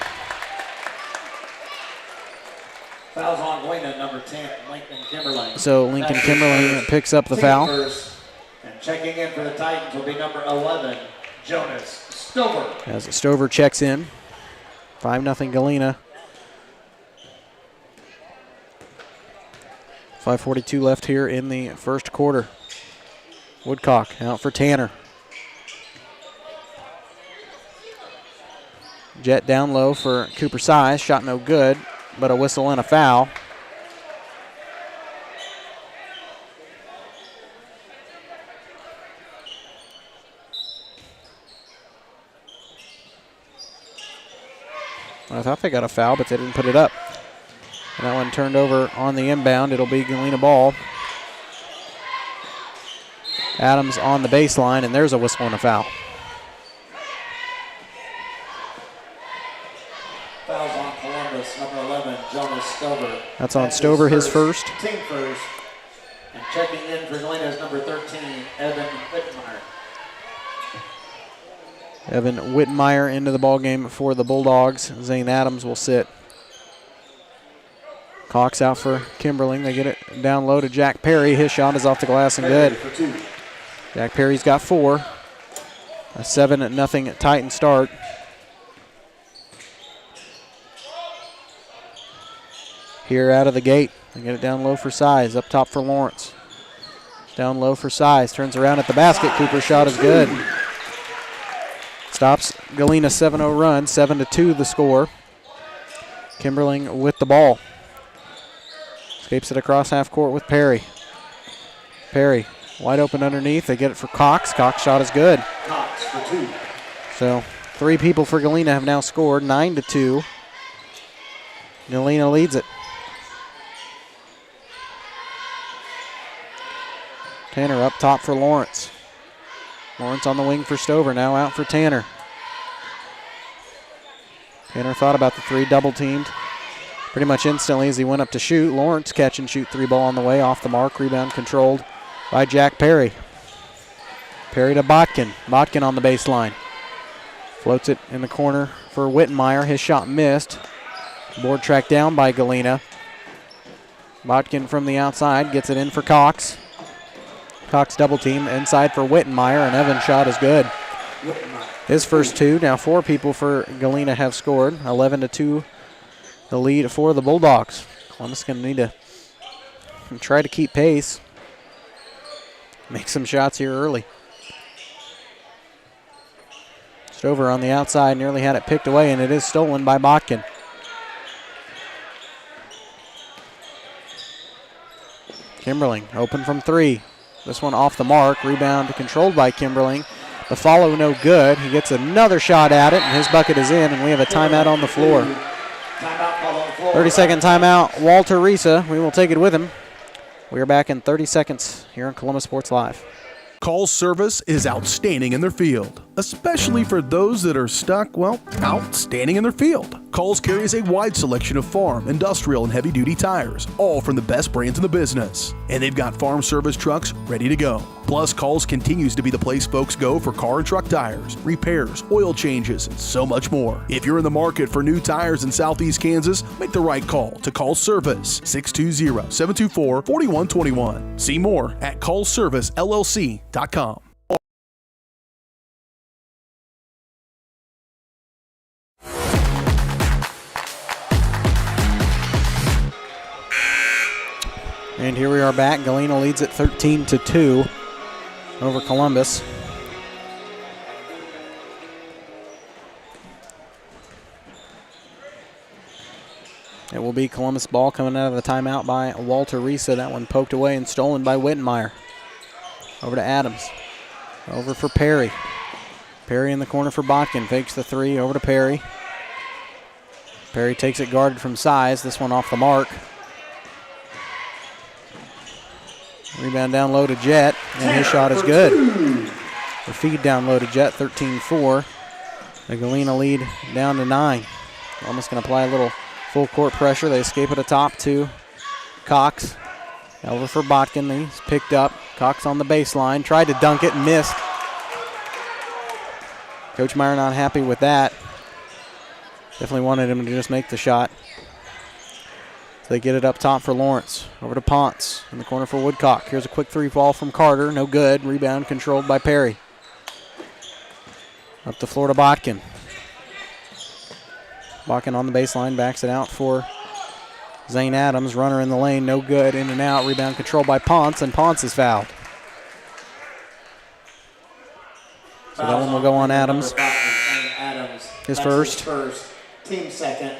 Fouls on Galena, number 10, Lincoln Kimberling. So Lincoln Kimberling picks up the foul. And checking in for the Titans will be number 11, Jonas Stover. As Stover checks in. 5-0 Galena. 5:42 left here in the first quarter. Woodcock out for Tanner. Jet down low for Cooper Size. Shot no good, but a whistle and a foul. I thought they got a foul, but they didn't put it up. And that one turned over on the inbound. It'll be Galena ball. Adams on the baseline, and there's a whistle and a foul. Fouls on Columbus, number 11, Jonas Stover. That's on Stover, his first. Team first. And checking in for Galena is number 13, Evan Whitmire. Evan Whitmire into the ballgame for the Bulldogs. Zane Adams will sit. Cox out for Kimberling. They get it down low to Jack Perry. His shot is off the glass and good. Jack Perry's got 4. A 7-0 Titan start. Here out of the gate. They get it down low for Size. Up top for Lawrence. Down low for Size. Turns around at the basket. Cooper's shot is good. Stops Galena's 7-0 run. 7-2 the score. Kimberling with the ball. Escapes it across half court with Perry. Perry wide open underneath. They get it for Cox. Cox shot is good. Cox for 2. So 3 people for Galena have now scored. 9-2. Galena leads it. Tanner up top for Lawrence. Lawrence on the wing for Stover. Now out for Tanner. Tanner thought about the 3, double teamed. Pretty much instantly as he went up to shoot. Lawrence catch and shoot 3 ball on the way. Off the mark. Rebound controlled by Jack Perry. Perry to Botkin. Botkin on the baseline. Floats it in the corner for Whitmire. His shot missed. Board tracked down by Galena. Botkin from the outside gets it in for Cox. Cox double team inside for Whitmire, and Evan's shot is good. His first 2. Now 4 people for Galena have scored. 11-2 the lead for the Bulldogs. Columbus going to need to try to keep pace. Make some shots here early. Stover on the outside nearly had it picked away, and it is stolen by Botkin. Kimberling open from 3. This one off the mark. Rebound controlled by Kimberling. The follow no good. He gets another shot at it, and his bucket is in, and we have a timeout on the floor. 30-second timeout. Walter Risa. We will take it with him. We are back in 30 seconds here on Columbus Sports Live. Call's service is outstanding in their field, especially for those that are stuck, well, outstanding in their field. Call's carries a wide selection of farm, industrial, and heavy-duty tires, all from the best brands in the business. And they've got farm service trucks ready to go. Plus, Call's continues to be the place folks go for car and truck tires, repairs, oil changes, and so much more. If you're in the market for new tires in Southeast Kansas, make the right call to Call's Service, 620-724-4121. See more at callservicellc.com. And here we are back. Galena leads at 13-2 over Columbus. It will be Columbus ball coming out of the timeout by Walter Risa. That one poked away and stolen by Wittenmeyer. Over to Adams. Over for Perry. Perry in the corner for Botkin. Fakes the three. Over to Perry. Perry takes it guarded from size. This one off the mark. Rebound down low to Jet, and his shot is good. The feed down low to Jet, 13-4. The Galena lead down to 9. Almost going to apply a little full court pressure. They escape at the top to Cox. Over for Botkin. He's picked up. Cox on the baseline. Tried to dunk it and missed. Coach Meyer not happy with that. Definitely wanted him to just make the shot. They get it up top for Lawrence. Over to Ponce in the corner for Woodcock. Here's a quick three ball from Carter. No good. Rebound controlled by Perry. Up the floor to Botkin. Botkin on the baseline. Backs it out for Zane Adams. Runner in the lane. No good. In and out. Rebound controlled by Ponce, and Ponce is fouled. So that one will go on Adams. His first. Team second.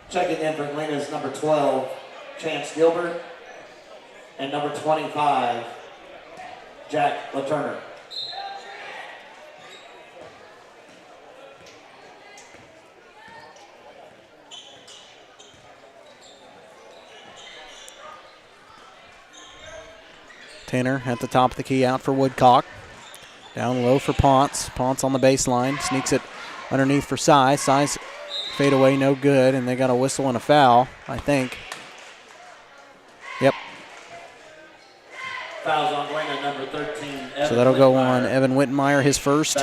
Checking in for Galena's number 12, Chance Gilbert, and number 25, Jack LaTurner. Tanner at the top of the key out for Woodcock. Down low for Ponce. Ponce on the baseline. Sneaks it underneath for Size. Size fade away, no good, and they got a whistle and a foul, I think. Yep. Fouls on Galena, number 13. So that'll go on Evan Wittenmeyer, his first.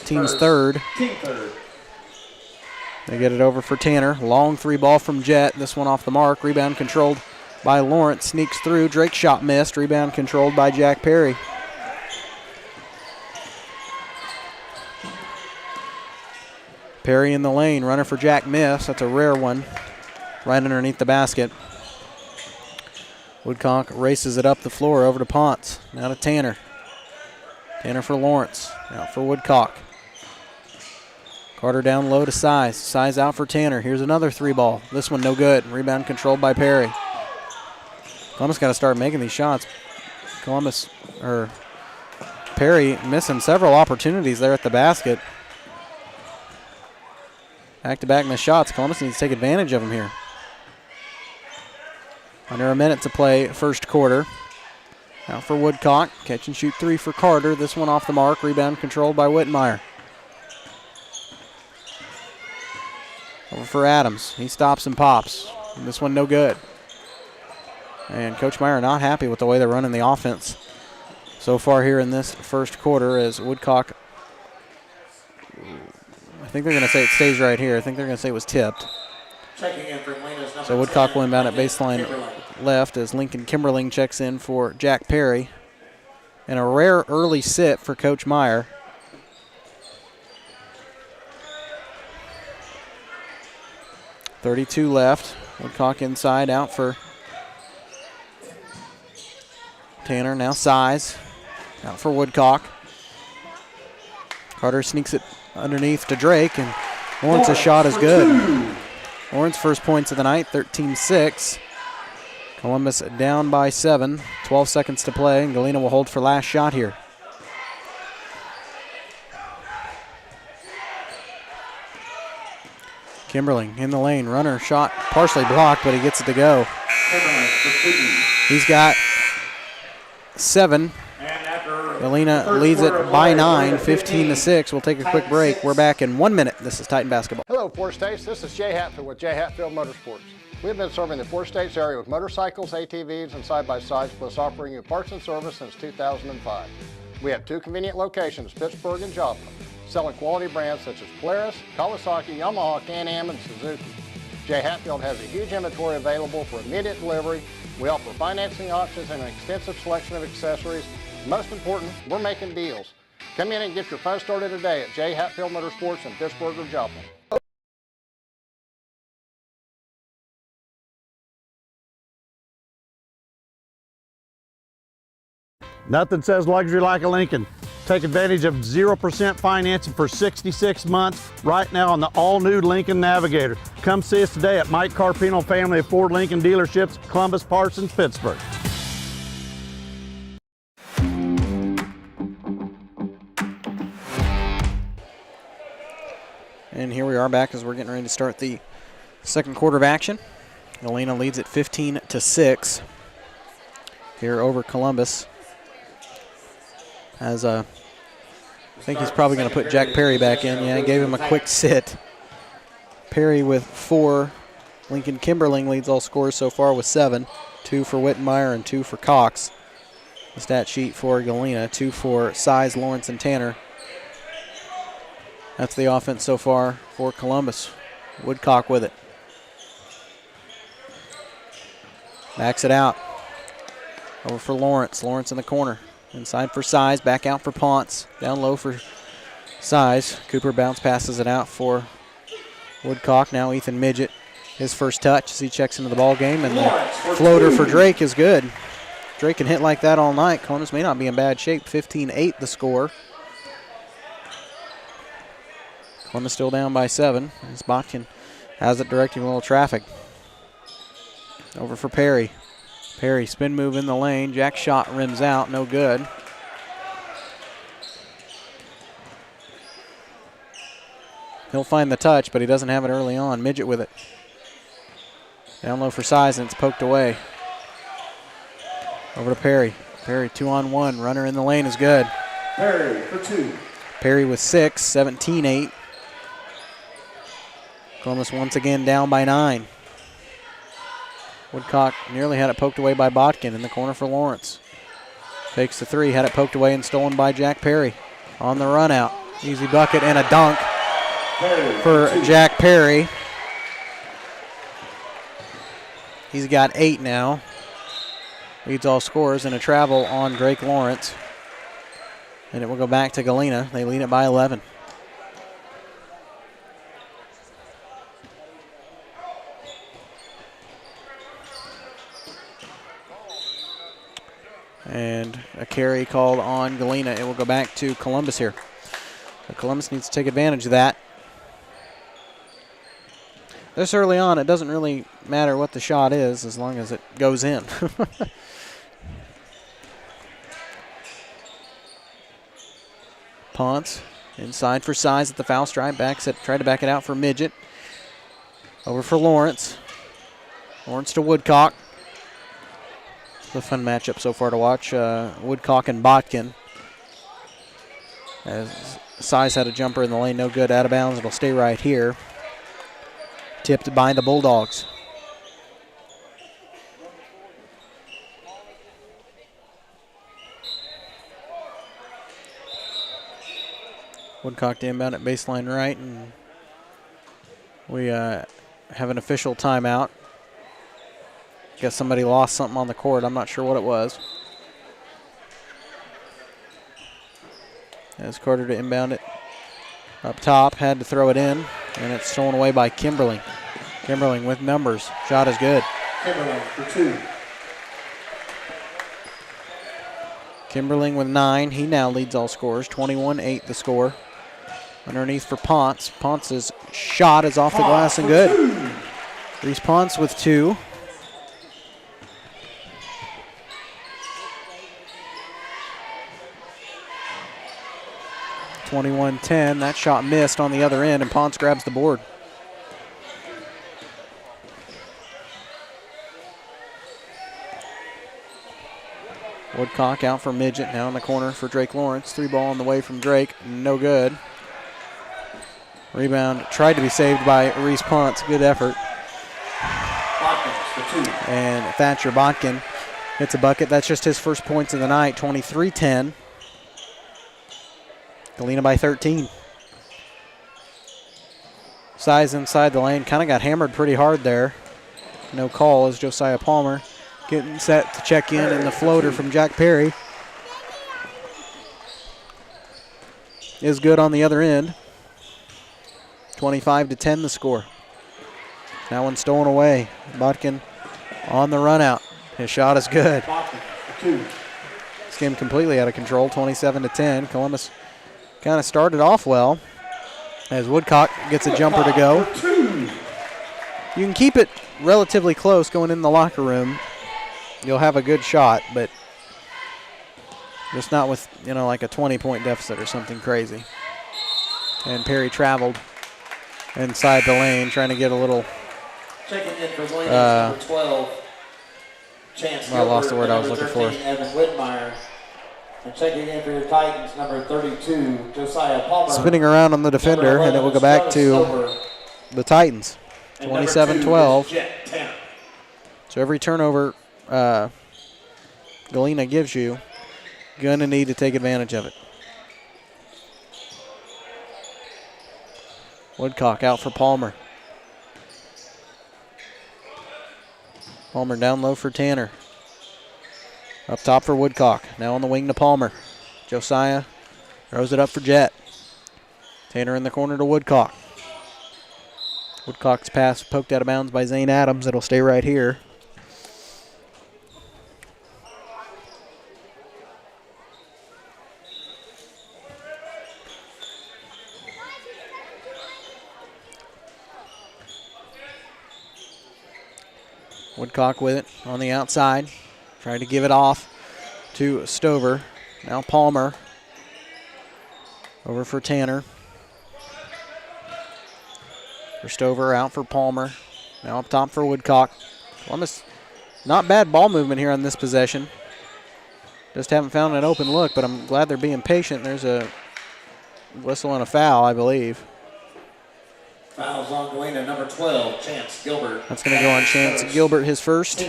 Team's third. Team third. They get it over for Tanner. Long three ball from Jet. This one off the mark. Rebound controlled by Lawrence. Sneaks through. Drake's shot missed. Rebound controlled by Jack Perry. Perry in the lane, runner for Jack miss. That's a rare one, right underneath the basket. Woodcock races it up the floor over to Ponce. Now to Tanner. Tanner for Lawrence, out for Woodcock. Carter down low to Size. Size out for Tanner. Here's another three ball. This one no good. Rebound controlled by Perry. Columbus got to start making these shots. Perry missing several opportunities there at the basket. Back-to-back missed shots. Columbus needs to take advantage of them here. Under a minute to play first quarter. Out for Woodcock. Catch and shoot three for Carter. This one off the mark. Rebound controlled by Wittenmeyer. Over for Adams. He stops and pops. And this one no good. And Coach Meyer not happy with the way they're running the offense so far here in this first quarter as Woodcock, I think they're going to say it stays right here. I think they're going to say it was tipped. So Woodcock will inbound at baseline left as Lincoln Kimberling checks in for Jack Perry. And a rare early sit for Coach Meyer. .32 left. Woodcock inside, out for Tanner. Now Size, out for Woodcock. Carter sneaks it underneath to Drake, and Lawrence's shot is good. Lawrence first points of the night, 13-6. Columbus down by 7. 12 seconds to play, and Galena will hold for last shot here. Kimberling in the lane. Runner shot partially blocked, but he gets it to go. He's got 7. Galena leads it by 9, 15-6. We'll take a quick break. We're back in 1 minute. This is Titan Basketball. Hello, Four States. This is Jay Hatfield with Jay Hatfield Motorsports. We've been serving the Four States area with motorcycles, ATVs, and side-by-sides, plus offering you parts and service since 2005. We have 2 convenient locations, Pittsburgh and Joplin, selling quality brands such as Polaris, Kawasaki, Yamaha, Can-Am, and Suzuki. Jay Hatfield has a huge inventory available for immediate delivery. We offer financing options and an extensive selection of accessories. Most important, we're making deals. Come in and get your fun started today at Jay Hatfield Motorsports in Pittsburgh or Joplin. Nothing says luxury like a Lincoln. Take advantage of 0% financing for 66 months right now on the all-new Lincoln Navigator. Come see us today at Mike Carpino Family of Ford Lincoln Dealerships, Columbus, Parsons, Pittsburgh. And here we are back as we're getting ready to start the second quarter of action. Galena leads at 15-6 here over Columbus. As I think he's probably going to put Jack Perry back in. Yeah, he gave him a quick sit. Perry with 4. Lincoln Kimberling leads all scorers so far with 7. 2 for Wittenmeyer and 2 for Cox. The stat sheet for Galena, 2 for Size, Lawrence, and Tanner. That's the offense so far for Columbus. Woodcock with it. Backs it out. Over for Lawrence. Lawrence in the corner. Inside for Size, back out for Ponce. Down low for Size. Cooper bounce passes it out for Woodcock. Now Ethan Midget, his first touch as he checks into the ball game, and the floater for Drake is good. Drake can hit like that all night. Columbus may not be in bad shape. 15-8 the score. Columbus still down by 7. As Botkin has it directing a little traffic. Over for Perry. Perry, spin move in the lane. Jack shot rims out, no good. He'll find the touch, but he doesn't have it early on. Midget with it. Down low for Size, and it's poked away. Over to Perry. Perry 2-on-1. Runner in the lane is good. Perry for 2. Perry with 6, 17-8. Columbus once again down by 9. Woodcock nearly had it poked away by Botkin in the corner for Lawrence. Takes the 3, had it poked away and stolen by Jack Perry. On the run out. Easy bucket and a dunk for Jack Perry. He's got 8 now. Leads all scorers, and a travel on Drake Lawrence. And it will go back to Galena. They lead it by 11. And a carry called on Galena. It will go back to Columbus here. But Columbus needs to take advantage of that. This early on, it doesn't really matter what the shot is as long as it goes in. Ponce inside for Size at the foul stripe. Tried to back it out for Midget. Over for Lawrence. Lawrence to Woodcock. It's a fun matchup so far to watch. Woodcock and Botkin. As Size had a jumper in the lane, no good, out of bounds. It'll stay right here. Tipped by the Bulldogs. Woodcock to inbound at baseline right, and we have an official timeout. Guess somebody lost something on the court. I'm not sure what it was. As Carter to inbound it up top, had to throw it in, and it's stolen away by Kimberling. Kimberling with numbers. Shot is good. Kimberling for 2. Kimberling with 9. He now leads all scorers. 21-8 the score. Underneath for Ponce. Ponce's shot is off the glass and good. Reese Ponce with 2. (21-10). That shot missed on the other end, and Ponce grabs the board. Woodcock out for Midget, now in the corner for Drake Lawrence. 3 ball on the way from Drake, no good. Rebound tried to be saved by Reese Ponce, good effort. And Thatcher Botkin hits a bucket. That's just his first points of the night, 23-10. Galena by 13. Size inside the lane, kind of got hammered pretty hard there. No call as Josiah Palmer getting set to check in, and the floater from Jack Perry is good on the other end. 25-10 the score. That one stolen away. Botkin on the run out. His shot is good. This game completely out of control, 27-10. Columbus kind of started off well as Woodcock gets a jumper to go. You can keep it relatively close going in the locker room. You'll have a good shot, but just not with, like a 20-point deficit or something crazy. And Perry traveled inside the lane, trying to get a little. Checking in for Galena, number 12, Chance Gilbert. I lost the word I was looking for. Evan Whitmire. And checking in for your Titans, number 32, Josiah Palmer. Spinning around on the defender, and it will go back to the Titans. 27-12. So every turnover Galena gives you, going to need to take advantage of it. Woodcock out for Palmer. Palmer down low for Tanner. Up top for Woodcock. Now on the wing to Palmer. Josiah throws it up for Jet. Tanner in the corner to Woodcock. Woodcock's pass poked out of bounds by Zane Adams. It'll stay right here. Woodcock with it on the outside. Trying to give it off to Stover. Now Palmer. Over for Tanner. For Stover, out for Palmer. Now up top for Woodcock. Columbus, not bad ball movement here on this possession. Just haven't found an open look, but I'm glad they're being patient. There's a whistle and a foul, I believe. Fouls on Galena, number 12, Chance Gilbert. That's going to go on Chance Gilbert, his first.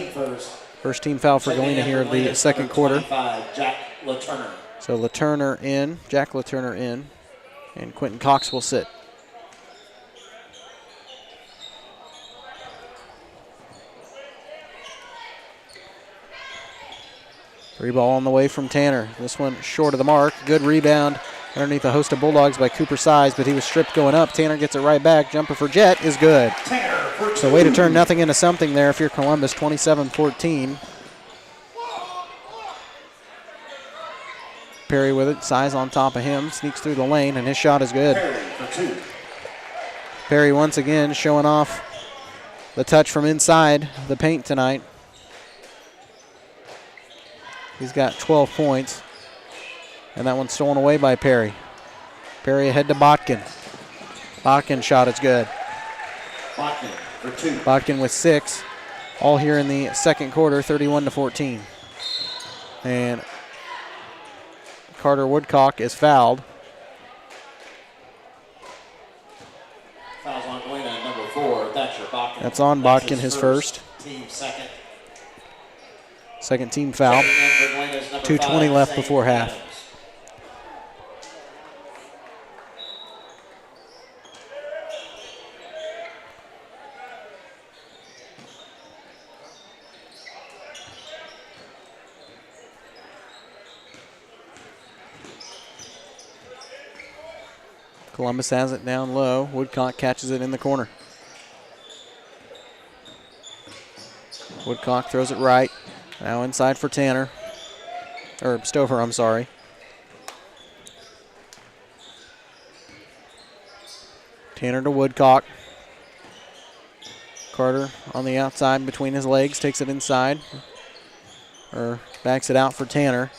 First team foul for Galena here of the second quarter. Jack LaTurner. So LaTurner in, Jack LaTurner in, and Quentin Cox will sit. Three ball on the way from Tanner. This one short of the mark. Good rebound underneath the host of Bulldogs by Cooper Size, but he was stripped going up. Tanner gets it right back. Jumper for Jet is good. So way to turn nothing into something there if you're Columbus, 27-14. Perry with it. Size on top of him. Sneaks through the lane, and his shot is good. Perry once again showing off the touch from inside the paint tonight. He's got 12 points. And that one's stolen away by Perry. Perry ahead to Botkin. Botkin's shot is good. Botkin for 2. Botkin with 6. All here in the second quarter, 31-14. And Carter Woodcock is fouled. Fouls on Galena, number 4, Thatcher Botkin. That's on Botkin, his first. Team second. Second team foul. 2:20 left before half. Columbus has it down low. Woodcock catches it in the corner. Woodcock throws it right. Now inside for Tanner. Or Stover, I'm sorry. Tanner to Woodcock. Carter on the outside between his legs. Takes it inside. Or backs it out for Tanner.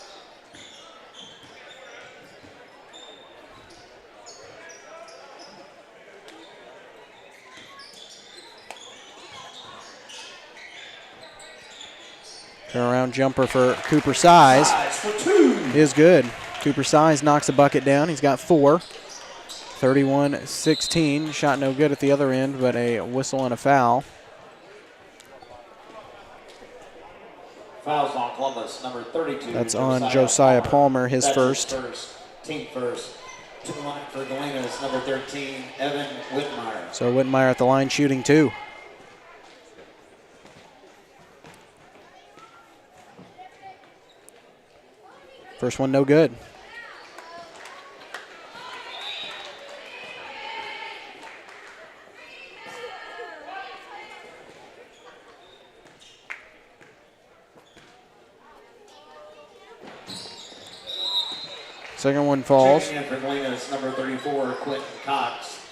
Turnaround jumper for Cooper Size is good. Cooper Size knocks a bucket down. He's got 4. 31-16. Shot no good at the other end, but a whistle and a foul. Fouls on Columbus, number 32. That's on Josiah Palmer, his first. Team first. To the line for Galena is number 13, Evan Whitmire. So Whitmire at the line shooting 2. First one no good. Second one falls. Checking in for Galena is number 34, Quentin Cox.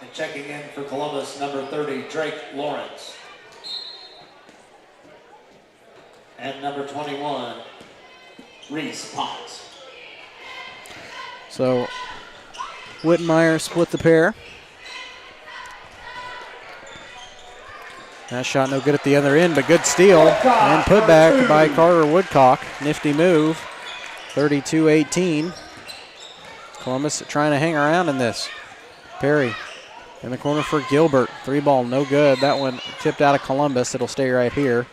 And checking in for Columbus, number 30, Drake Lawrence. And number 21, Reese Potts. So Whitmire split the pair. That shot no good at the other end, but good steal and put back by Carter Woodcock. Nifty move. 32-18. Columbus trying to hang around in this. Perry in the corner for Gilbert. 3 ball, no good. That one tipped out of Columbus. It'll stay right here.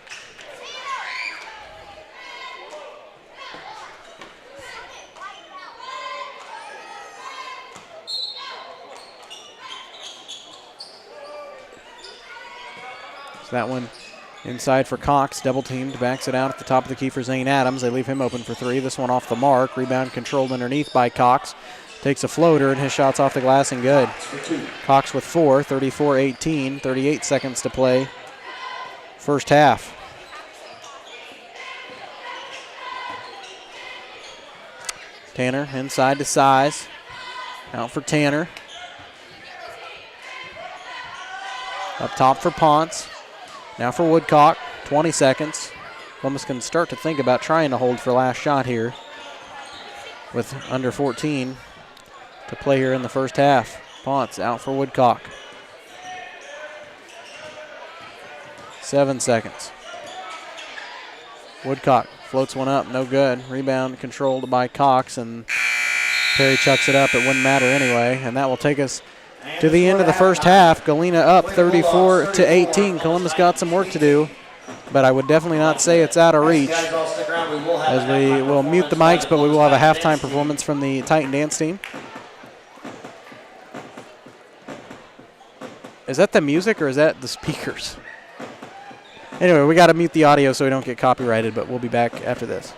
So that one inside for Cox, double teamed, backs it out at the top of the key for Zane Adams. They leave him open for 3. This one off the mark. Rebound controlled underneath by Cox. Takes a floater, and his shot's off the glass and good. Cox with 4, 34-18, 38 seconds to play. First half. Tanner inside to Size. Out for Tanner. Up top for Ponce. Now for Woodcock, 20 seconds. Columbus can start to think about trying to hold for last shot here with under 14 to play here in the first half. Ponce out for Woodcock. 7 seconds. Woodcock floats one up, no good. Rebound controlled by Cox, and Perry chucks it up. It wouldn't matter anyway, and that will take us to the end of the first half. Galena up 34-18. Columbus got some work to do, but I would definitely not say it's out of reach, as we will mute the mics, but we will have a halftime performance from the Titan dance team. Is that the music or is that the speakers? Anyway, we got to mute the audio so we don't get copyrighted, but we'll be back after this.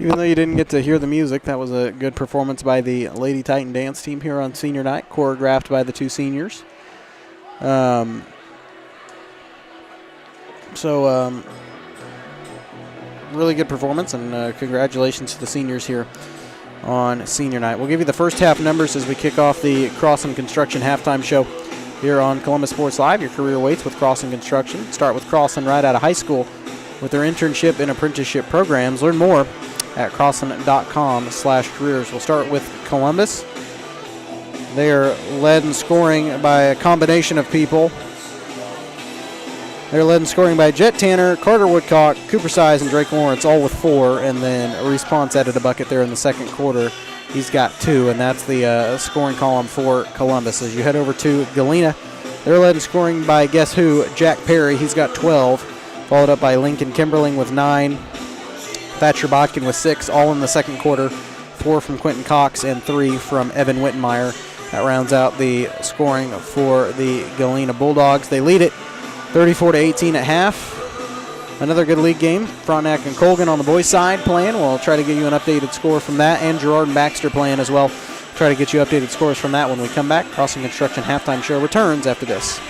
Even though you didn't get to hear the music, that was a good performance by the Lady Titan dance team here on senior night, choreographed by the two seniors. Really good performance, and congratulations to the seniors here on senior night. We'll give you the first half numbers as we kick off the Crossing Construction halftime show here on Columbus Sports Live. Your career waits with Crossing Construction. Start with Crossing right out of high school with their internship and apprenticeship programs. Learn more at crossan.com/careers. We'll start with Columbus. They are led in scoring by a combination of people. They're led in scoring by Jet Tanner, Carter Woodcock, Cooper Size, and Drake Lawrence, all with 4. And then Reese Ponce added a bucket there in the second quarter. He's got 2, and that's the scoring column for Columbus. As you head over to Galena, they're led in scoring by guess who? Jack Perry. He's got 12, followed up by Lincoln Kimberling with 9, Thatcher Botkin with 6, all in the second quarter, 4 from Quentin Cox and 3 from Evan Wittenmeyer. That rounds out the scoring for the Galena Bulldogs. They lead it 34-18 at half. Another good league game. Frontenac and Colgan on the boys' side playing. We'll try to give you an updated score from that, and Gerard and Baxter playing as well. Try to get you updated scores from that when we come back. Crossing Construction halftime show returns after this.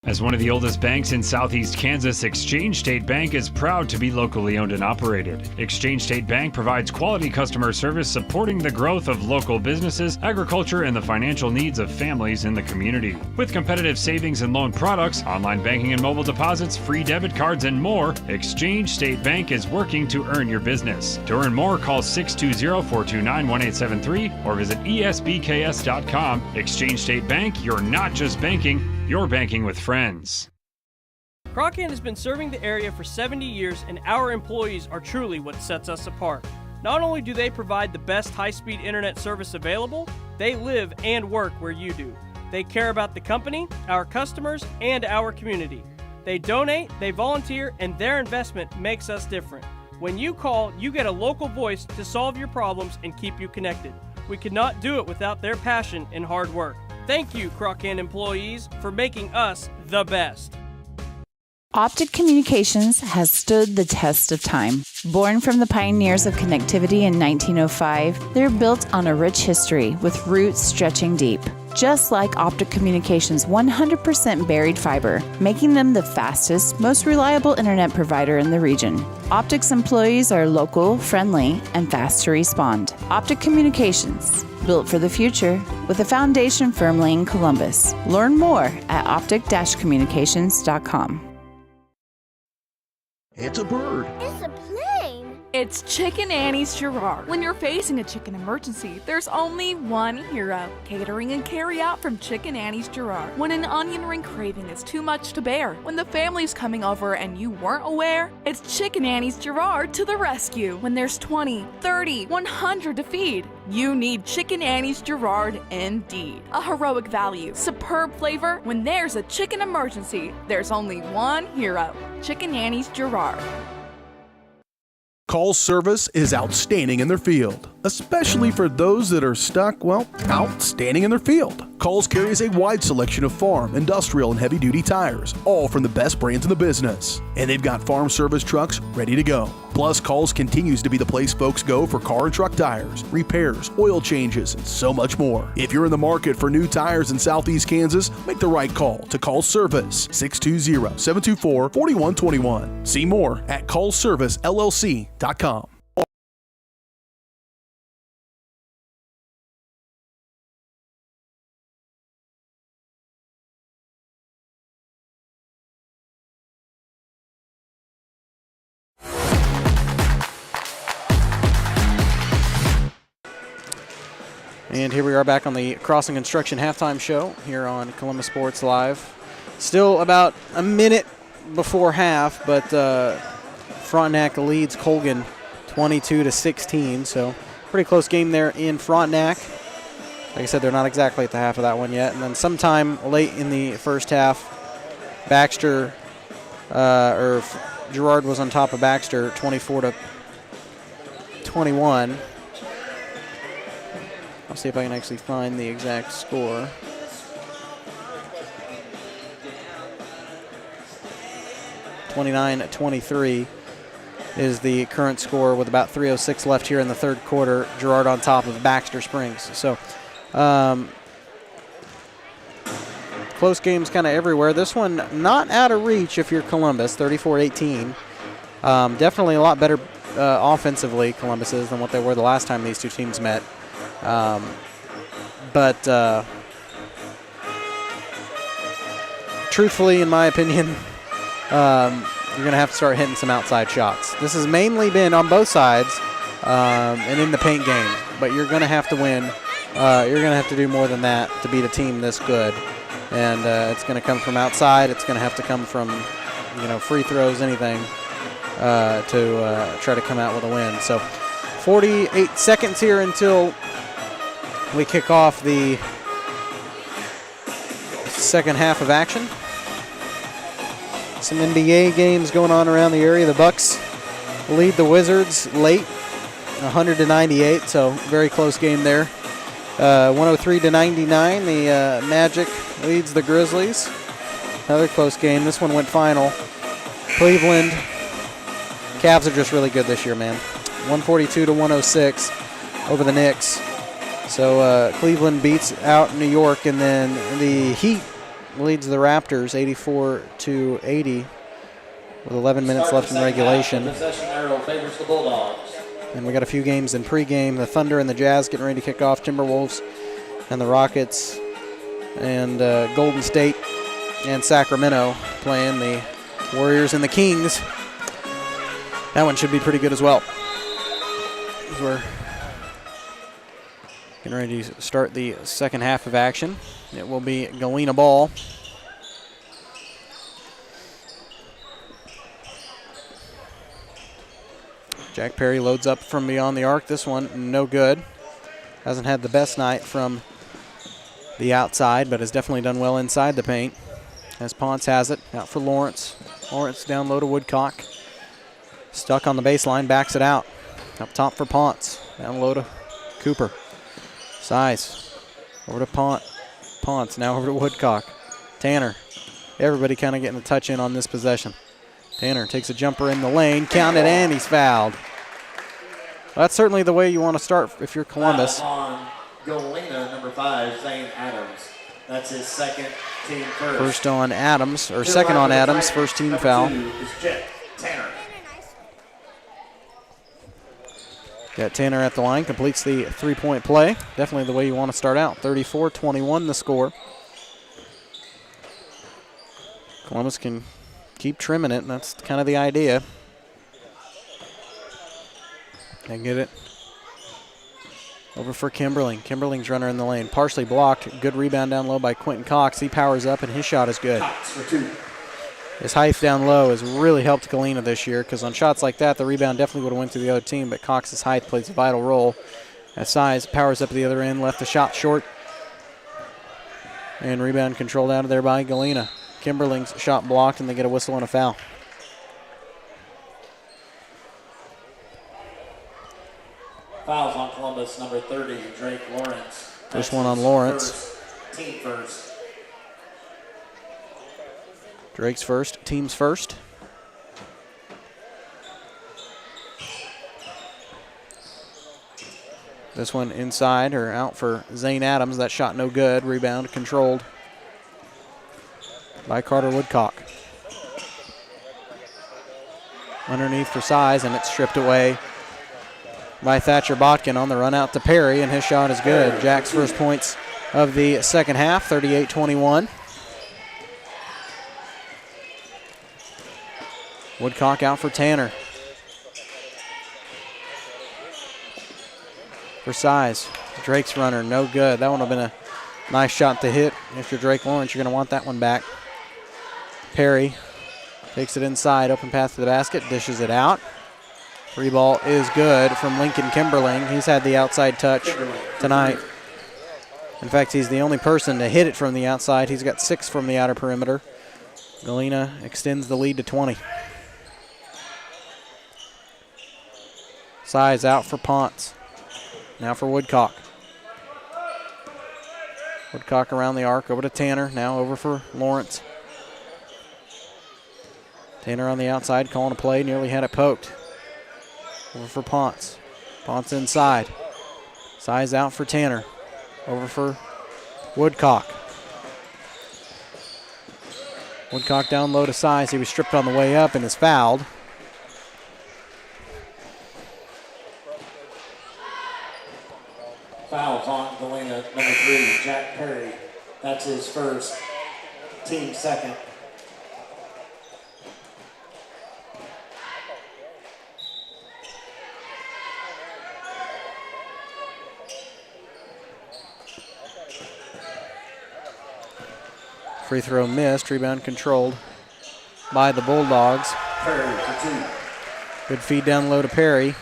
As one of the oldest banks in southeast Kansas, Exchange State Bank is proud to be locally owned and operated. Exchange State Bank provides quality customer service supporting the growth of local businesses, agriculture, and the financial needs of families in the community. With competitive savings and loan products, online banking and mobile deposits, free debit cards, and more, Exchange State Bank is working to earn your business. To earn more, call 620-429-1873 or visit esbks.com. Exchange State Bank, you're not just banking, you're banking with friends. Croccan has been serving the area for 70 years, and our employees are truly what sets us apart. Not only do they provide the best high-speed internet service available, they live and work where you do. They care about the company, our customers, and our community. They donate, they volunteer, and their investment makes us different. When you call, you get a local voice to solve your problems and keep you connected. We could not do it without their passion and hard work. Thank you, Croccan employees, for making us the best. Optic Communications has stood the test of time. Born from the pioneers of connectivity in 1905, they're built on a rich history with roots stretching deep. Just like Optic Communications' 100% buried fiber, making them the fastest, most reliable internet provider in the region. Optic's employees are local, friendly, and fast to respond. Optic Communications, built for the future, with a foundation firmly in Columbus. Learn more at optic-communications.com. It's a bird. It's a plane. It's Chicken Annie's Gerard. When you're facing a chicken emergency, there's only one hero. Catering and carry out from Chicken Annie's Gerard. When an onion ring craving is too much to bear, when the family's coming over and you weren't aware, it's Chicken Annie's Gerard to the rescue. When there's 20, 30, 100 to feed, you need Chicken Annie's Gerard indeed. A heroic value, superb flavor. When there's a chicken emergency, there's only one hero. Chicken Annie's Gerard. Call service is outstanding in their field, especially for those that are stuck, well, outstanding in their field. Calls carries a wide selection of farm, industrial, and heavy-duty tires, all from the best brands in the business. And they've got farm service trucks ready to go. Plus, Calls continues to be the place folks go for car and truck tires, repairs, oil changes, and so much more. If you're in the market for new tires in Southeast Kansas, make the right call to Call Service, 620-724-4121. See more at callservicellc.com. And here we are back on the Crossing Construction halftime show here on Columbus Sports Live. Still about a minute before half, but Frontenac leads Colgan 22-16, so pretty close game there in Frontenac. Like I said, they're not exactly at the half of that one yet. And then sometime late in the first half, Baxter, Girard was on top of Baxter, 24-21. I'll see if I can actually find the exact score. (29-23) is the current score with about 3:06 left here in the third quarter. Girard on top of Baxter Springs. So close games kind of everywhere. This one not out of reach if you're Columbus, 34-18. Definitely a lot better offensively, Columbus is, than what they were the last time these two teams met. But truthfully, in my opinion, you're going to have to start hitting some outside shots. This has mainly been on both sides and in the paint game, but you're going to have to win. You're going to have to do more than that to beat a team this good. And it's going to come from outside. It's going to have to come from, free throws, anything to try to come out with a win. So 48 seconds here until we kick off the second half of action. Some NBA games going on around the area. The Bucks lead the Wizards late, 100-98, so very close game there. 103-99, the Magic leads the Grizzlies. Another close game. This one went final. Cleveland. Cavs are just really good this year, man. 142-106 over the Knicks. So Cleveland beats out New York, and then the Heat leads the Raptors 84-80 with 11 minutes left in regulation. Possession arrow favors the Bulldogs. And we got a few games in pregame. The Thunder and the Jazz getting ready to kick off. Timberwolves and the Rockets and Golden State and Sacramento playing the Warriors and the Kings. That one should be pretty good as well. We're getting ready to start the second half of action. It will be Galena ball. Jack Perry loads up from beyond the arc. This one, no good. Hasn't had the best night from the outside, but has definitely done well inside the paint. As Ponce has it, out for Lawrence. Lawrence down low to Woodcock. Stuck on the baseline, backs it out. Up top for Ponce. Down low to Cooper. Size. Over to Ponce, now over to Woodcock. Tanner. Everybody kind of getting a touch in on this possession. Tanner takes a jumper in the lane, counted, and he's fouled. That's certainly the way you want to start if you're Columbus. Foul on Galena, number 5, Zane Adams. That's his second team first. First on Adams, or second on Adams, first team foul. Number 2 is Jet Tanner. Got Tanner at the line, completes the three-point play. Definitely the way you want to start out. 34-21 the score. Columbus can keep trimming it, and that's kind of the idea. Can't get it. Over for Kimberling. Kimberling's runner in the lane. Partially blocked. Good rebound down low by Quentin Cox. He powers up, and his shot is good. Cox for 2. His height down low has really helped Galena this year, because on shots like that, the rebound definitely would have went to the other team, but Cox's height plays a vital role. As Size powers up at the other end, left the shot short. And rebound controlled out of there by Galena. Kimberling's shot blocked, and they get a whistle and a foul. Fouls on Columbus, number 30, Drake Lawrence. First one on Lawrence. Team first. Drake's first, team's first. This one inside or out for Zane Adams. That shot no good. Rebound controlled by Carter Woodcock. Underneath for Size, and it's stripped away by Thatcher Botkin on the run out to Perry, and his shot is good. Jack's first points of the second half, 38-21. Woodcock out for Tanner. For Size. Drake's runner, no good. That one would have been a nice shot to hit. If you're Drake Lawrence, you're going to want that one back. Perry takes it inside, open path to the basket, dishes it out. Free ball is good from Lincoln Kimberling. He's had the outside touch tonight. In fact, he's the only person to hit it from the outside. He's got 6 from the outer perimeter. Galena extends the lead to 20. Size out for Ponce. Now for Woodcock. Woodcock around the arc, over to Tanner. Now over for Lawrence. Tanner on the outside, calling a play, nearly had it poked. Over for Ponce. Ponce inside. Size out for Tanner. Over for Woodcock. Woodcock down low to Size. He was stripped on the way up and is fouled. Fouls on Galena, number 3, Jack Perry. That's his first, team second. Free throw missed, rebound controlled by the Bulldogs. Perry for 2. Good feed down low to Perry.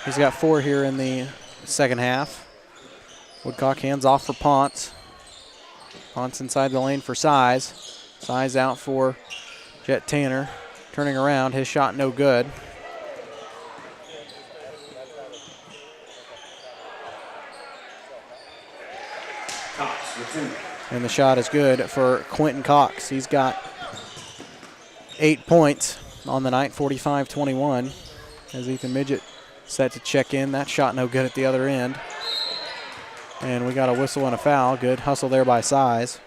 He's got 4 here in the second half. Woodcock hands off for Ponce. Ponce inside the lane for Size. Size out for Jet Tanner. Turning around, his shot no good. Cox for 2. And the shot is good for Quentin Cox. He's got 8 points on the night, 45-21. As Ethan Midget set to check in. That shot no good at the other end. And we got a whistle and a foul. Good hustle there by Size.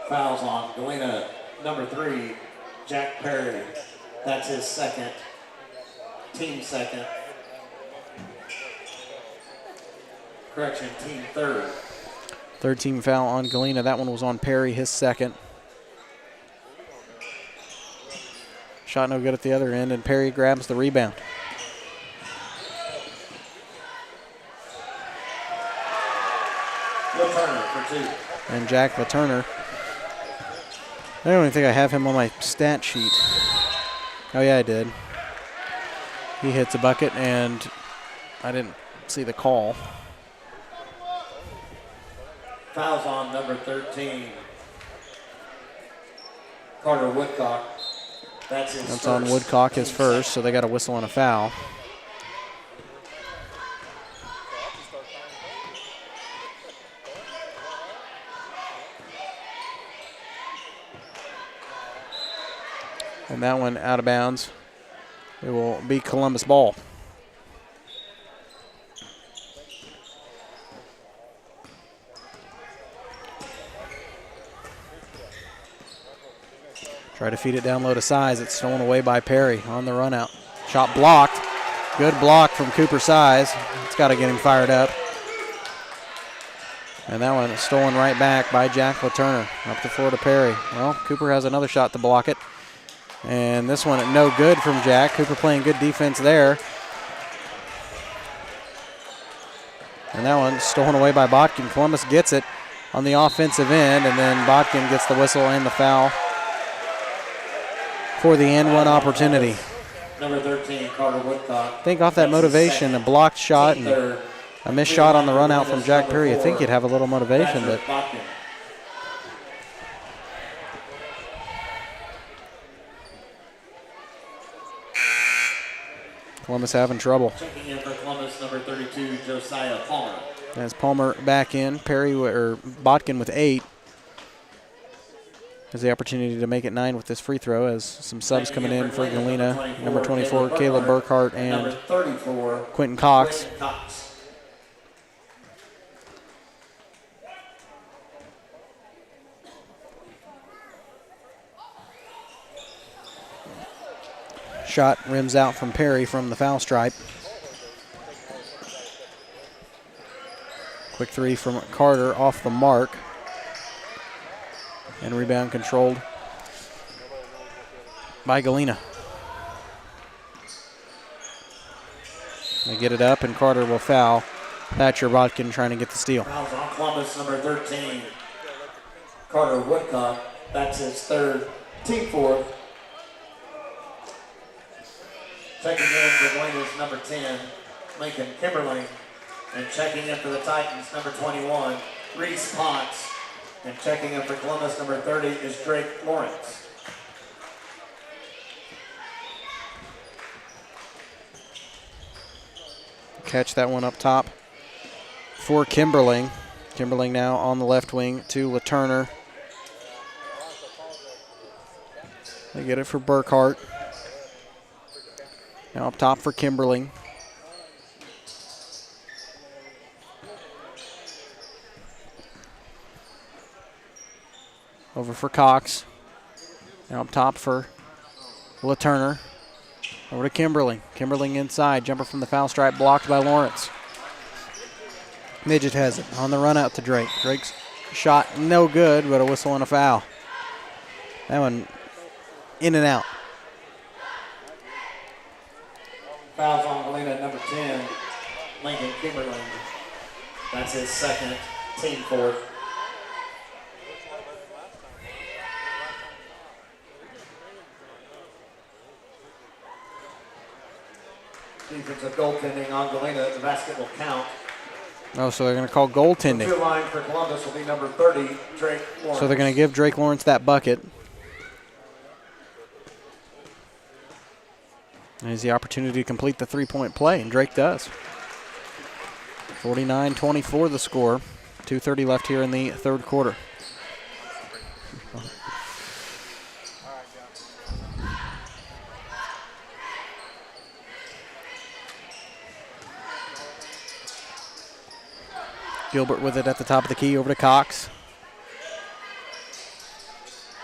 Fouls on Galena, number 3, Jack Perry. That's his second, team second. Correction, team third. Third team foul on Galena. That one was on Perry, his second. Shot no good at the other end, and Perry grabs the rebound. Turner for 2. And Jack Turner. I don't even think I have him on my stat sheet. Oh, yeah, I did. He hits a bucket, and I didn't see the call. Fouls on number 13, Carter Woodcock. That's his That's first. on Woodcock, his first, so they got a whistle and a foul. And that one out of bounds. It will be Columbus ball. Try to feed it down low to Size. It's stolen away by Perry on the run out. Shot blocked. Good block from Cooper Size. It's got to get him fired up. And that one is stolen right back by Jack Turner. Up the floor to Perry. Well, Cooper has another shot to block it. And this one no good from Jack. Cooper playing good defense there. And that one stolen away by Botkin. Columbus gets it on the offensive end, and then Botkin gets the whistle and the foul for the and one opportunity. Number 13, Carter Woodcock. I think off that motivation, a blocked shot and a missed shot on the run out from Jack Perry, I think he'd have a little motivation, but Columbus having trouble. Checking in for Columbus, number 32, Josiah Palmer. As Palmer back in, Botkin with 8. Has the opportunity to make it 9 with this free throw as some subs coming in for Galena. Number 24, Caleb Burkhart, and number 34, Quentin Cox. Shot rims out from Perry from the foul stripe. Quick three from Carter off the mark. And rebound controlled by Galena. They get it up, and Carter will foul. Thatcher Botkin trying to get the steal. Fouls on Columbus, number 13, Carter Woodcock. That's his third, team fourth. Checking in for Galena's number 10, Lincoln Kimberly. And checking in for the Titans, number 21, Reese Ponce. And checking in for Columbus, number 30 is Drake Lawrence. Catch that one up top for Kimberling. Kimberling now on the left wing to LaTurner. They get it for Burkhart. Now up top for Kimberling. Over for Cox. Now up top for LaTurner. Over to Kimberling. Kimberling inside. Jumper from the foul stripe blocked by Lawrence. Midget has it on the run out to Drake. Drake's shot no good, but a whistle and a foul. That one in and out. Fouls on Galena, number 10, Lincoln Kimberling. That's his second, team fourth. Defensive goaltending on Galena. The basket will count. Oh, so they're going to call goaltending. The line for Columbus will be number 30, Drake Lawrence. So they're going to give Drake Lawrence that bucket. And he has the opportunity to complete the three-point play, and Drake does. 49-24 the score. 2:30 left here in the third quarter. Gilbert with it at the top of the key, over to Cox.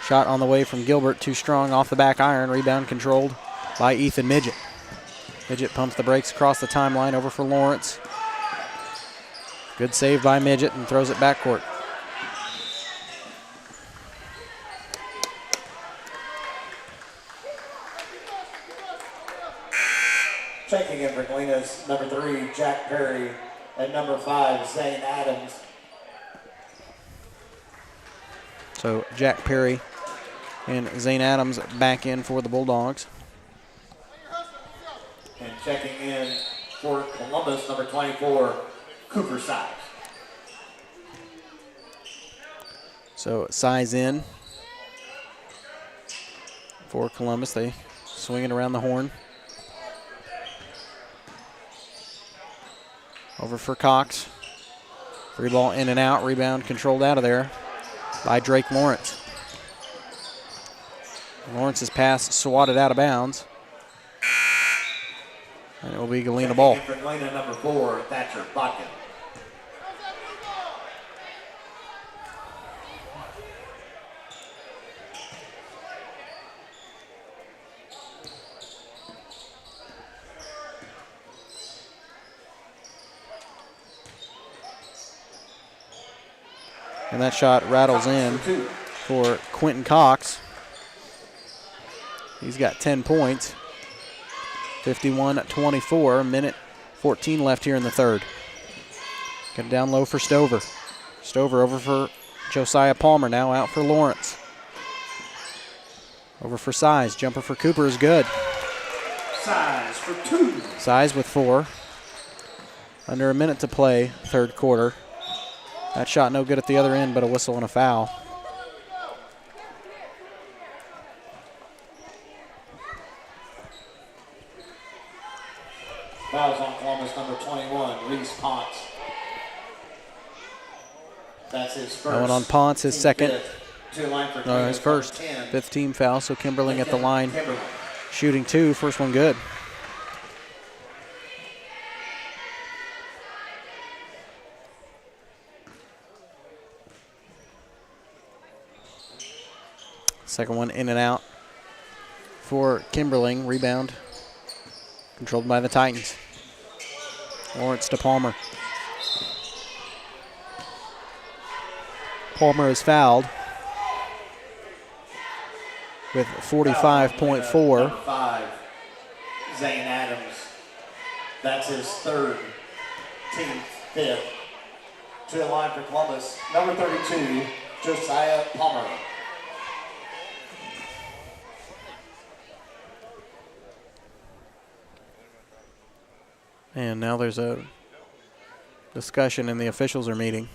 Shot on the way from Gilbert, too strong off the back iron. Rebound controlled by Ethan Midget. Midget pumps the brakes across the timeline, over for Lawrence. Good save by Midget and throws it backcourt. Checking in for Galena's number 3, Jack Perry, and number 5, Zane Adams. So Jack Perry and Zane Adams back in for the Bulldogs. And checking in for Columbus, number 24, Cooper Size. So Size in for Columbus. They swing it around the horn. Over for Cox. Free ball in and out. Rebound controlled out of there by Drake Lawrence. Lawrence's pass swatted out of bounds. And it will be Galena ball. For Galena, number 4, Thatcher Botkin. And that shot rattles in for Quentin Cox. He's got 10 points. 51-24, minute 14 left here in the third. Get it down low for Stover. Stover over for Josiah Palmer, now out for Lawrence. Over for Size, jumper for Cooper is good. Size for 2. Size with 4. Under a minute to play, third quarter. That shot no good at the other end, but a whistle and a foul. Fouls on Columbus, number 21, Reese Ponce. That's his first. That one on Ponce, his second. No, his first. 5th team foul, so Kimberling at the line. Shooting 2, first one good. Second one in and out for Kimberling. Rebound controlled by the Titans. Lawrence to Palmer. Palmer is fouled with 45.4. Number 5, Zane Adams. That's his third, team 5th. To the line for Columbus, number 32, Josiah Palmer. And now there's a discussion and the officials are meeting.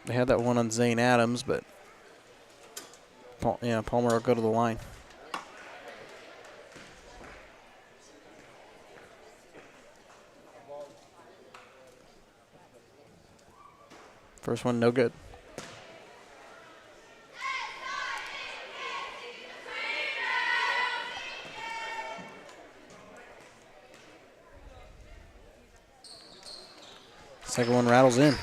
They had that one on Zane Adams, but Palmer will go to the line. First one, no good. Second one rattles in.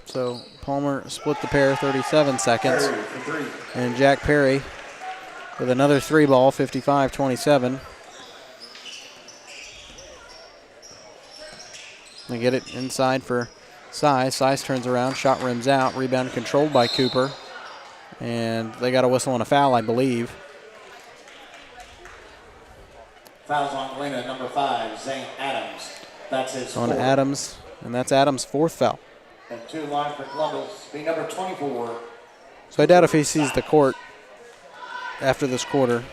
So Palmer split the pair, 37 seconds. And Jack Perry with another 3-ball, 55-27. They get it inside for Size. Size turns around, shot rims out, rebound controlled by Cooper. And they got a whistle and a foul, I believe. Fouls on Galena, number 5, Zane Adams. That's his On fourth. Adams, and that's Adams' fourth foul. And 2 line for Columbus, be number 24. So I doubt if he sees the court after this quarter.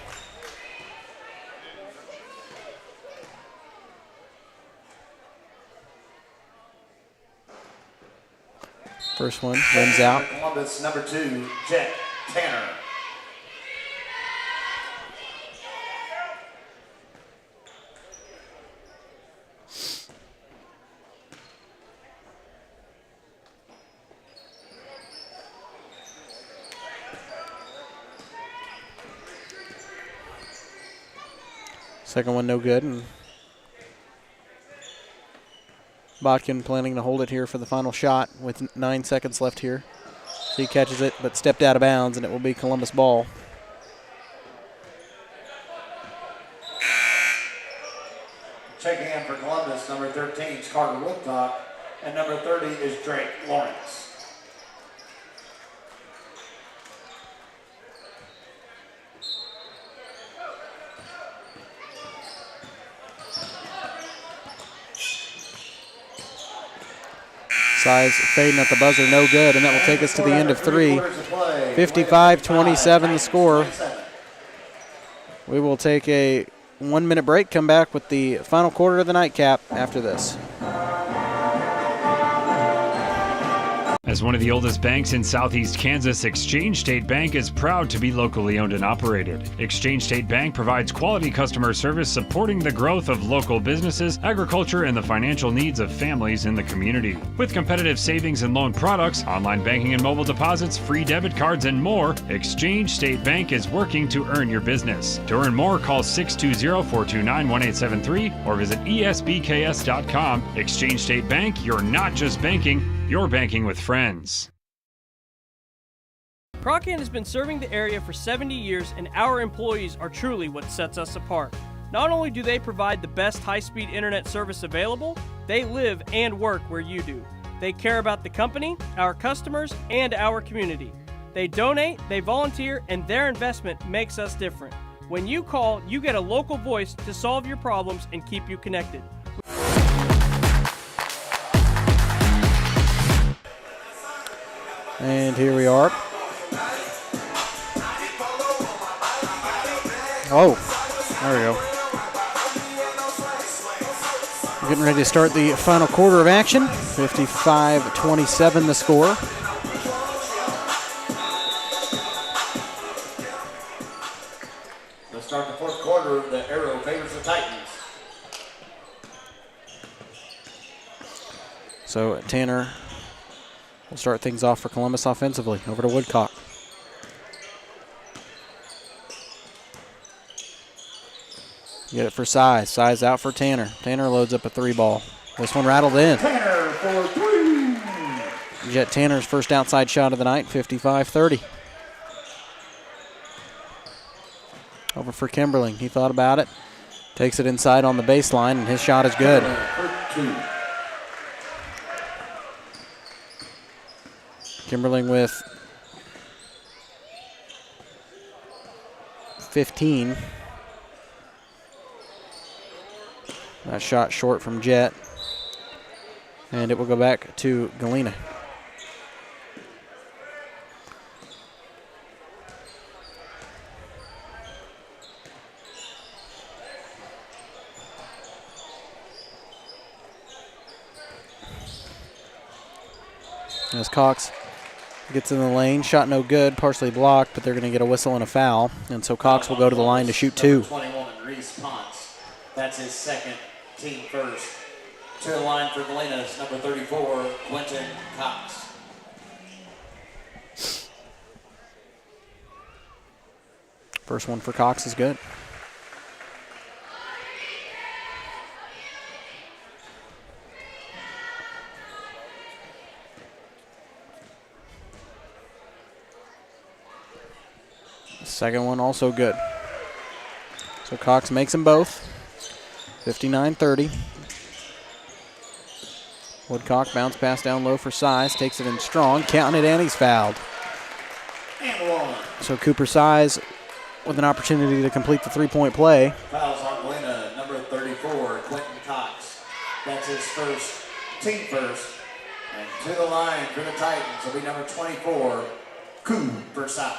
First one, rims out. Columbus, number 2, Jet Tanner. Second one no good, and Botkin planning to hold it here for the final shot with 9 seconds left here. So he catches it, but stepped out of bounds, and it will be Columbus ball. Checking in for Columbus, number 13 is Carter Woodcock, and number 30 is Drake Lawrence. Size fading at the buzzer, no good, and that will take us to the end of 3. 55-27 the score. We will take a 1-minute break, come back with the final quarter of the nightcap after this. As one of the oldest banks in southeast Kansas, Exchange State Bank is proud to be locally owned and operated. Exchange State Bank provides quality customer service supporting the growth of local businesses, agriculture, and the financial needs of families in the community. With competitive savings and loan products, online banking and mobile deposits, free debit cards, and more, Exchange State Bank is working to earn your business. To earn more, call 620-429-1873 or visit esbks.com. Exchange State Bank, you're not just banking, you're banking with friends. Crockett has been serving the area for 70 years, and our employees are truly what sets us apart. Not only do they provide the best high-speed internet service available, they live and work where you do. They care about the company, our customers, and our community. They donate, they volunteer, and their investment makes us different. When you call, you get a local voice to solve your problems and keep you connected. And here we are. Oh, there we go. We're getting ready to start the final quarter of action. 55-27 the score. Let's start the fourth quarter. The arrow favors the Titans. So Tanner will start things off for Columbus offensively. Over to Woodcock. Get it for Size. Size out for Tanner. Tanner loads up a 3-ball. This one rattled in. Tanner for 3. Jet Tanner's first outside shot of the night, 55-30. Over for Kimberling. He thought about it. Takes it inside on the baseline, and his shot is good. Kimberling with 15. That shot short from Jet. And it will go back to Galena. As Cox gets in the lane, shot no good, partially blocked, but they're going to get a whistle and a foul. And so Cox will go to the line to shoot 2. 21, Reese Ponce. That's his second, team first. To the line for Galena is number 34, Quentin Cox. First one for Cox is good. Second one also good. So Cox makes them both. 59-30. Woodcock bounce pass down low for Size. Takes it in strong. Counting it, and he's fouled. And 1. So Cooper Size with an opportunity to complete the 3-point play. Fouls on Galena, number 34, Quentin Cox. That's his first, team first. And to the line for the Titans will be number 24, Cooper Size.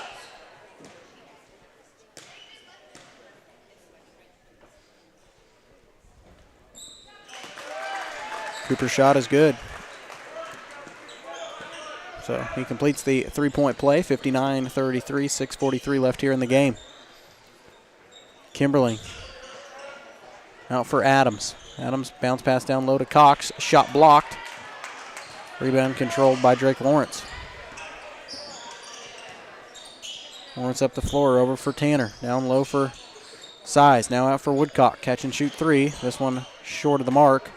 Cooper's shot is good. So he completes the 3-point play, 59-33, 6:43 left here in the game. Kimberly out for Adams. Adams bounce pass down low to Cox. Shot blocked. Rebound controlled by Drake Lawrence. Lawrence up the floor, over for Tanner. Down low for Size. Now out for Woodcock. Catch and shoot 3. This one short of the mark.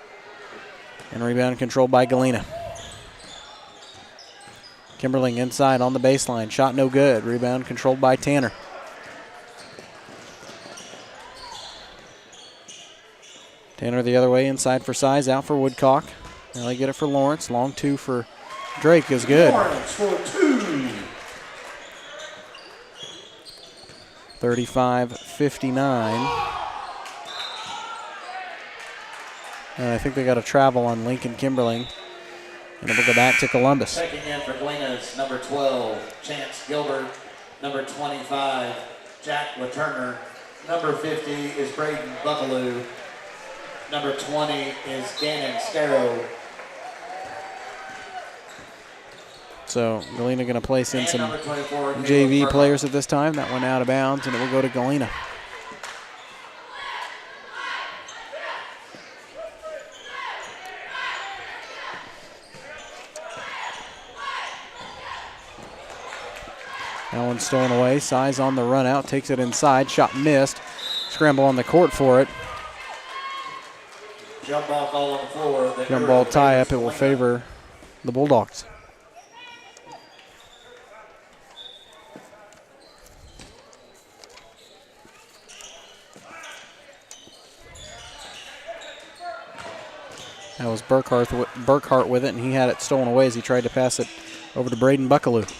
And rebound controlled by Galena. Kimberling inside on the baseline. Shot no good. Rebound controlled by Tanner. Tanner the other way inside for Size. Out for Woodcock. Now they get it for Lawrence. Long 2 for Drake is good. Lawrence for 2. 35-59. I think they got a travel on Lincoln Kimberling. And it will go back to Columbus. Checking in for Galena's number 12, Chance Gilbert. Number 25, Jack LaTurner. Number 50 is Braden Buckaloo. Number 20 is Gannon Scarrow. So Galena going to place in And some number 24, JV Caleb players at this time. That went out of bounds, and it will go to Galena. That one's stolen away. Size on the run out. Takes it inside. Shot missed. Scramble on the court for it. Jump ball call on the floor. Jump ball tie up. It will favor the Bulldogs. That was Burkhart with it, and he had it stolen away as he tried to pass it over to Braden Buckaloo.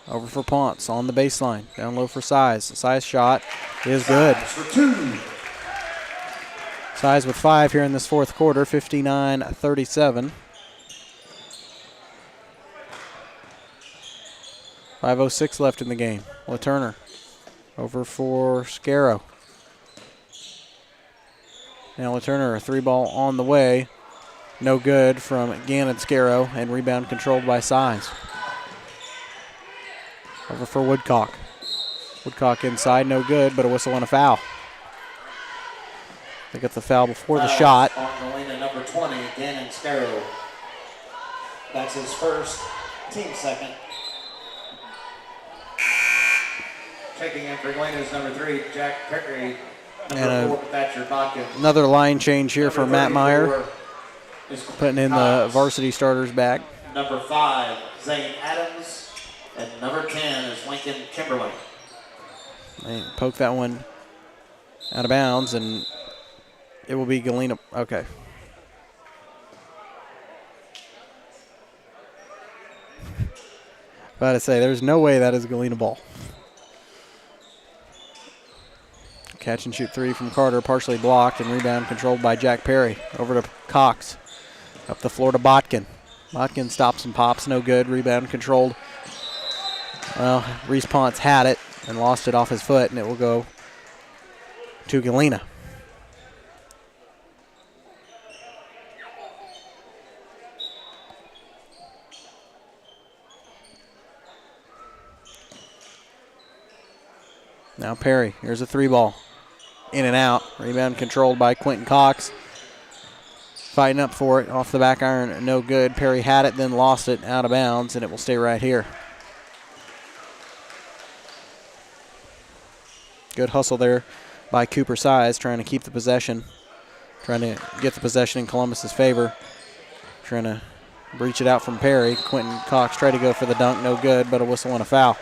Over for Ponce on the baseline. Down low for Size. Size shot is good. Size with 5 here in this fourth quarter, 59-37. 5:06 left in the game. LaTurner over for Scarrow. Now LaTurner, a 3-ball on the way. No good from Gannon Scarrow, and rebound controlled by Size. Over for Woodcock. Woodcock inside, no good, but a whistle and a foul. They got the foul before the shot. On Galena, number 20, Gannon Scarrow. That's his first, team second. Checking in for Galena's number 3, Jack Perry. Number 4, Thatcher Botkin. Another line change here for Matt Meyer. Putting in the varsity starters back. Number 5, Zane Adams. And number 10 is Lincoln Kimberling. They poke that one out of bounds, and it will be Galena. Okay. About to say, there's no way that is Galena ball. Catch and shoot 3 from Carter, partially blocked, and rebound controlled by Jack Perry. Over to Cox. Up the floor to Botkin. Botkin stops and pops, no good. Rebound controlled. Well, Reese Ponce had it and lost it off his foot, and it will go to Galena. Now Perry, here's a 3-ball. In and out. Rebound controlled by Quentin Cox. Fighting up for it. Off the back iron, no good. Perry had it, then lost it out of bounds, and it will stay right here. Good hustle there by Cooper Size, trying to keep the possession. Trying to get the possession in Columbus's favor. Trying to breach it out from Perry. Quentin Cox tried to go for the dunk, no good, but a whistle and a foul.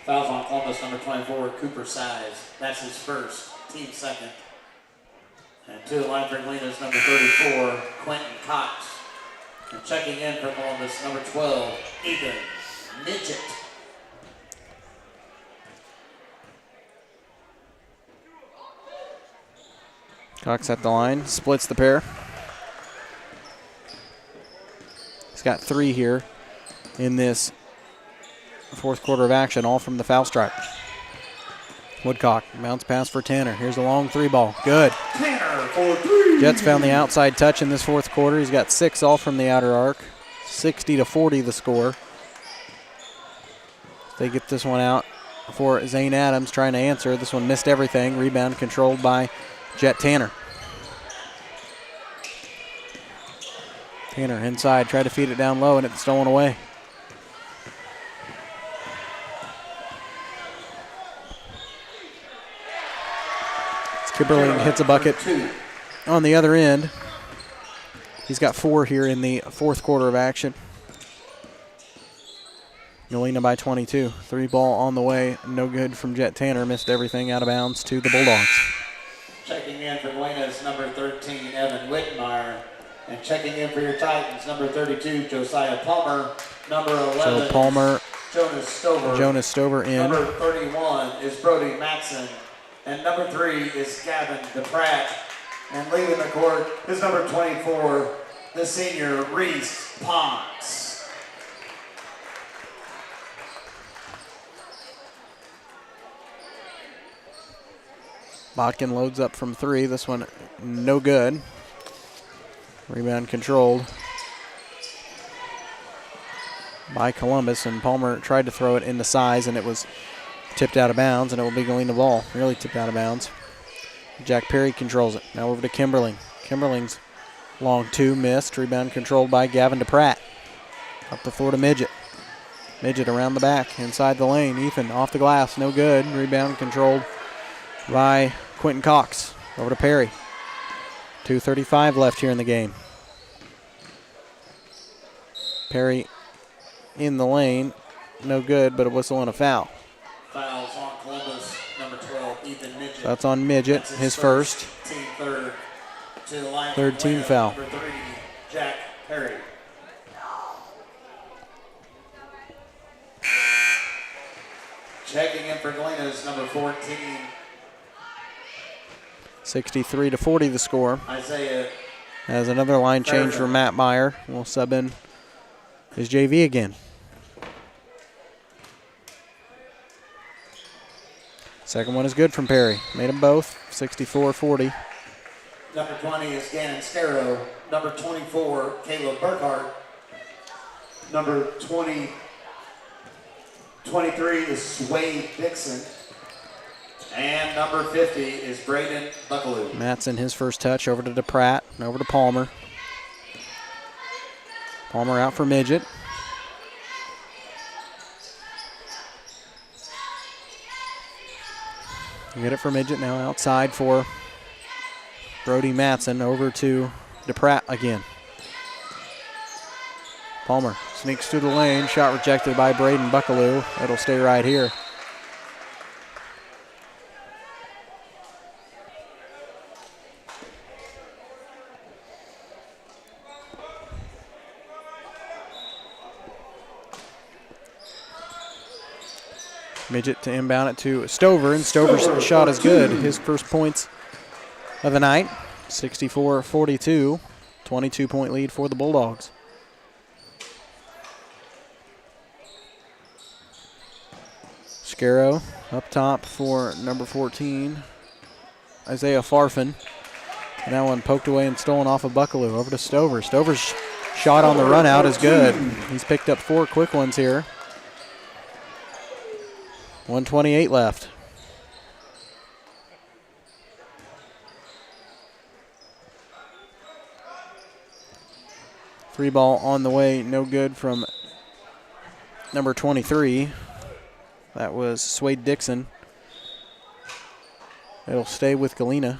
Fouls on Columbus, number 24, Cooper Size. That's his first, team second. And to the line for Galena's number 34, Quentin Cox. And checking in for Columbus, number 12, Ethan Midget. Cox at the line, splits the pair. He's got 3 here in this fourth quarter of action, all from the foul stripe. Woodcock, bounce pass for Tanner. Here's a long 3-ball. Good. Tanner for 3. Jets found the outside touch in this fourth quarter. He's got 6 all from the outer arc. 60-40 the score. They get this one out for Zane Adams trying to answer. This one missed everything. Rebound controlled by Jet Tanner. Tanner inside, tried to feed it down low, and it's stolen away. Kipperling hits a bucket on the other end. He's got 4 here in the fourth quarter of action. Galena by 22. 3-ball on the way. No good from Jet Tanner. Missed everything, out of bounds to the Bulldogs. Checking in for Galena's number 13, Evan Whitmire. And checking in for your Titans, number 32, Josiah Palmer. Number 11, So Palmer, Jonas Stover. in. Number 31 is Brody Matson. And number 3 is Gavin DePratt. And leaving the court is number 24, the senior Reese Ponce. Botkin loads up from 3. This one no good. Rebound controlled by Columbus, and Palmer tried to throw it into Size, and it was tipped out of bounds, and it will be Galena ball. Really tipped out of bounds. Jack Perry controls it. Now over to Kimberling. Kimberling's long 2 missed. Rebound controlled by Gavin DePratt. Up the floor to Midget. Midget around the back, inside the lane. Ethan off the glass, no good. Rebound controlled by Quentin Cox. Over to Perry. 2:35 left here in the game. Perry in the lane, no good, but a whistle and a foul. Fouls on Columbus, number 12, Ethan Midget. So that's on Midget, his first. Team third. To the line Third for team Galena, foul. Number 3, Jack Perry. Checking in for Galena's number 14, 63-40 the score. Isaiah. As another line change for Matt Meyer. We'll sub in his JV again. Second one is good from Perry. Made them both, 64-40. Number 20 is Gannon Scarrow. Number 24, Caleb Burkhart. Number 23 is Sway Dixon. And number 50 is Braden Buckaloo. Matson, his first touch, over to DePratt, and over to Palmer. Palmer out for Midget. Get it for Midget, now outside for Brody Matson, over to DePratt again. Palmer sneaks through the lane, shot rejected by Braden Buckaloo. It'll stay right here. Midget to inbound it to Stover, and Stover's shot is good. His first points of the night, 64-42, 22-point lead for the Bulldogs. Scarrow up top for number 14, Isaiah Farfan. And that one poked away and stolen off of Buckaloo. Over to Stover. Stover's shot on the run out is good. He's picked up 4 quick ones here. 1:28 left. Free ball on the way, no good from number 23. That was Swade Dixon. It'll stay with Galena.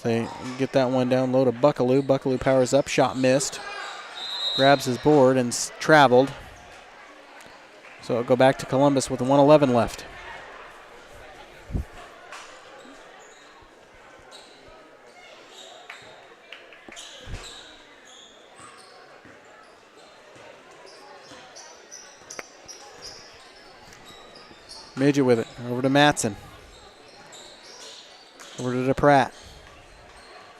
They get that one down low to Buckaloo. Buckaloo powers up, shot missed. Grabs his board and traveled. So it'll go back to Columbus with 1:11 left. Midget with it. Over to Matson. Over to DePratt.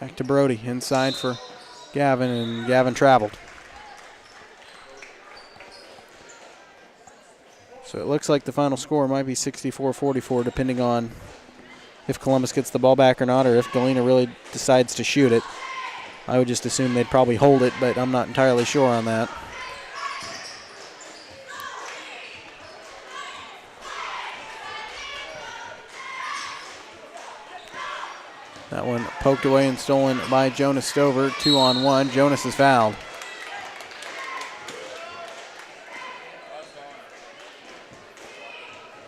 Back to Brody. Inside for Gavin, and Gavin traveled. So it looks like the final score might be 64-44, depending on if Columbus gets the ball back or not, or if Galena really decides to shoot it. I would just assume they'd probably hold it, but I'm not entirely sure on that. That one poked away and stolen by Jonas Stover. 2-on-1. Jonas is fouled.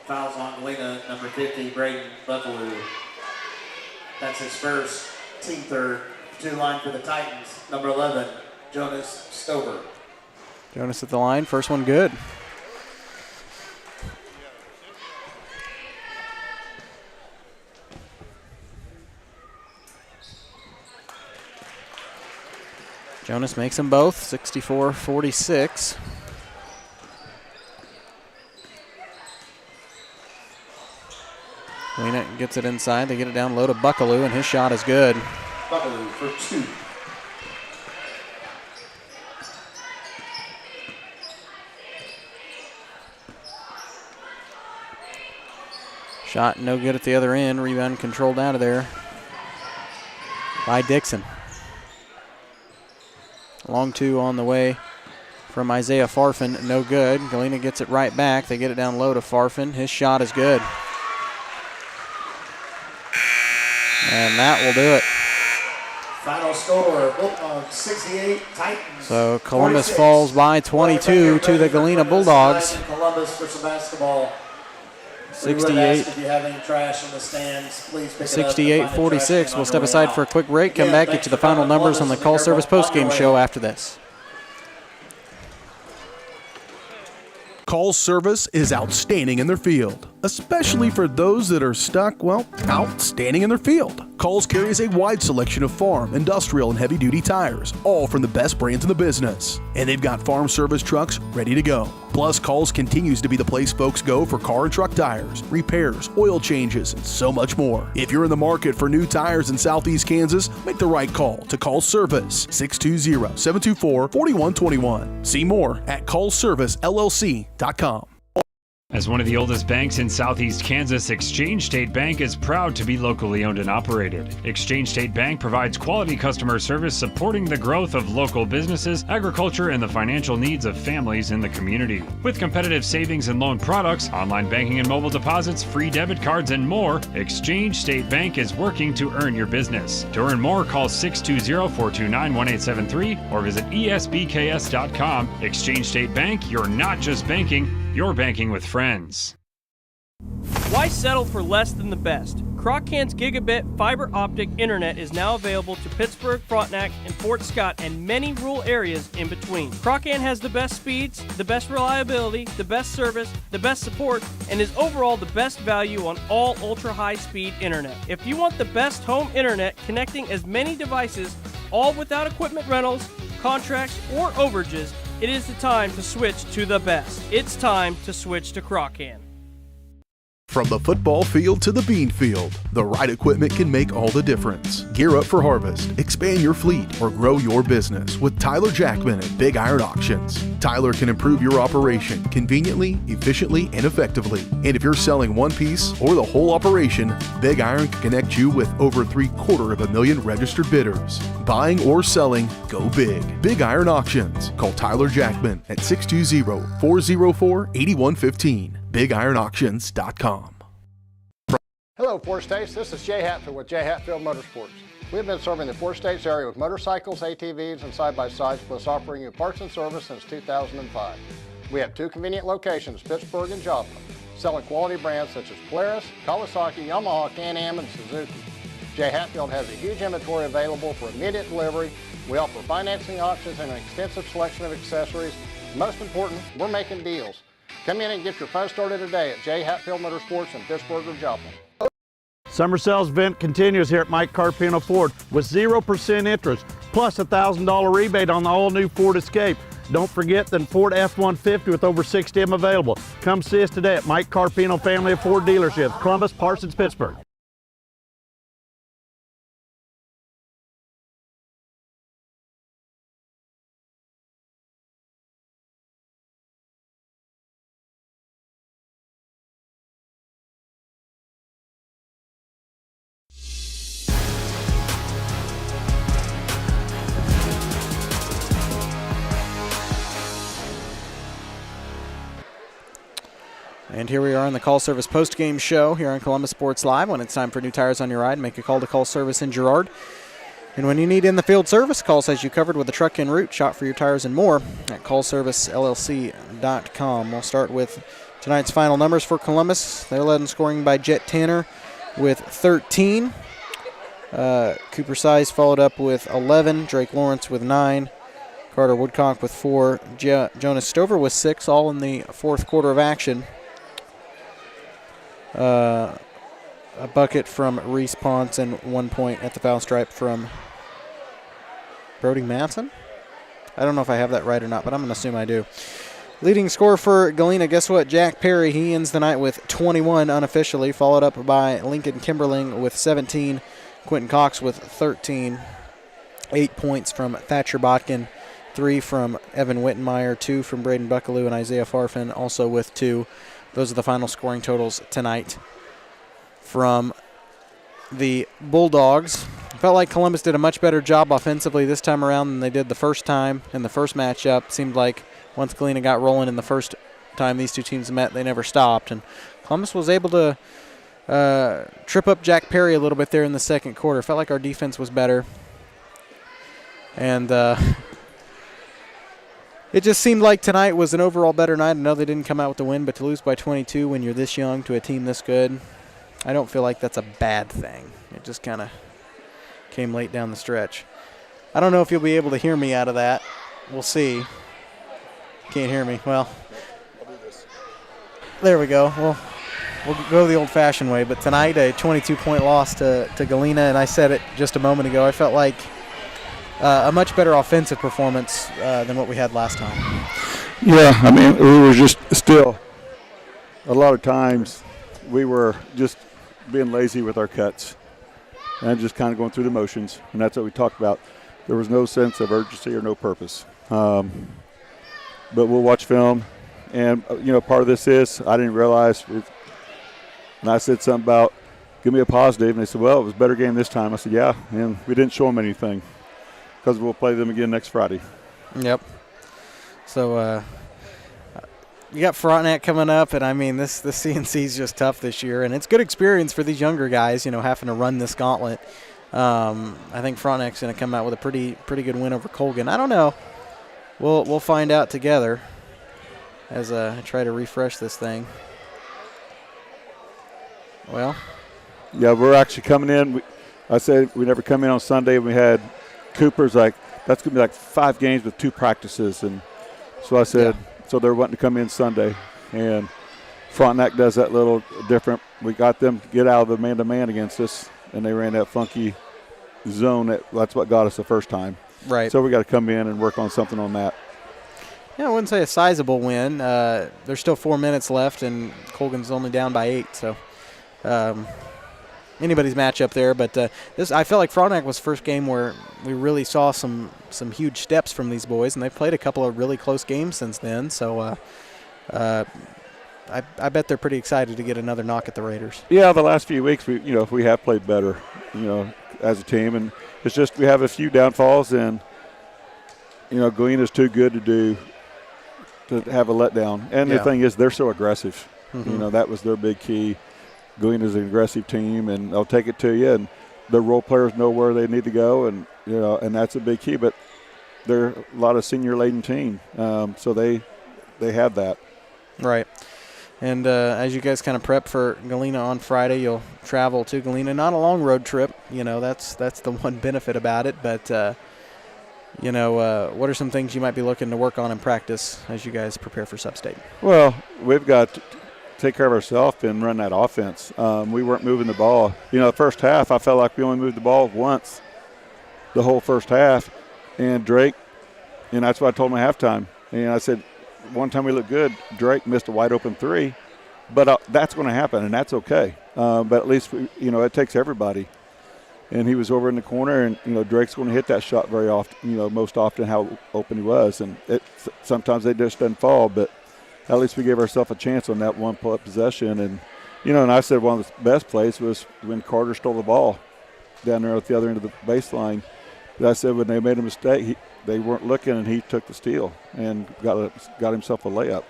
Fouls on Galena, number 50, Braden Buckaloo. That's his first, team third. 2 line for the Titans, number 11, Jonas Stover. Jonas at the line. First one good. Jonas makes them both, 64-46. Galena gets it inside. They get it down low to Buckaloo, and his shot is good. Buckaloo for 2. Shot no good at the other end. Rebound controlled out of there by Dixon. Long 2 on the way from Isaiah Farfan, no good. Galena gets it right back. They get it down low to Farfan. His shot is good. And that will do it. Final score, Bulldogs 68, Titans. So Columbus 46. falls by 22 to the Galena Bulldogs. Columbus for some basketball. 68. If you have any trash in the stands, please pick 68-46. We'll step aside for a quick break, come back, get you the final numbers on the Call Service postgame show after this. Call Service is outstanding in their field, especially for those that are stuck, well, outstanding in their field. Calls carries a wide selection of farm, industrial, and heavy-duty tires, all from the best brands in the business. And they've got farm service trucks ready to go. Plus, Calls continues to be the place folks go for car and truck tires, repairs, oil changes, and so much more. If you're in the market for new tires in Southeast Kansas, make the right call to Call Service, 620-724-4121. See more at callservicellc.com. As one of the oldest banks in Southeast Kansas, Exchange State Bank is proud to be locally owned and operated. Exchange State Bank provides quality customer service supporting the growth of local businesses, agriculture, and the financial needs of families in the community. With competitive savings and loan products, online banking and mobile deposits, free debit cards, and more, Exchange State Bank is working to earn your business. To earn more, call 620-429-1873 or visit esbks.com. Exchange State Bank, you're not just banking, you're banking with friends. Why settle for less than the best? Croc-Can's gigabit fiber optic internet is now available to Pittsburgh, Frontenac, and Fort Scott, and many rural areas in between. Croc-Can has the best speeds, the best reliability, the best service, the best support, and is overall the best value on all ultra-high-speed internet. If you want the best home internet connecting as many devices, all without equipment rentals, contracts, or overages, it is the time to switch to the best. It's time to switch to Croc-Can. From the football field to the bean field, the right equipment can make all the difference. Gear up for harvest, expand your fleet, or grow your business with Tyler Jackman at Big Iron Auctions. Tyler can improve your operation conveniently, efficiently, and effectively. And if you're selling one piece or the whole operation, Big Iron can connect you with over 750,000 registered bidders. Buying or selling, go big. Big Iron Auctions. Call Tyler Jackman at 620-404-8115. BigIronAuctions.com. Hello, Four States. This is Jay Hatfield with Jay Hatfield Motorsports. We've been serving the Four States area with motorcycles, ATVs, and side-by-sides, plus offering you parts and service since 2005. We have 2 convenient locations, Pittsburgh and Joplin, selling quality brands such as Polaris, Kawasaki, Yamaha, Can-Am, and Suzuki. Jay Hatfield has a huge inventory available for immediate delivery. We offer financing options and an extensive selection of accessories. Most important, we're making deals. Come in and get your fun started today at Jay Hatfield Motorsports in Pittsburgh or Joplin. Summer sales event continues here at Mike Carpino Ford with 0% interest, plus a $1,000 rebate on the all-new Ford Escape. Don't forget the Ford F-150 with over 60 of them available. Come see us today at Mike Carpino Family of Ford Dealerships, Columbus, Parsons, Pittsburgh. And here we are on the Call Service post-game show here on Columbus Sports Live. When it's time for new tires on your ride, make a call to Call Service in Girard. And when you need in-the-field service, Call has you covered with a truck en route, shop for your tires and more at callservicellc.com. We'll start with tonight's final numbers for Columbus. They're led in scoring by Jet Tanner with 13. Cooper Size followed up with 11. Drake Lawrence with 9. Carter Woodcock with 4. Jonas Stover with 6, all in the fourth quarter of action. A bucket from Reese Ponce and 1 point at the foul stripe from Brody Manson. I don't know if I have that right or not, but I'm going to assume I do. Leading scorer for Galena, guess what? Jack Perry. He ends the night with 21 unofficially, followed up by Lincoln Kimberling with 17, Quentin Cox with 13, 8 points from Thatcher Botkin, 3 from Evan Wittenmeyer, 2 from Braden Buckaloo, and Isaiah Farfan also with 2. Those are the final scoring totals tonight from the Bulldogs. Felt like Columbus did a much better job offensively this time around than they did the first time in the first matchup. Seemed like once Galena got rolling in the first time these two teams met, they never stopped. And Columbus was able to trip up Jack Perry a little bit there in the second quarter. Felt like our defense was better. And it just seemed like tonight was an overall better night. I know they didn't come out with the win, but to lose by 22 when you're this young to a team this good, I don't feel like that's a bad thing. It just kind of came late down the stretch. I don't know if you'll be able to hear me out of that. We'll see. Can't hear me. Well, there we go. Well, we'll go the old-fashioned way. But tonight, a 22-point loss to Galena, and I said it just a moment ago. I felt like a much better offensive performance than what we had last time. Yeah, I mean, we were just still, a lot of times, we were just being lazy with our cuts and just kind of going through the motions, and that's what we talked about. There was no sense of urgency or no purpose. But we'll watch film, and, part of this is I didn't realize, and I said something about, give me a positive, and they said, well, it was a better game this time. I said, yeah, and we didn't show them anything, because we'll play them again next Friday. Yep. So you got Frontenac coming up, and, I mean, this CNC is just tough this year, and it's good experience for these younger guys, having to run this gauntlet. I think Frontenac's going to come out with a pretty good win over Colgan. I don't know. We'll find out together as I try to refresh this thing. Well. Yeah, we're actually coming in. I said we never come in on Sunday. We had Cooper's like, that's going to be like 5 games with 2 practices. And so I said, so they're wanting to come in Sunday. And Frontenac does that little different. We got them to get out of the man-to-man against us, and they ran that funky zone. That's what got us the first time. Right. So we got to come in and work on something on that. Yeah, I wouldn't say a sizable win. There's still 4 minutes left, and Colgan's only down by 8. So anybody's matchup there. But I felt like Frontenac was the first game where we really saw some huge steps from these boys, and they've played a couple of really close games since then. So I bet they're pretty excited to get another knock at the Raiders. Yeah, the last few weeks we have played better, as a team, and it's just we have a few downfalls, and Galena's too good to have a letdown. And the thing is, they're so aggressive. Mm-hmm. That was their big key. Galena's an aggressive team, and they'll take it to you, and the role players know where they need to go, and and that's a big key. But they're a lot of senior-laden team, so they have that. Right. And as you guys kind of prep for Galena on Friday, you'll travel to Galena. Not a long road trip. That's the one benefit about it. But, what are some things you might be looking to work on in practice as you guys prepare for Sub-State? Well, we've got to take care of ourselves and run that offense. We weren't moving the ball. The first half, I felt like we only moved the ball once the whole first half. And Drake, and that's what I told him at halftime. And I said, one time we looked good, Drake missed a wide-open 3. But that's going to happen, and that's okay. But at least, it takes everybody. And he was over in the corner, and, Drake's going to hit that shot very often, most often how open he was. And sometimes they just doesn't fall, but at least we gave ourselves a chance on that one possession. And, and I said one of the best plays was when Carter stole the ball down there at the other end of the baseline. But I said when they made a mistake, they weren't looking, and he took the steal and got himself a layup.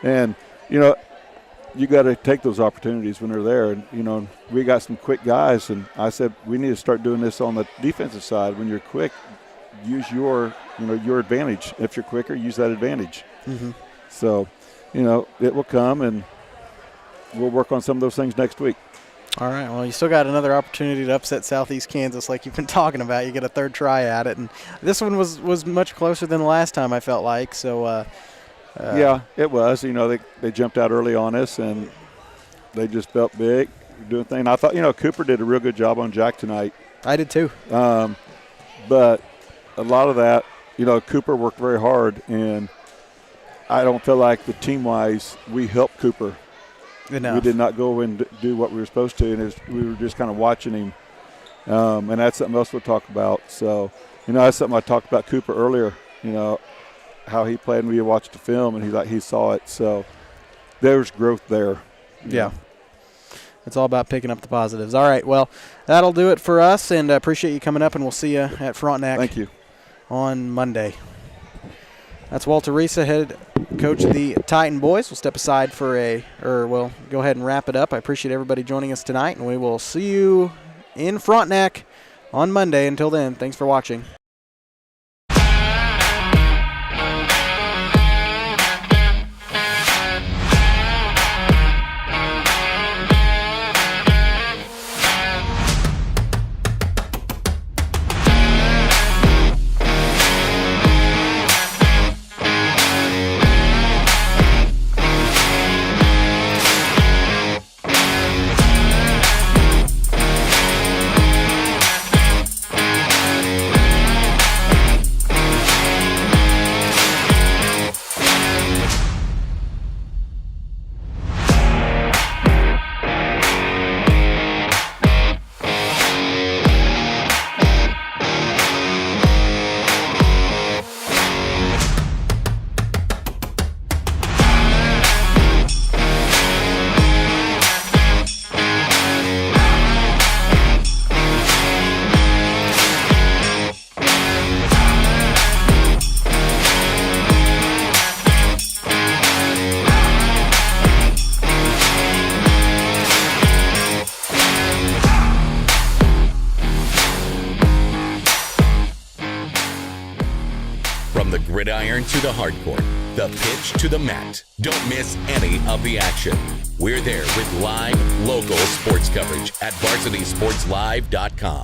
And, you got to take those opportunities when they're there. And, we got some quick guys, and I said we need to start doing this on the defensive side. When you're quick, use your advantage. If you're quicker, use that advantage. Mm-hmm. So, it will come, and we'll work on some of those things next week. All right. Well, you still got another opportunity to upset Southeast Kansas like you've been talking about. You get a third try at it. And this one was much closer than the last time, I felt like. So, yeah, it was. They jumped out early on us, and they just felt big, doing things. I thought, Cooper did a real good job on Jack tonight. I did too. But a lot of that, Cooper worked very hard, and I don't feel like the team-wise we helped Cooper. Enough. We did not go and do what we were supposed to, and we were just kind of watching him. And that's something else we'll talk about. So, that's something I talked about Cooper earlier, how he played, and we watched the film, and he saw it. So there's growth there. Yeah. It's all about picking up the positives. All right, well, that'll do it for us, and appreciate you coming up, and we'll see you at Frontenac. Thank you. On Monday. That's Walter Risa, head coach of the Titan boys. We'll step aside we'll go ahead and wrap it up. I appreciate everybody joining us tonight, and we will see you in Frontenac on Monday. Until then, thanks for watching. gridiron to the hardcourt, the pitch to the mat. Don't miss any of the action. We're there with live, local sports coverage at VarsitySportsLive.com.